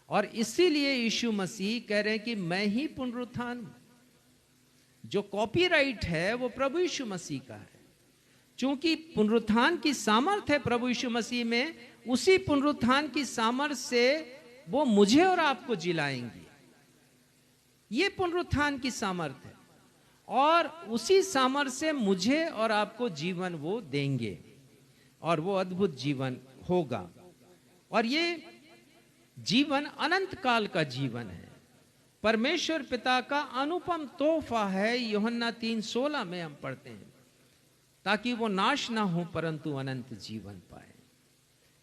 और इसीलिए यीशु मसीह कह रहे हैं कि मैं ही पुनरुत्थान हूं। जो कॉपीराइट है वो प्रभु यीशु मसीह का है, क्योंकि पुनरुत्थान की सामर्थ है प्रभु यीशु मसीह में, उसी पुनरुत्थान की सामर्थ से वो मुझे और आपको जिलाएंगे। ये पुनरुत्थान की सामर्थ है, और उसी सामर्थ से मुझे और आपको जीवन वो देंगे, और वो अद्भुत जीवन होगा। और ये जीवन अनंत काल का जीवन है, परमेश्वर पिता का अनुपम तोहफा है। यूहन्ना 3:16 में हम पढ़ते हैं, ताकि वो नाश ना हो परंतु अनंत जीवन पाए।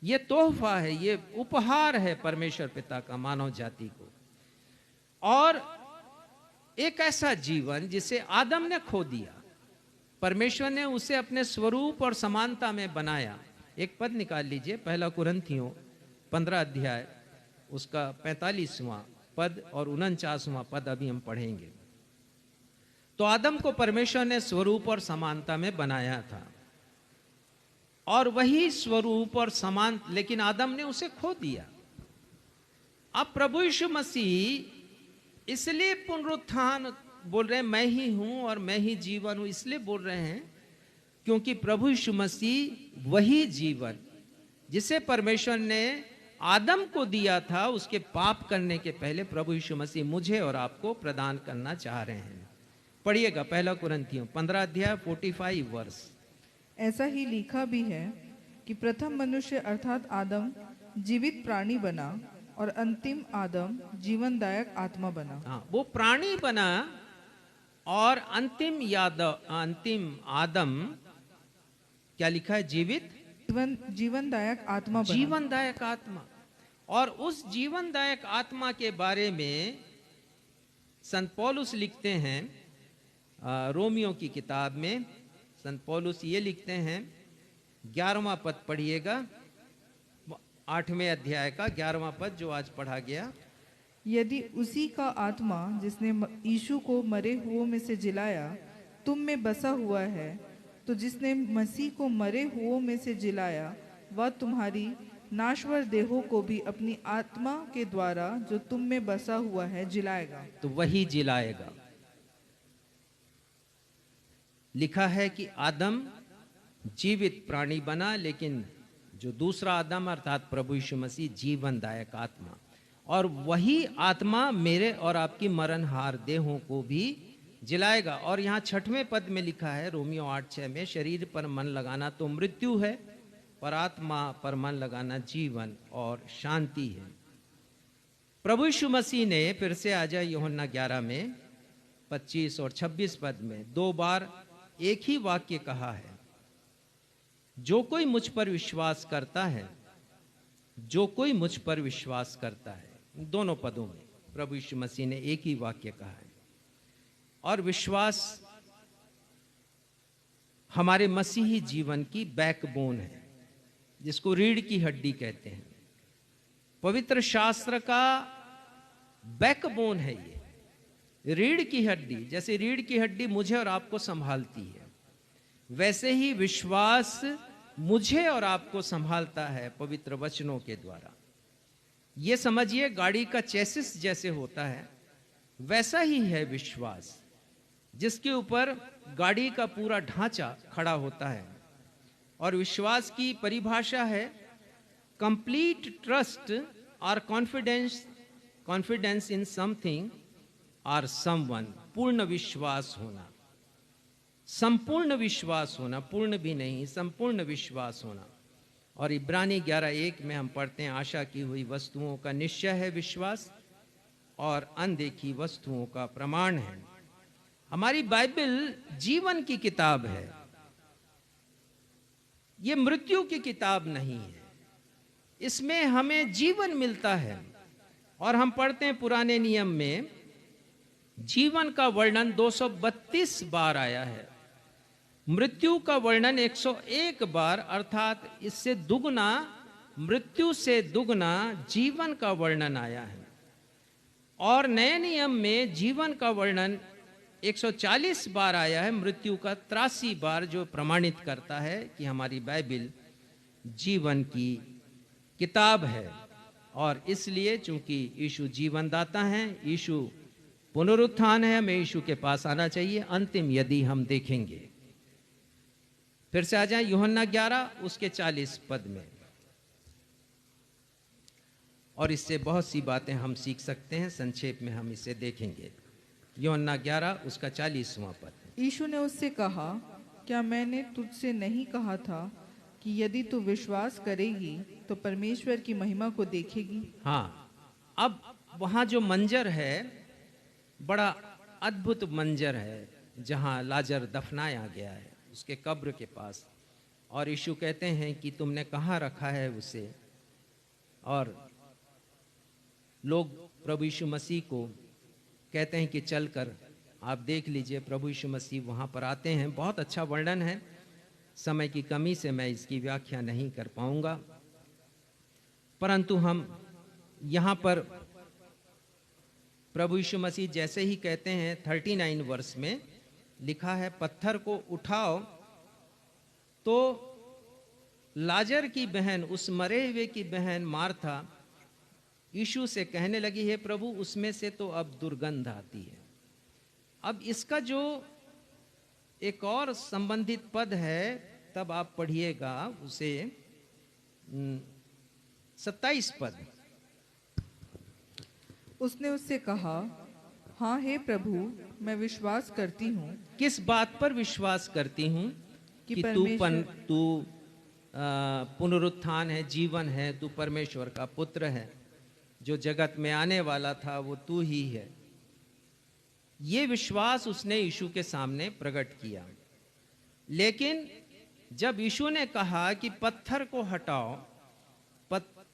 ये तोहफा है, ये उपहार है परमेश्वर पिता का मानव जाति को। और एक ऐसा जीवन जिसे आदम ने खो दिया, परमेश्वर ने उसे अपने स्वरूप और समानता में बनाया। एक पद निकाल लीजिए, 1 कुरिन्थियों 15 अध्याय उसका 45वां पद और 49वां पद अभी हम पढ़ेंगे। तो आदम को परमेश्वर ने स्वरूप और समानता में बनाया था, और वही स्वरूप और समान, लेकिन आदम ने उसे खो दिया। अब प्रभु यीशु मसीह इसलिए पुनरुत्थान बोल रहे हैं, मैं ही हूं और मैं ही जीवन हूं, इसलिए बोल रहे हैं क्योंकि प्रभु यीशु मसीह वही जीवन जिसे परमेश्वर ने आदम को दिया था, उसके पाप करने के पहले प्रभु यीशु मसीह मुझे और आपको प्रदान करना चाह रहे हैं। पढ़िएगा 1 कुरिन्थियों 15 अध्याय 45 वर्ष। ऐसा ही लिखा भी है कि प्रथम मनुष्य अर्थात आदम जीवित प्राणी बना और अंतिम आदम जीवनदायक आत्मा बना। हाँ, वो प्राणी बना और अंतिम आदम क्या लिखा है? जीवनदायक आत्मा बना। जीवनदायक आत्मा। और उस जीवनदायक आत्मा के बारे में संत पौलुस लिखते हैं रोमियो की किताब में। संत पौलुस ये लिखते हैं, 11वां पद पढ़िएगा, 8वें अध्याय का 11वां पद जो आज पढ़ा गया। यदि उसी का आत्मा जिसने यीशु को मरे हुओं में से जिलाया तुम में बसा हुआ है, तो जिसने मसीह को मरे हुओं में से जिलाया वह तुम्हारी नाश्वर देहों को भी अपनी आत्मा के द्वारा जो तुम में बसा हुआ है जिलाएगा। तो वही जिलाएगा। लिखा है कि आदम जीवित प्राणी बना, लेकिन जो दूसरा आदम अर्थात प्रभु यीशु मसीह जीवनदायक आत्मा, और वही आत्मा मेरे और आपकी मरणहार देहों को भी जिलाएगा। और यहाँ 6वें पद में लिखा है रोमियो 8:6 में, शरीर पर मन लगाना तो मृत्यु है, पर आत्मा पर मन लगाना जीवन और शांति है। प्रभु यीशु मसीह ने फिर से आ जाए यूहन्ना 11 में 25 और 26 पद में 2 बार एक ही वाक्य कहा है, जो कोई मुझ पर विश्वास करता है, जो कोई मुझ पर विश्वास करता है। दोनों पदों में प्रभु यीशु मसीह ने एक ही वाक्य कहा है। और विश्वास हमारे मसीही जीवन की बैकबोन है, जिसको रीढ़ की हड्डी कहते हैं। पवित्र शास्त्र का बैकबोन है ये, रीढ़ की हड्डी। जैसे रीढ़ की हड्डी मुझे और आपको संभालती है, वैसे ही विश्वास मुझे और आपको संभालता है पवित्र वचनों के द्वारा। ये समझिए गाड़ी का चेसिस जैसे होता है, वैसा ही है विश्वास, जिसके ऊपर गाड़ी का पूरा ढांचा खड़ा होता है। और विश्वास की परिभाषा है कंप्लीट ट्रस्ट और कॉन्फिडेंस इन समथिंग और समवन। पूर्ण विश्वास होना, संपूर्ण विश्वास होना, पूर्ण भी नहीं, संपूर्ण विश्वास होना। और इब्रानी 11:1 में हम पढ़ते हैं, आशा की हुई वस्तुओं का निश्चय है विश्वास, और अनदेखी वस्तुओं का प्रमाण है। हमारी बाइबल जीवन की किताब है, ये मृत्यु की किताब नहीं है। इसमें हमें जीवन मिलता है। और हम पढ़ते हैं पुराने नियम में जीवन का वर्णन 232 बार आया है, मृत्यु का वर्णन 101 बार, अर्थात इससे दुगना, मृत्यु से दुगना जीवन का वर्णन आया है। और नए नियम में जीवन का वर्णन 140 बार आया है, मृत्यु का 83 बार, जो प्रमाणित करता है कि हमारी बाइबल जीवन की किताब है। और इसलिए चूंकि यीशु जीवनदाता हैं, यीशु पुनरुत्थान है, हमें यीशु के पास आना चाहिए अंतिम यदि हम देखेंगे। फिर से आ जाए यूहन्ना 11 उसके 40 पद में, और इससे बहुत सी बातें हम सीख सकते हैं। संक्षेप में हम इसे देखेंगे। यूहन्ना 11 उसका 40वां पद। यीशु ने उससे कहा, क्या मैंने तुझसे नहीं कहा था कि यदि तू विश्वास करेगी तो परमेश्वर की महिमा को देखेगी? हाँ, अब वहाँ जो मंजर है बड़ा अद्भुत मंजर है, जहाँ लाजर दफनाया गया है उसके कब्र के पास। और यीशु कहते हैं कि तुमने कहाँ रखा है उसे? और लोग प्रभु यीशु मसीह को कहते हैं कि चलकर आप देख लीजिए। प्रभु यीशु मसीह वहाँ पर आते हैं। बहुत अच्छा वर्णन है, समय की कमी से मैं इसकी व्याख्या नहीं कर पाऊंगा, परंतु हम यहाँ पर प्रभु यीशु मसीह जैसे ही कहते हैं 39 वर्ष में लिखा है, पत्थर को उठाओ, तो लाजर की बहन, उस मरे हुए की बहन मार्था यीशु से कहने लगी, है प्रभु उसमें से तो अब दुर्गंध आती है। अब इसका जो एक और संबंधित पद है, तब आप पढ़िएगा उसे, 27 पद। उसने उससे कहा, हाँ हे प्रभु, मैं विश्वास करती हूँ। किस बात पर विश्वास करती हूँ? कि तू पुनरुत्थान है, जीवन है, तू परमेश्वर का पुत्र है, जो जगत में आने वाला था वो तू ही है। ये विश्वास उसने यीशु के सामने प्रकट किया। लेकिन जब यीशु ने कहा कि पत्थर को हटाओ,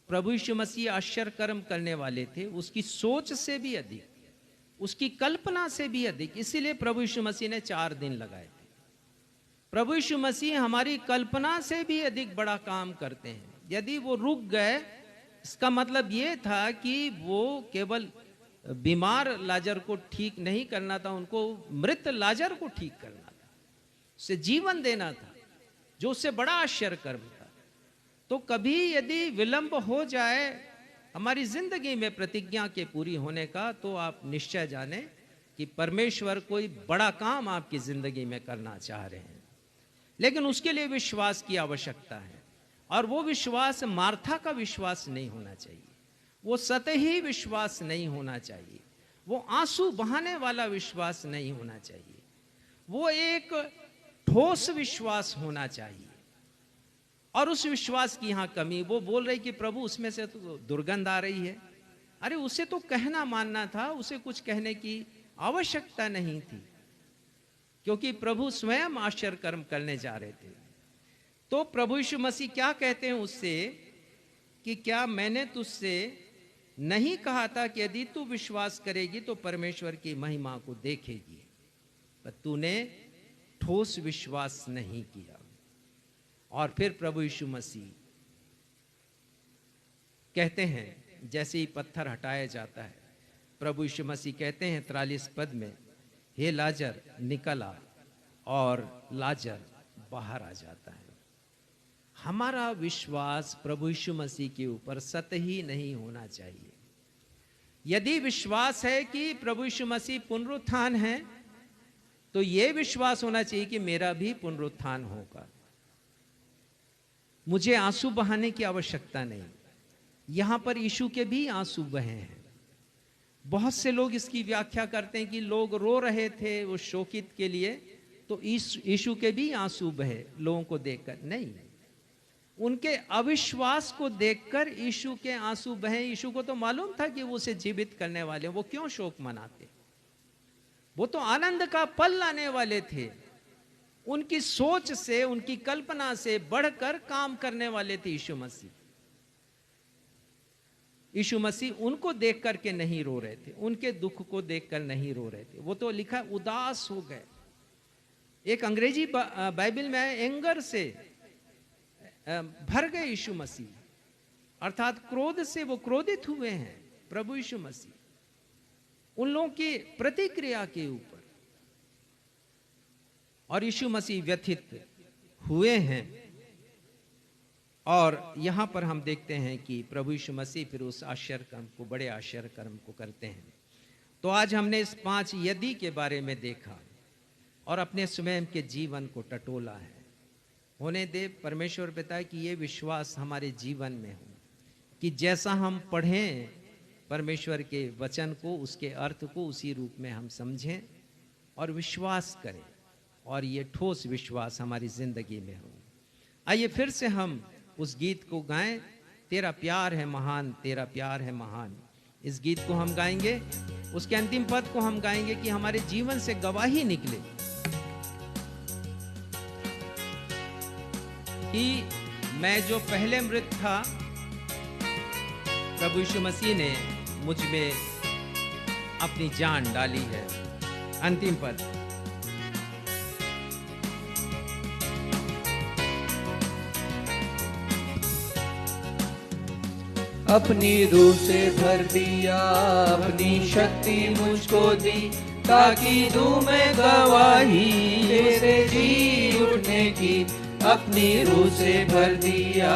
प्रभु यीशु मसीह आश्चर्य कर्म करने वाले थे, उसकी सोच से भी अधिक, उसकी कल्पना से भी अधिक, इसीलिए प्रभु यीशु मसीह ने 4 दिन लगाए थे। प्रभु यीशु मसीह हमारी कल्पना से भी अधिक बड़ा काम करते हैं। यदि वो रुक गए, इसका मतलब ये था कि वो केवल बीमार लाजर को ठीक नहीं करना था, उनको मृत लाजर को ठीक करना था, उसे जीवन देना था, जो उससे बड़ा आश्चर्य कर्म था। तो कभी यदि विलंब हो जाए हमारी जिंदगी में प्रतिज्ञा के पूरी होने का, तो आप निश्चय जाने कि परमेश्वर कोई बड़ा काम आपकी जिंदगी में करना चाह रहे हैं। लेकिन उसके लिए विश्वास की आवश्यकता है, और वो विश्वास मार्था का विश्वास नहीं होना चाहिए, वो सतही विश्वास नहीं होना चाहिए, वो आंसू बहाने वाला विश्वास नहीं होना चाहिए, वो एक ठोस विश्वास होना चाहिए। और उस विश्वास की यहां कमी, वो बोल रही कि प्रभु उसमें से तो दुर्गंध आ रही है। अरे उसे तो कहना मानना था, उसे कुछ कहने की आवश्यकता नहीं थी, क्योंकि प्रभु स्वयं आश्चर्य कर्म करने जा रहे थे। तो प्रभु यीशु मसीह क्या कहते हैं उससे कि क्या मैंने तुझसे नहीं कहा था कि यदि तू विश्वास करेगी तो परमेश्वर की महिमा को देखेगी, पर तूने ठोस विश्वास नहीं किया। और फिर प्रभु यीशु मसीह कहते हैं, जैसे ही पत्थर हटाया जाता है, प्रभु यीशु मसीह कहते हैं 43 पद में, हे लाजर निकल आ, और लाजर बाहर आ जाता है। हमारा विश्वास प्रभु यीशु मसीह के ऊपर सतही नहीं होना चाहिए। यदि विश्वास है कि प्रभु यीशु मसीह पुनरुत्थान है, तो यह विश्वास होना चाहिए कि मेरा भी पुनरुत्थान होगा। मुझे आंसू बहाने की आवश्यकता नहीं। यहां पर यीशु के भी आंसू बहे हैं। बहुत से लोग इसकी व्याख्या करते हैं कि लोग रो रहे थे वो शोकित के लिए, तो यीशु के भी आंसू बहे लोगों को देखकर। नहीं, उनके अविश्वास को देखकर यीशु के आंसू बहे। यीशु को तो मालूम था कि वो उसे जीवित करने वाले, वो क्यों शोक मनाते? वो तो आनंद का पल लाने वाले थे। उनकी सोच से, उनकी कल्पना से बढ़कर काम करने वाले थे यीशु मसीह। यीशु मसीह उनको देख करके नहीं रो रहे थे, उनके दुख को देखकर नहीं रो रहे थे। वो तो लिखा उदास हो गए। एक अंग्रेजी बाइबल में एंगर से भर गए यीशु मसीह, अर्थात क्रोध से वो क्रोधित हुए हैं प्रभु यीशु मसीह उन लोगों की प्रतिक्रिया के ऊपर। और यीशु मसीह व्यथित हुए हैं। और यहां पर हम देखते हैं कि प्रभु यीशु मसीह फिर उस आश्चर्य कर्म को, बड़े आश्चर्य कर्म को करते हैं। तो आज हमने इस 5 यदि के बारे में देखा और अपने स्वयं के जीवन को टटोला है। होने दे परमेश्वर पिता कि ये विश्वास हमारे जीवन में हो, कि जैसा हम पढ़ें परमेश्वर के वचन को, उसके अर्थ को उसी रूप में हम समझें और विश्वास करें, और ये ठोस विश्वास हमारी जिंदगी में हो। आइए फिर से हम उस गीत को गाएं, तेरा प्यार है महान, तेरा प्यार है महान। इस गीत को हम गाएंगे, उसके अंतिम पद को हम गाएंगे कि हमारे जीवन से गवाही निकले कि मैं जो पहले मृत था, प्रभु यीशु मसीह ने मुझ में अपनी जान डाली है। अंतिम पद, अपनी रूह से भर दिया, अपनी शक्ति मुझको दी, ताकि दूं मैं गवाही तेरे जी उठने की। अपनी रूह से भर दिया,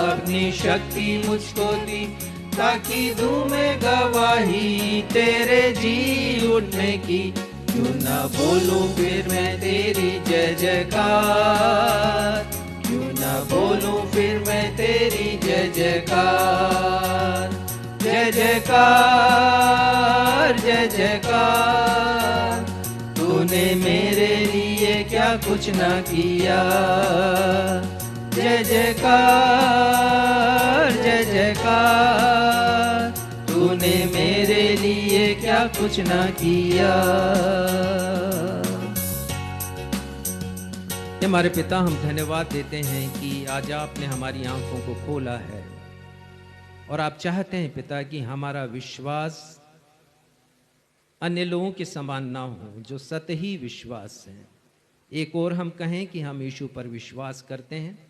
अपनी शक्ति मुझको दी, ताकि दूं मैं गवाही तेरे जी उठने की। क्यों ना बोलूं फिर मैं तेरी जय जयकार, क्यों ना बोलूं फिर मैं तेरी जय जयकार। जय जयकार जय जयकार, तूने मेरे लिए क्या कुछ ना किया। जय जयकार जय जयकार, तूने मेरे लिए क्या कुछ ना किया। हमारे पिता, हम धन्यवाद देते हैं कि आज आपने हमारी आंखों को खोला है और आप चाहते हैं पिता कि हमारा विश्वास अन्य लोगों के समान ना हो जो सतही विश्वास है। एक और हम कहें कि हम यीशु पर विश्वास करते हैं,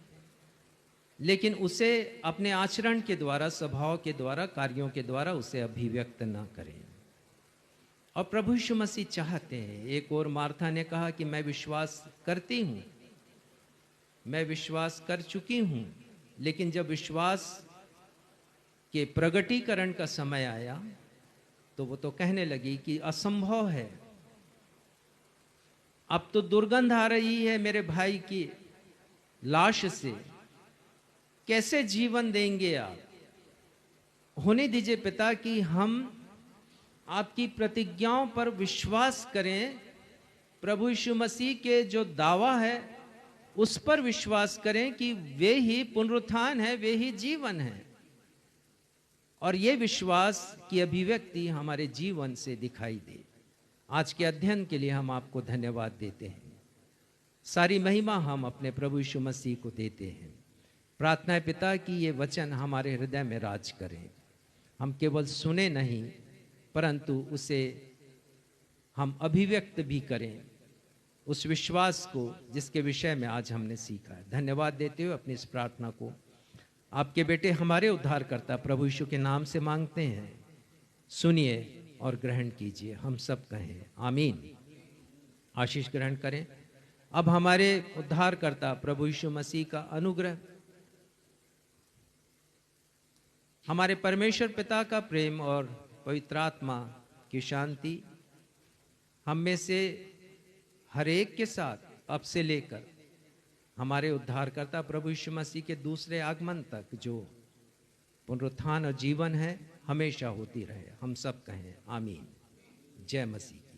लेकिन उसे अपने आचरण के द्वारा, स्वभाव के द्वारा, कार्यों के द्वारा उसे अभिव्यक्त ना करें। और प्रभु यीशु मसीह चाहते हैं, एक और मार्था ने कहा कि मैं विश्वास करती हूँ, मैं विश्वास कर चुकी हूँ, लेकिन जब विश्वास के प्रगटीकरण का समय आया तो वो तो कहने लगी कि असंभव है, अब तो दुर्गंध आ रही है मेरे भाई की लाश से, कैसे जीवन देंगे आप। होने दीजिए पिता कि हम आपकी प्रतिज्ञाओं पर विश्वास करें, प्रभु यीशु मसीह के जो दावा है उस पर विश्वास करें कि वे ही पुनरुत्थान है, वे ही जीवन है, और ये विश्वास की अभिव्यक्ति हमारे जीवन से दिखाई दे। आज के अध्ययन के लिए हम आपको धन्यवाद देते हैं। सारी महिमा हम अपने प्रभु यीशु मसीह को देते हैं। प्रार्थना है पिता कि ये वचन हमारे हृदय में राज करें, हम केवल सुने नहीं परंतु उसे हम अभिव्यक्त भी करें, उस विश्वास को जिसके विषय में आज हमने सीखा है। धन्यवाद देते हुए अपनी इस प्रार्थना को आपके बेटे हमारे उद्धारकर्ता प्रभु यीशु के नाम से मांगते हैं। सुनिए और ग्रहण कीजिए। हम सब कहें आमीन। आशीष ग्रहण करें। अब हमारे उद्धारकर्ता प्रभु यीशु मसीह का अनुग्रह, हमारे परमेश्वर पिता का प्रेम और पवित्र आत्मा की शांति हम में से हर एक के साथ अब से लेकर हमारे उद्धारकर्ता प्रभु यीशु मसीह के दूसरे आगमन तक, जो पुनरुत्थान और जीवन है, हमेशा होती रहे। हम सब कहें आमीन। जय मसीह।